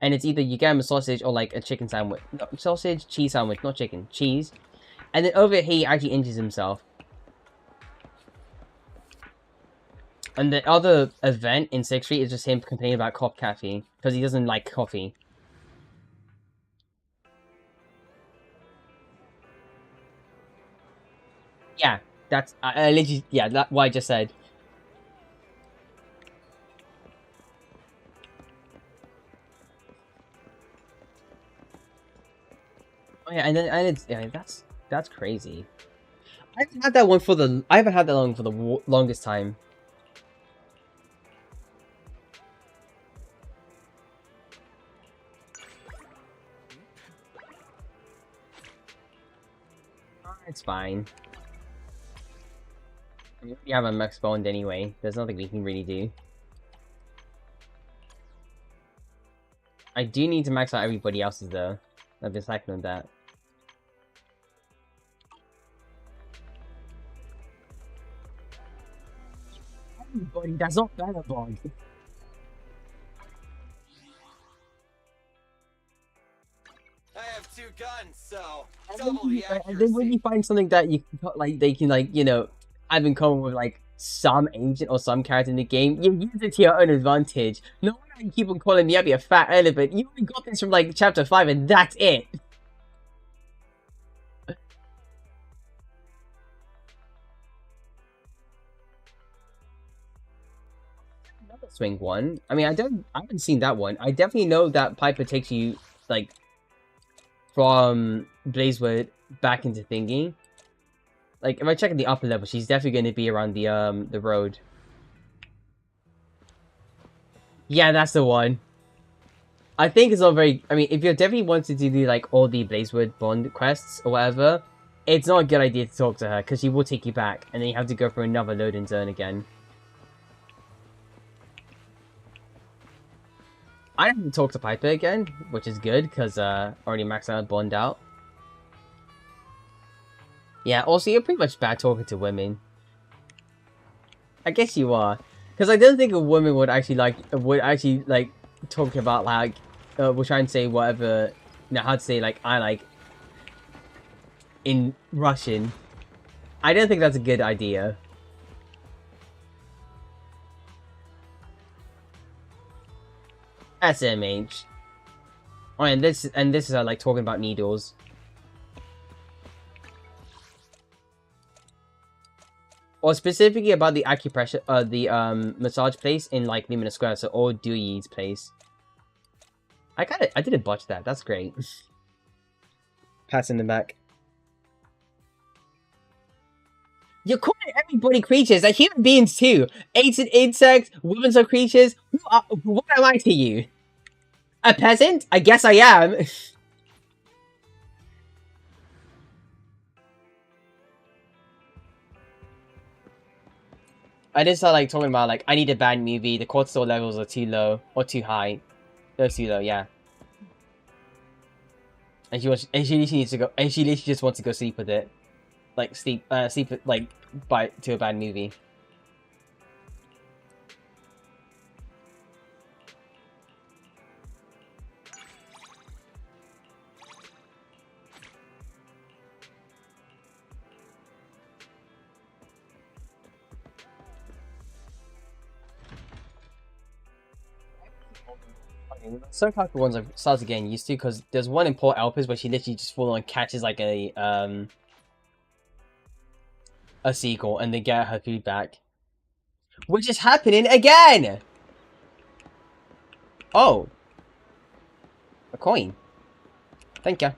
and it's either you get him a sausage or like a chicken sandwich. No, sausage, cheese sandwich, not chicken, cheese. And then over here he actually injures himself. And the other event in 6th Street is just him complaining about cop coffee, because he doesn't like coffee. Yeah, that's, I literally, yeah, that's what I just said. Oh yeah, and it's, yeah, that's crazy. I haven't had that one for the, I haven't had that one for the longest time. It's fine. We already have a max bond anyway. There's nothing we can really do. I do need to max out everybody else's though. I've been slacking on that. Everybody, that's not better bond. I have 2 guns, so double the accuracy. And then when you find something that you like, they can like, you know, have in common with like some agent or some character in the game, you use it to your own advantage. No wonder you keep on calling me up, you fat elephant. You only got this from like chapter 5 and that's it. Another swing one. I mean, I haven't seen that one. I definitely know that Piper takes you like from Blazewood back into thingy. Like, if I check at the upper level, she's definitely going to be around the road. Yeah, that's the one. I think it's not very... I mean, if you're definitely wanting to do, like, all the Blazewood Bond quests or whatever, it's not a good idea to talk to her, because she will take you back, and then you have to go for another loading zone again. I haven't talked to Piper again, which is good, because already maxed out Bond out. Yeah, also, you're pretty much bad talking to women. I guess you are. Because I don't think a woman would actually, talk about, like, we'll try and say whatever, you know, how to say, like, I like, in Russian. I don't think that's a good idea. SMH. Oh, and this is like talking about needles. Or specifically about the acupressure, the massage place in like Luminous Square, so or Dewey's place. I didn't botch that. That's great. Pass in the back. You're calling everybody creatures. They're human beings too. Apes and insects, women are creatures. What am I to you? A peasant? I guess I am. I just started like talking about like I need a bad movie. The cortisol levels are too low or too high. They're too low, yeah. And she literally needs to go. And she literally just wants to go sleep with it, like sleep like to a bad movie. Some type of ones I've started getting used to because there's one in Port Alpers where she literally just full on catches like a seagull and they get her food back, which is happening again. Oh, a coin. Thank you.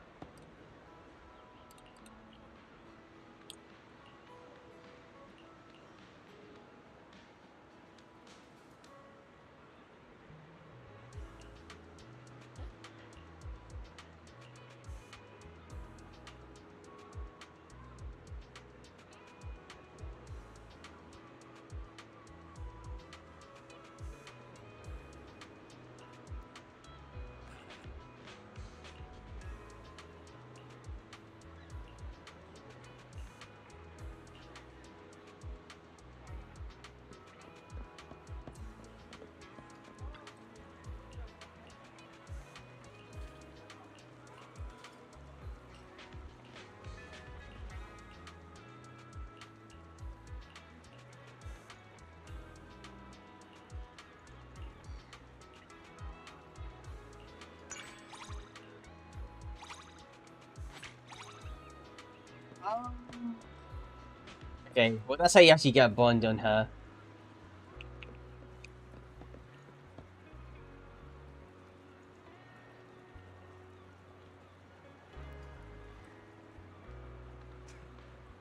Okay, well that's how you actually get a bond on her.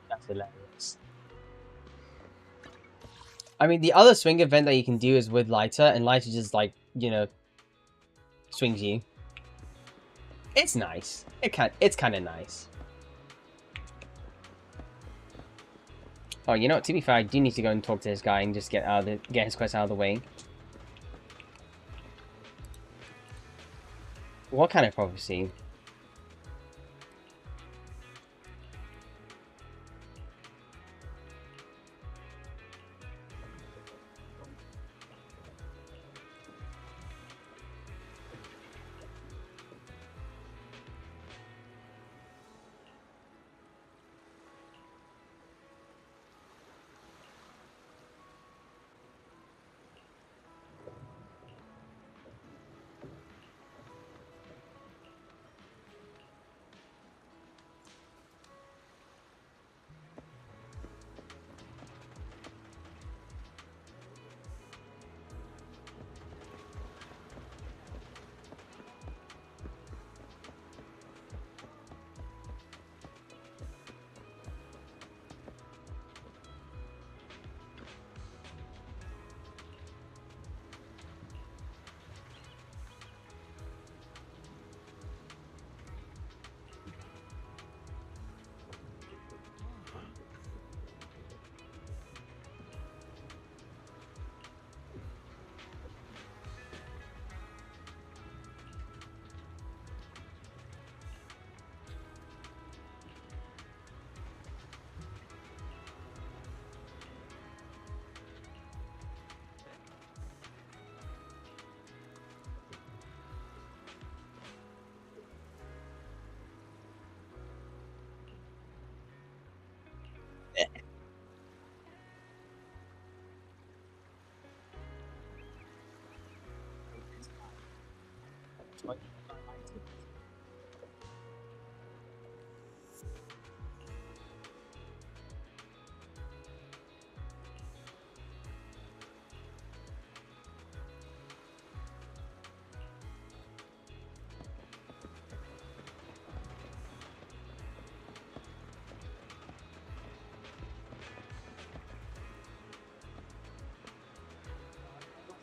That's hilarious. I mean, the other swing event that you can do is with Lighter, and Lighter just like, you know, swings you. It's nice. It's kind of nice. Oh, you know what? To be fair, I do need to go and talk to this guy and just get his quest out of the way. What kind of prophecy?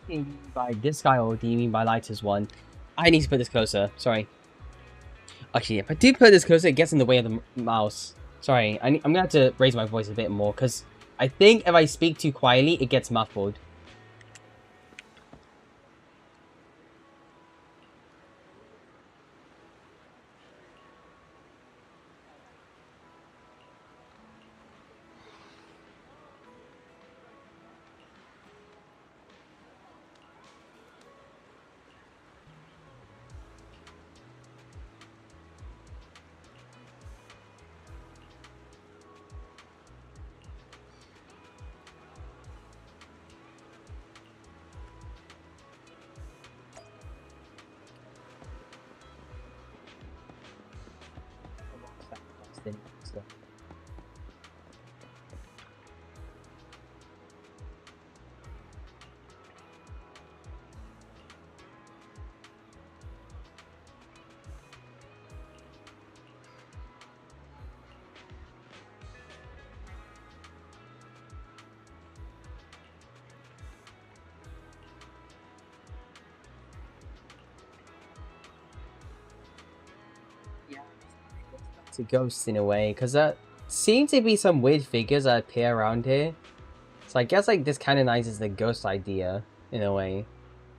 Do you mean by this guy or do you mean by Lighter's one? I need to put this closer. Sorry. Actually, if I do put this closer, it gets in the way of the mouse. Sorry, I'm gonna have to raise my voice a bit more because I think if I speak too quietly, it gets muffled. To ghosts in a way, because there seem to be some weird figures that appear around here. So I guess like this canonizes the ghost idea in a way.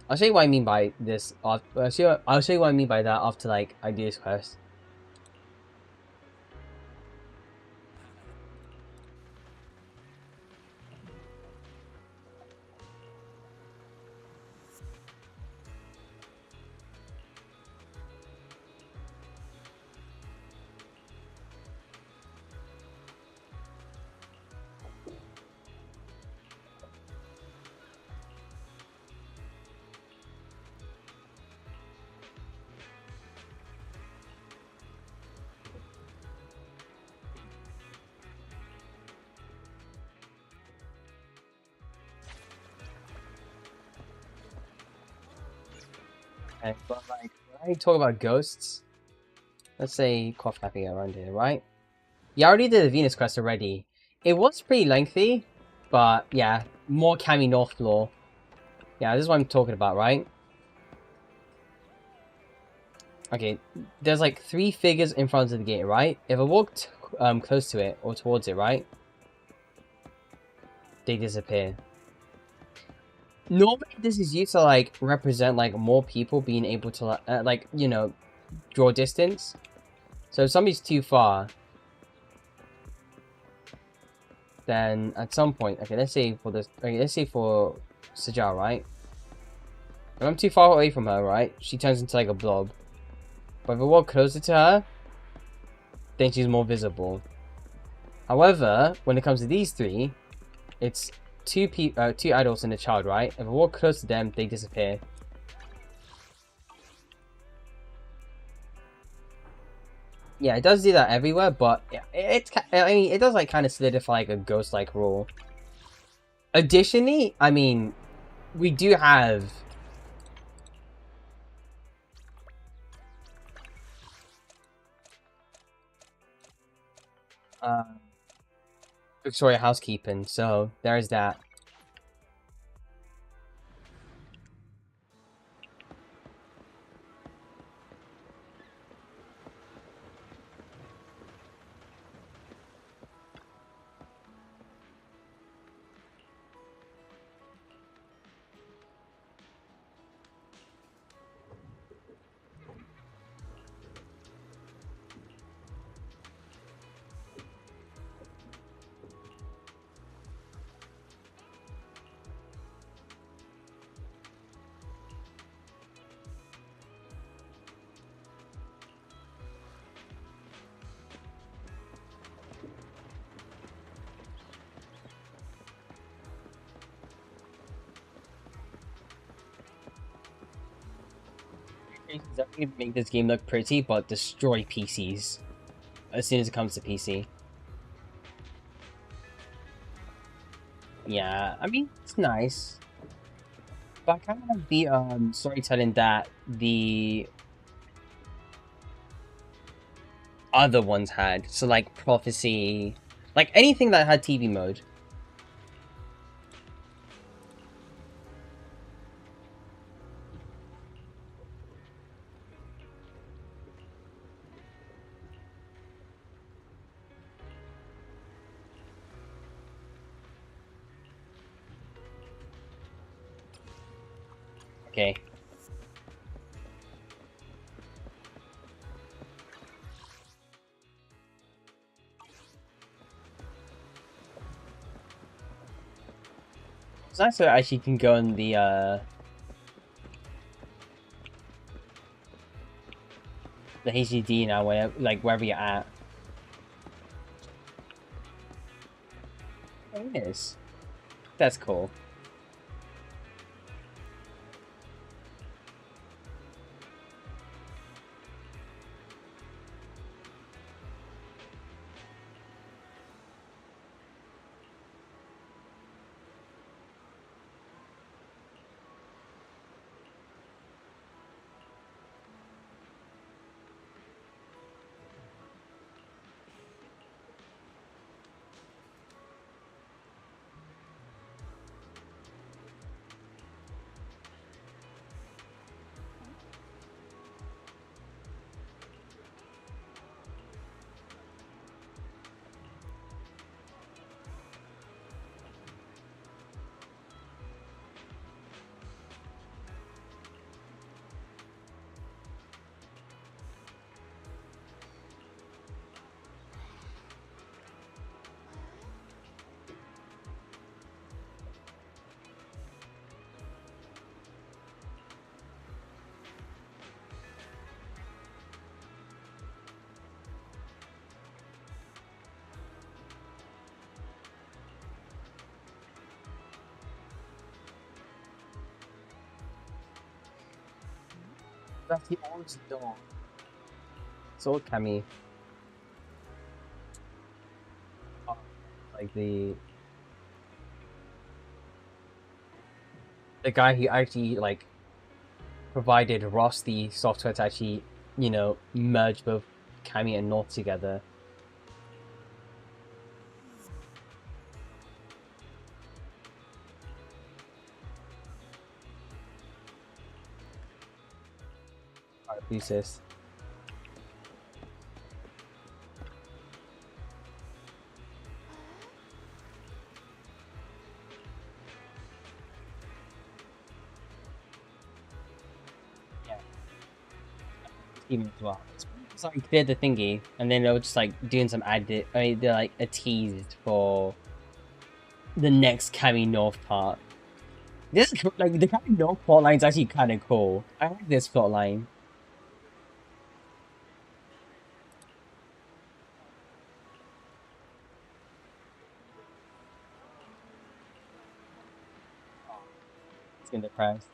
I'll show you what I mean by this. I'll show you what I mean by that after like I do this quest. Okay, but like when I talk about ghosts, let's say cough tapping around here, right? Yeah, I already did the Venus quest already. It was pretty lengthy, but yeah, more Cami North lore. Yeah, this is what I'm talking about, right? Okay, there's like 3 figures in front of the gate, right? If I walked close to it or towards it, right? They disappear. Normally, this is used to like represent like more people being able to like you know draw distance. So if somebody's too far, then at some point, okay, let's say for this, okay, let's say for Sajal, right? If I'm too far away from her, right? She turns into like a blob. But if I walk closer to her, then she's more visible. However, when it comes to these 3, it's two adults and a child, right? If I walk close to them, they disappear. Yeah, it does do that everywhere, but I mean, it does like kind of solidify like a ghost-like rule. Additionally, I mean, we do have Victoria housekeeping, so there's that. Definitely make this game look pretty, but destroy PCs as soon as it comes to PC. Yeah, I mean, it's nice. But I kind of like the storytelling that the other ones had. So like Prophecy, like anything that had TV mode. Okay. It's nice that I actually can go in the HDD now, wherever you're at. Yes. That's cool. That's the orange door. Sword Kami. Oh, like the guy who actually like provided Ross the software to actually, you know, merge both Kami and North together. Alright, thesis. Yeah. Even as well. It's like they're the thingy, and then they were just like doing some they're like a tease for the next Kami North part. This like the Kami North plot line is actually kind of cool. I like this plot line. It's gonna depress.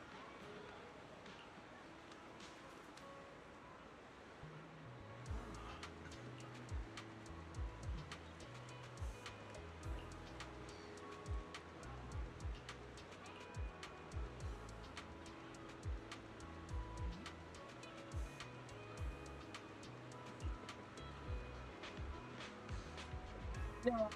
No.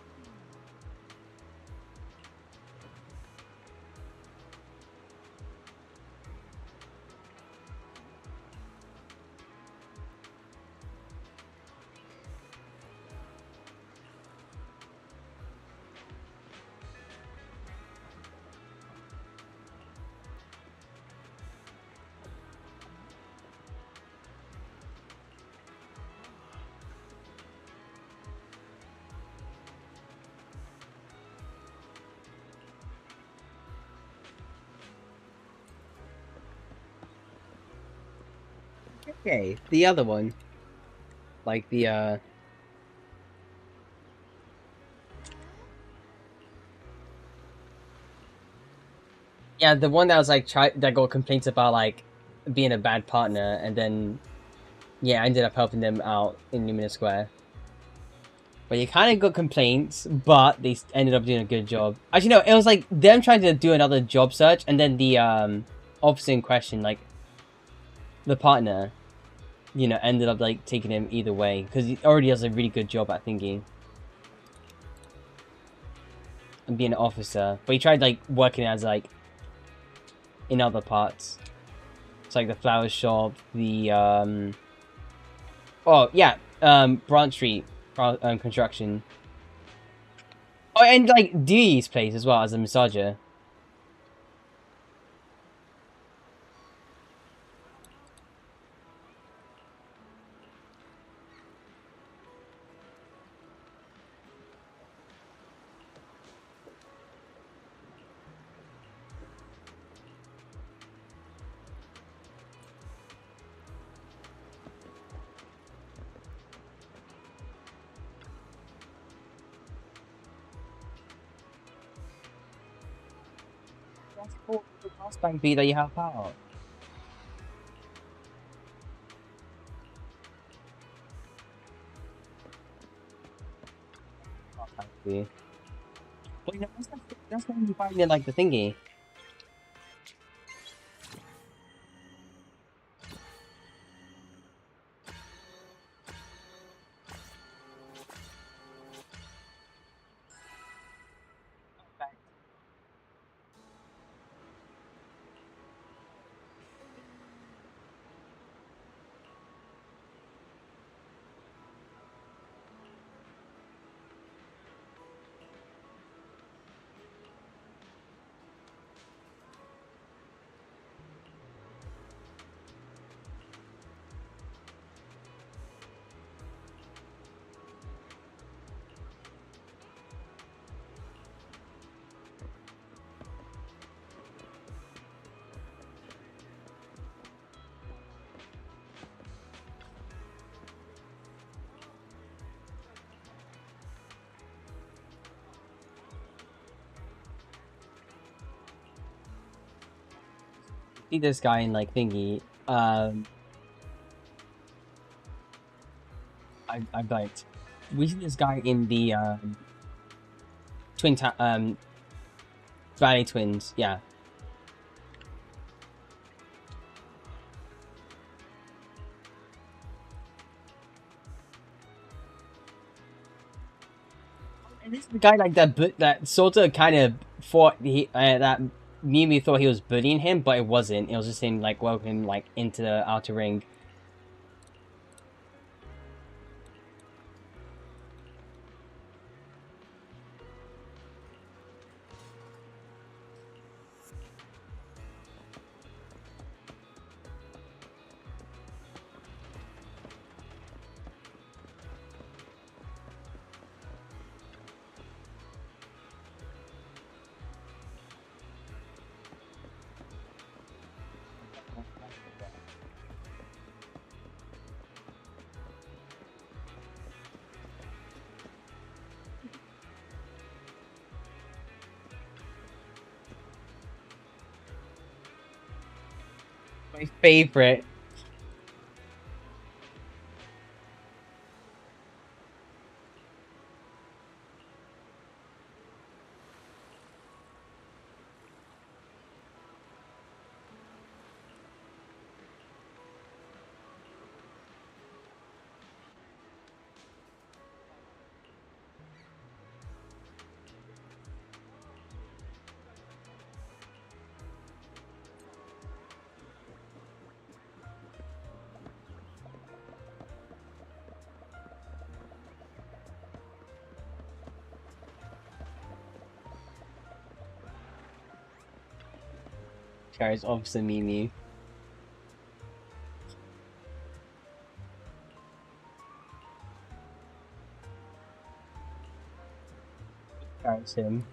Okay, the other one. Like the yeah, the one that was like that got complaints about like being a bad partner, and then yeah, I ended up helping them out in Lumina Square. But you kind of got complaints, but they ended up doing a good job. Actually, no, it was like them trying to do another job search, and then the officer in question, like the partner, you know, ended up like taking him either way because he already does a really good job at thinking and being an officer. But he tried like working as like in other parts. It's like the flower shop, the oh yeah, Branch Street construction. Oh, and like Dee's place as well as a massager. That's cool. The last bank B that you help out. Last bank B. Well, you know, that's when you find it like the thingy. See this guy in like thingy. I blanked. We see this guy in the Valley Twins. Yeah. And this is the guy like that, but that sort of kind of thought that Mimi thought he was bullying him, but it wasn't. It was just him like welcoming like into the outer ring. My favorite. Guys, obviously Mimi. Guys, him.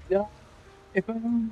No, if I don't.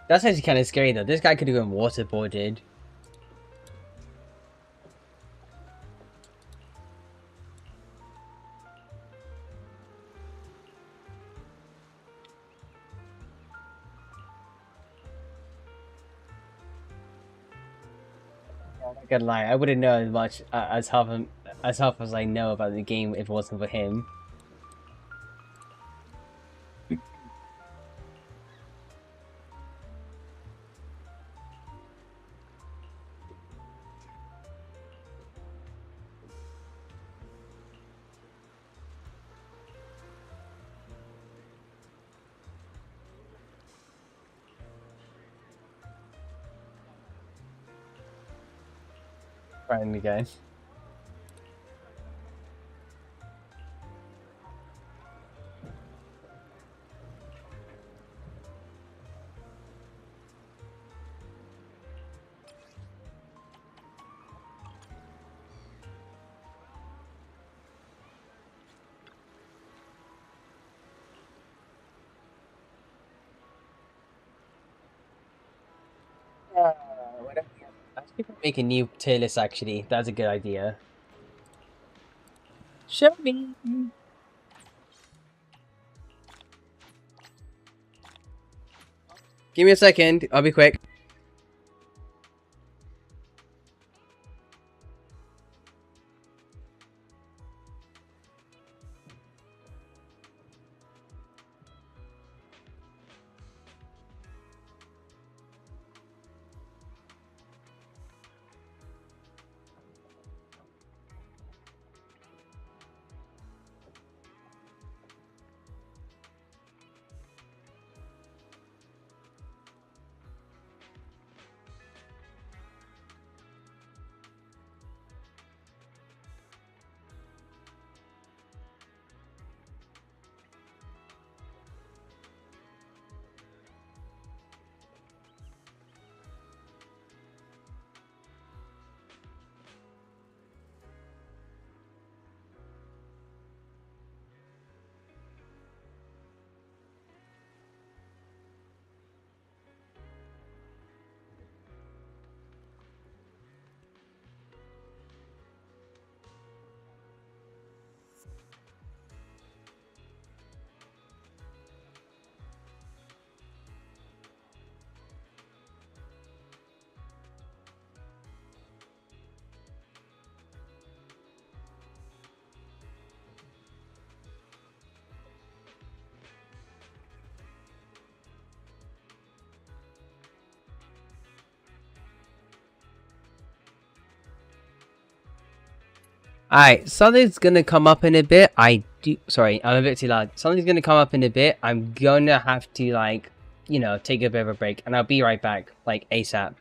That's actually kind of scary though. This guy could have been waterboarded. I'm not gonna lie, I wouldn't know as much as half as I know about the game if it wasn't for him. Trying again. Whatever. I think we make a new tier list actually. That's a good idea. Show me. Give me a second. I'll be quick. Alright, something's gonna come up in a bit. Sorry, I'm a bit too loud. Something's gonna come up in a bit. I'm gonna have to, like, you know, take a bit of a break. And I'll be right back, like, ASAP.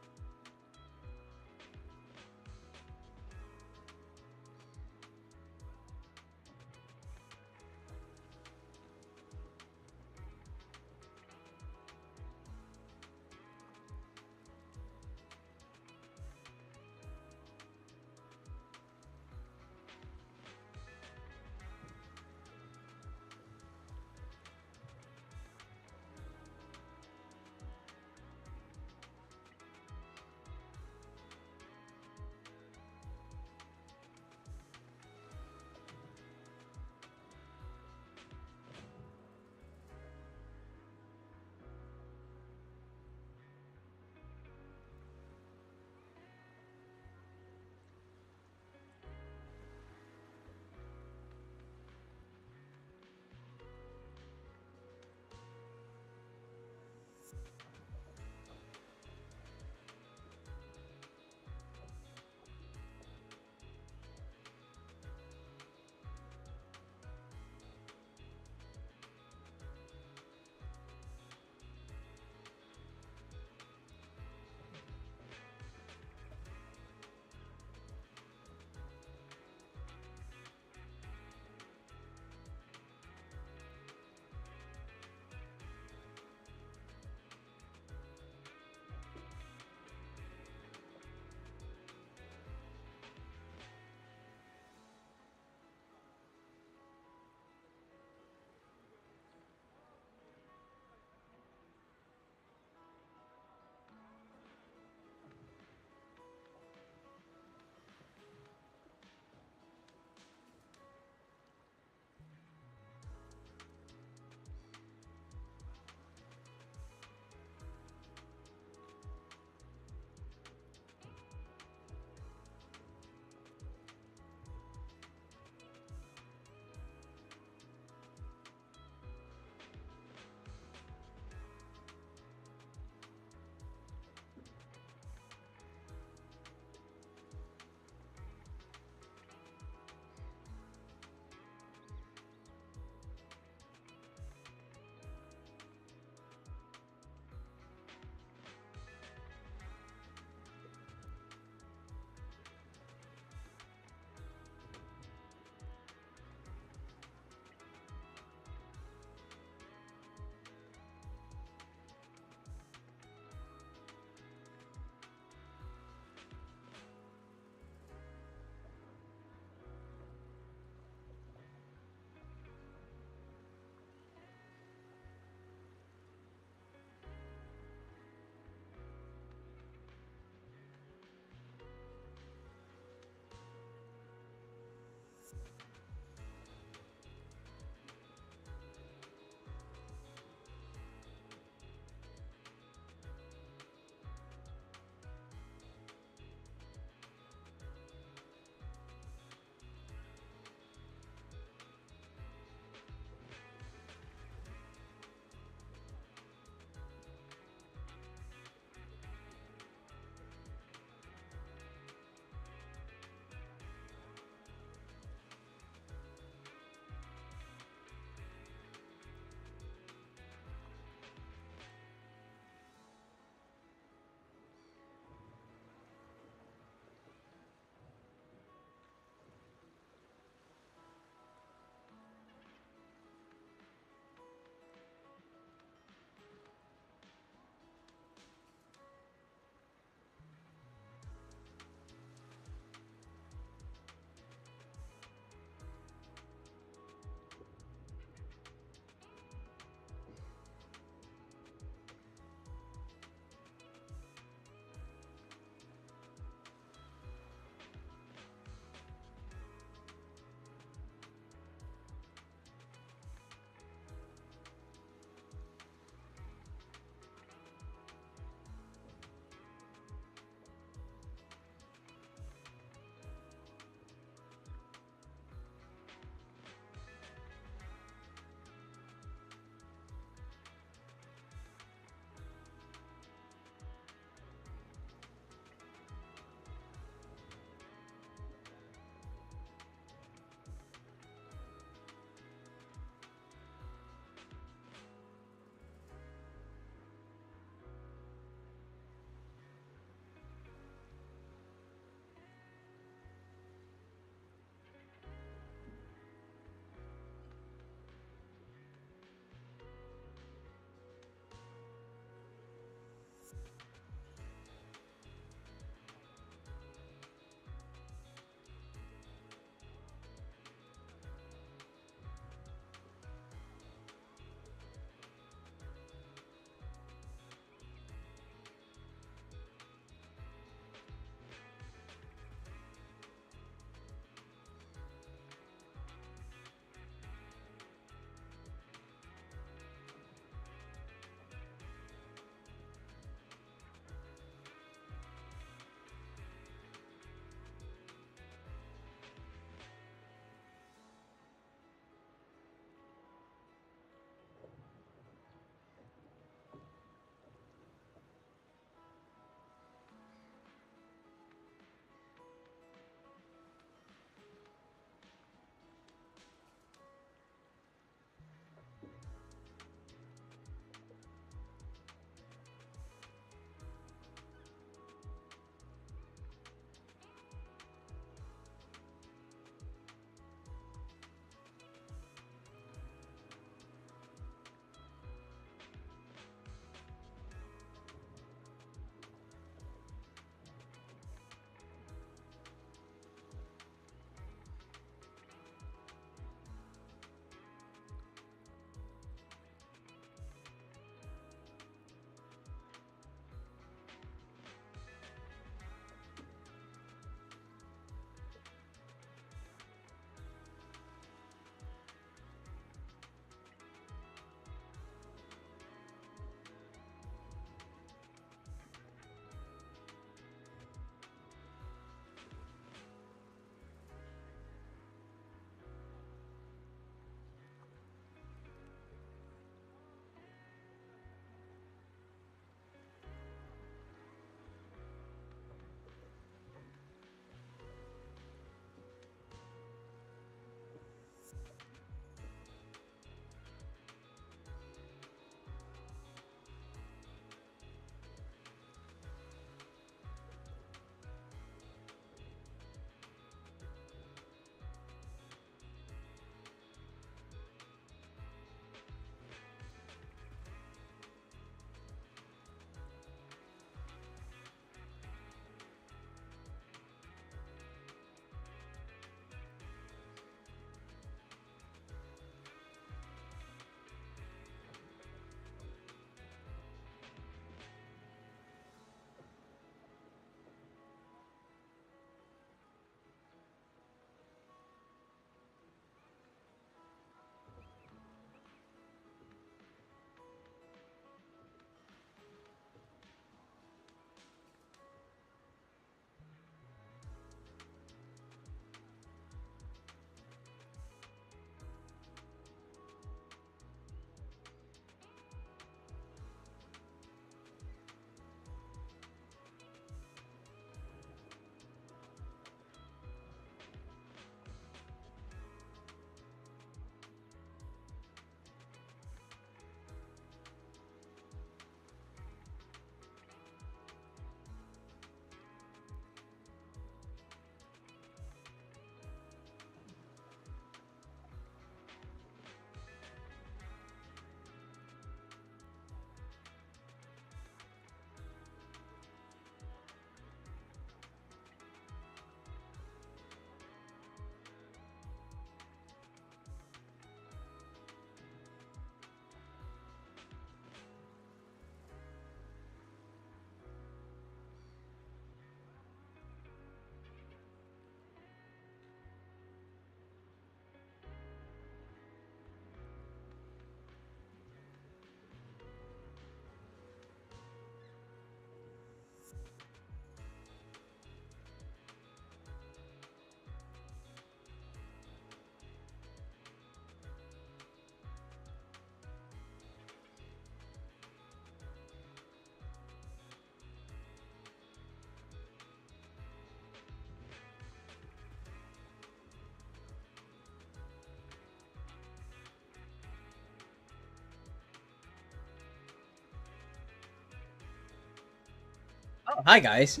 Oh, hi guys.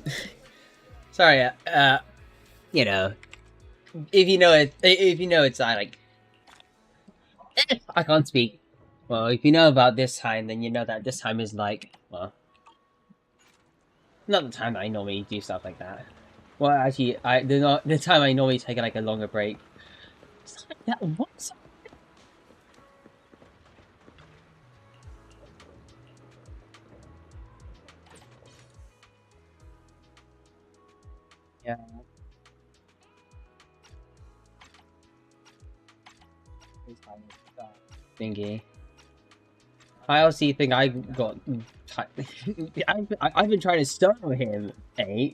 Sorry, you know, if you know it, if you know it's like I can't speak. Well, if you know about this time, then you know that this time is like, well, not the time I normally do stuff like that. Well, actually, the time I normally take like a longer break. Stuff like that. What? Yeah. Thingy. I also think I got. I've been trying to solo him, eh?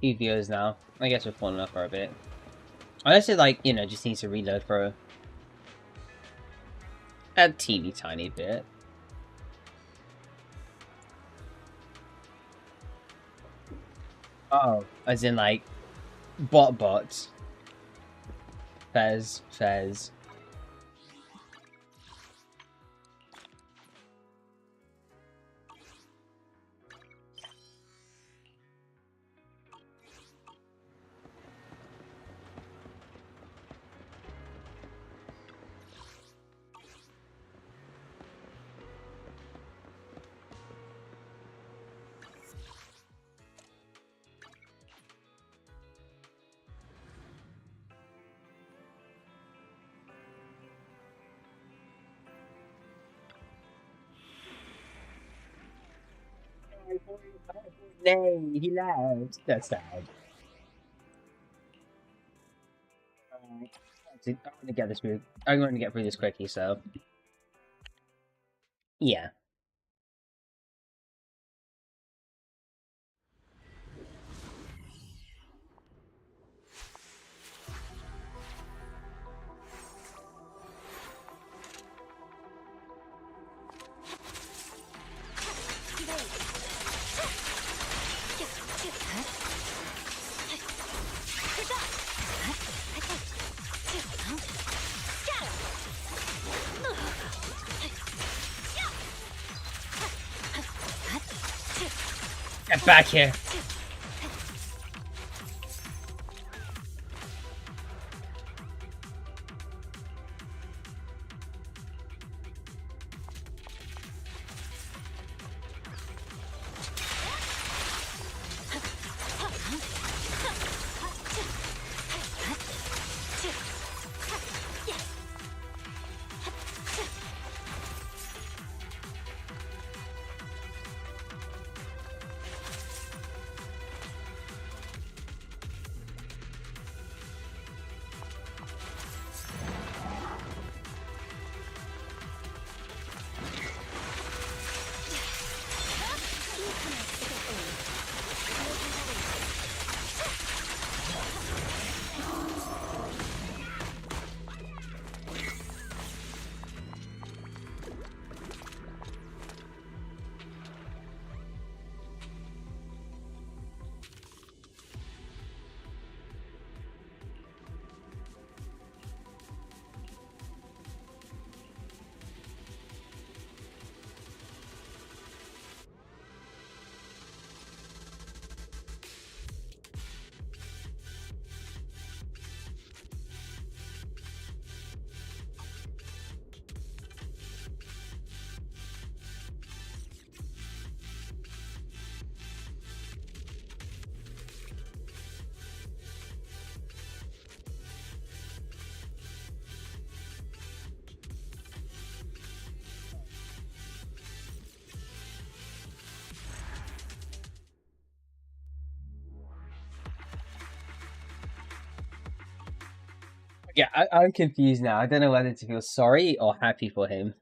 Few viewers now. I guess we're falling off for a bit. Unless it like, you know, just needs to reload for a teeny tiny bit. Oh, as in like bots. Fez. Nay, he left. That's sad. I'm gonna get this move. I'm going to get through this quickly, so yeah. Get back here. Yeah, I'm confused now. I don't know whether to feel sorry or happy for him.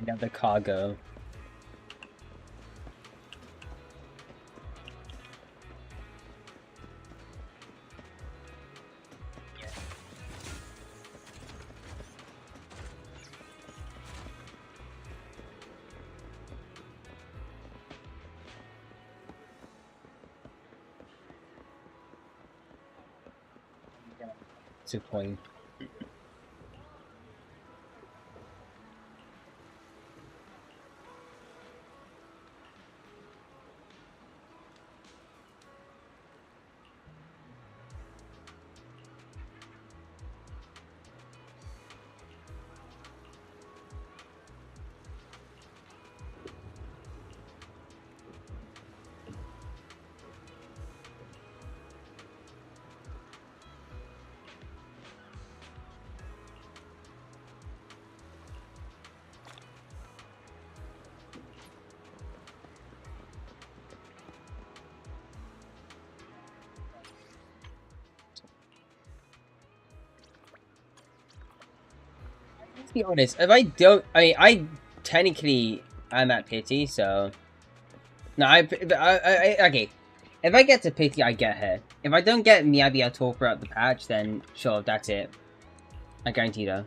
Another cargo. To point. Let's be honest, if I don't, I technically am at pity, so no, okay. If I get to pity, I get her. If I don't get Miyabi at all throughout the patch, then sure, that's it. I guarantee though.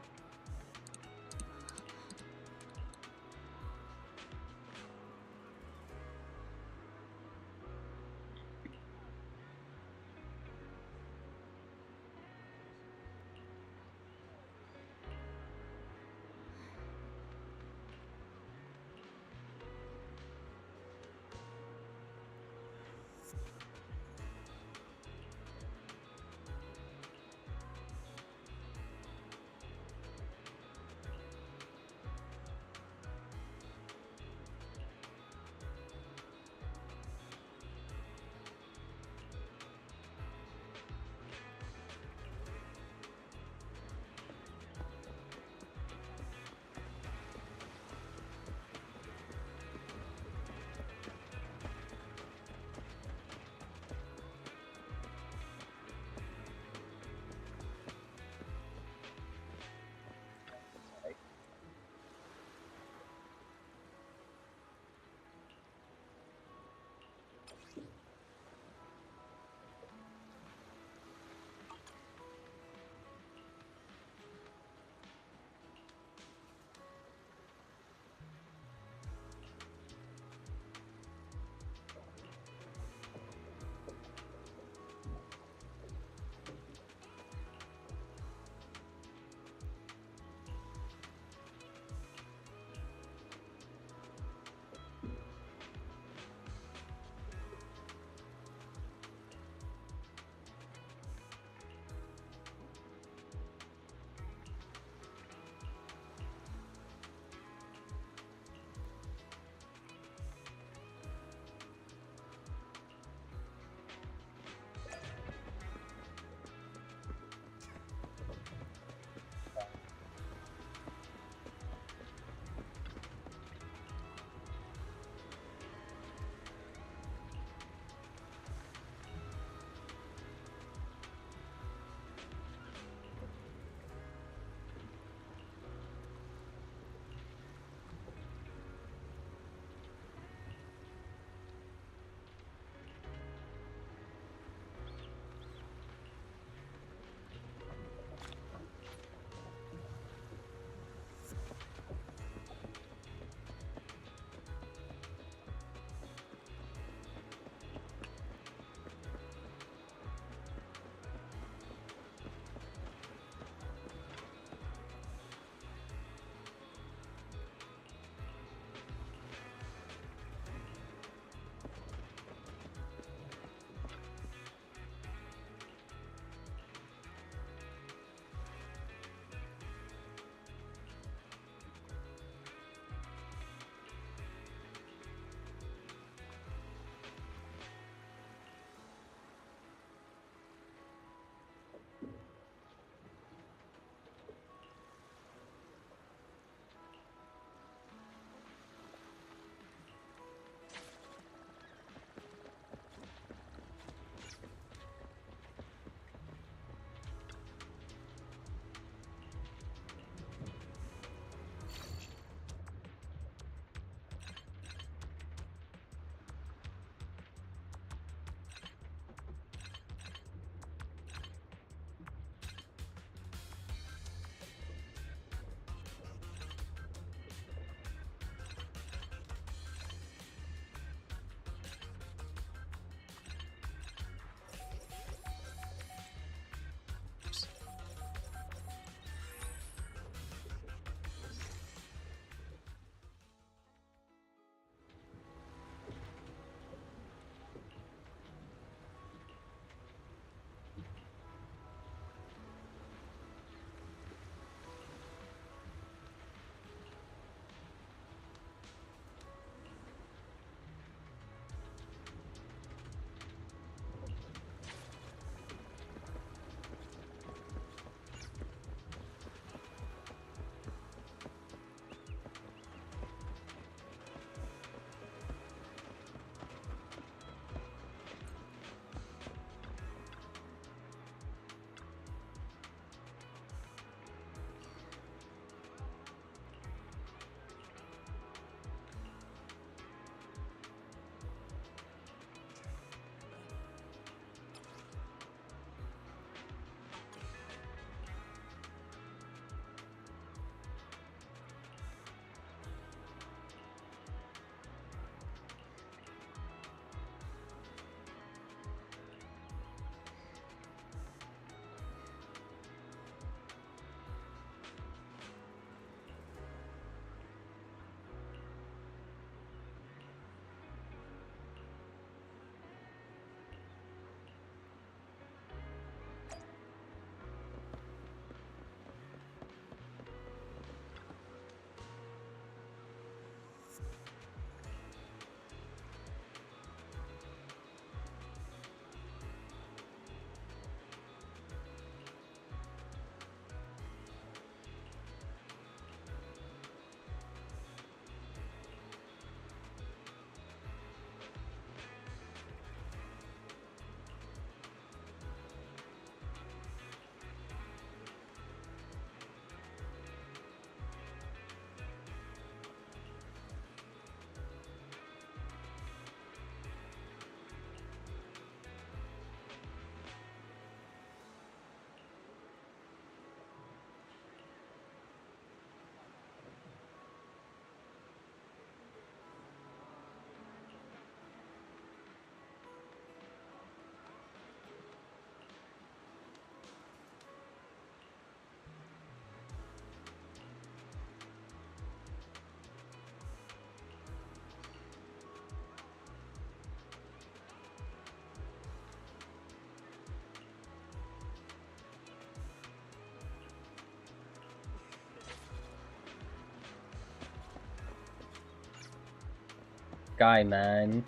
guy, man.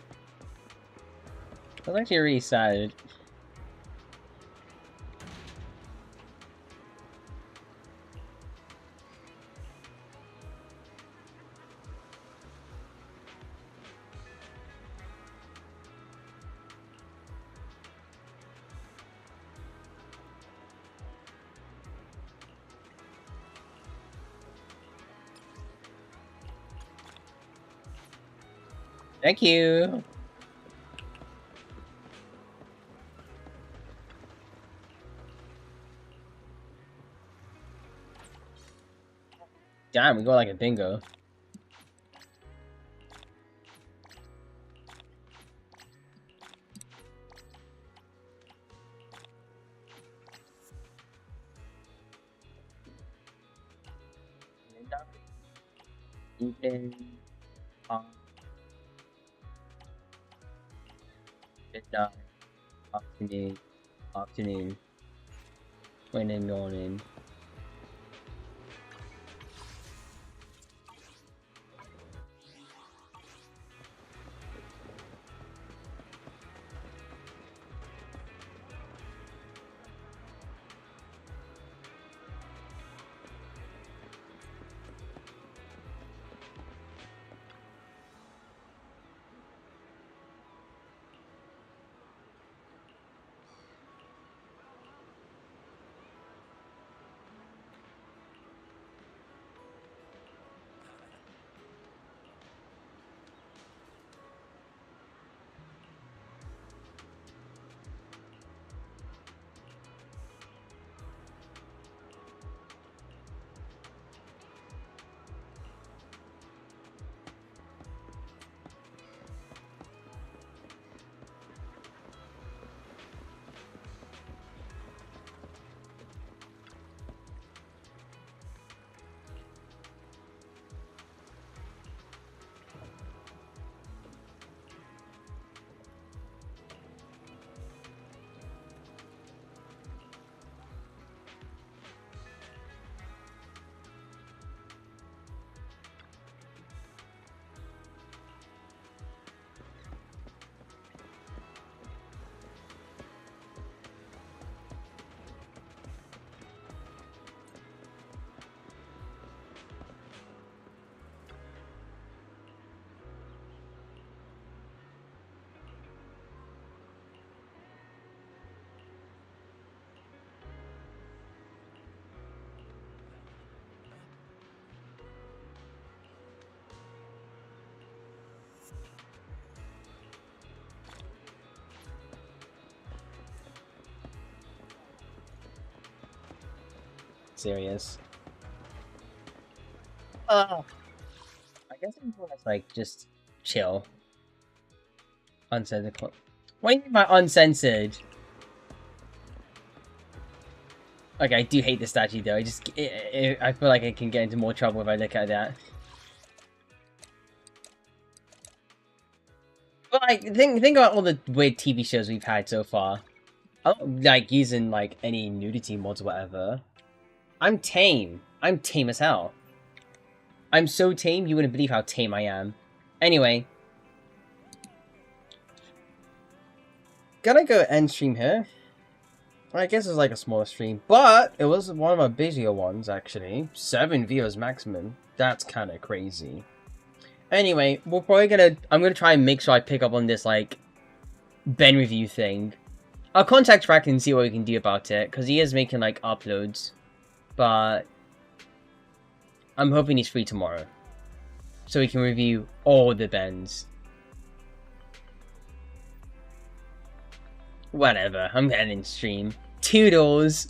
That's actually really sad. Thank you. Damn, we go like a bingo. Evening. Midnight. Afternoon. Afternoon. When in morning. Serious. I guess I'm more or less, like, just chill. Uncensored. What do you mean by uncensored? Okay, I do hate the statue though. I feel like I can get into more trouble if I look at that. But like, think about all the weird TV shows we've had so far. I don't like using like any nudity mods or whatever. I'm tame. I'm tame as hell. I'm so tame, you wouldn't believe how tame I am. Anyway. Gonna go end stream here. I guess it's like a smaller stream, but it was one of my busier ones, actually. 7 viewers maximum. That's kind of crazy. Anyway, I'm gonna try and make sure I pick up on this, like, Ben review thing. I'll contact Rack and see what we can do about it, because he is making, like, uploads. But I'm hoping he's free tomorrow, so we can review all the Bens. Whatever, I'm ending stream. Toodles!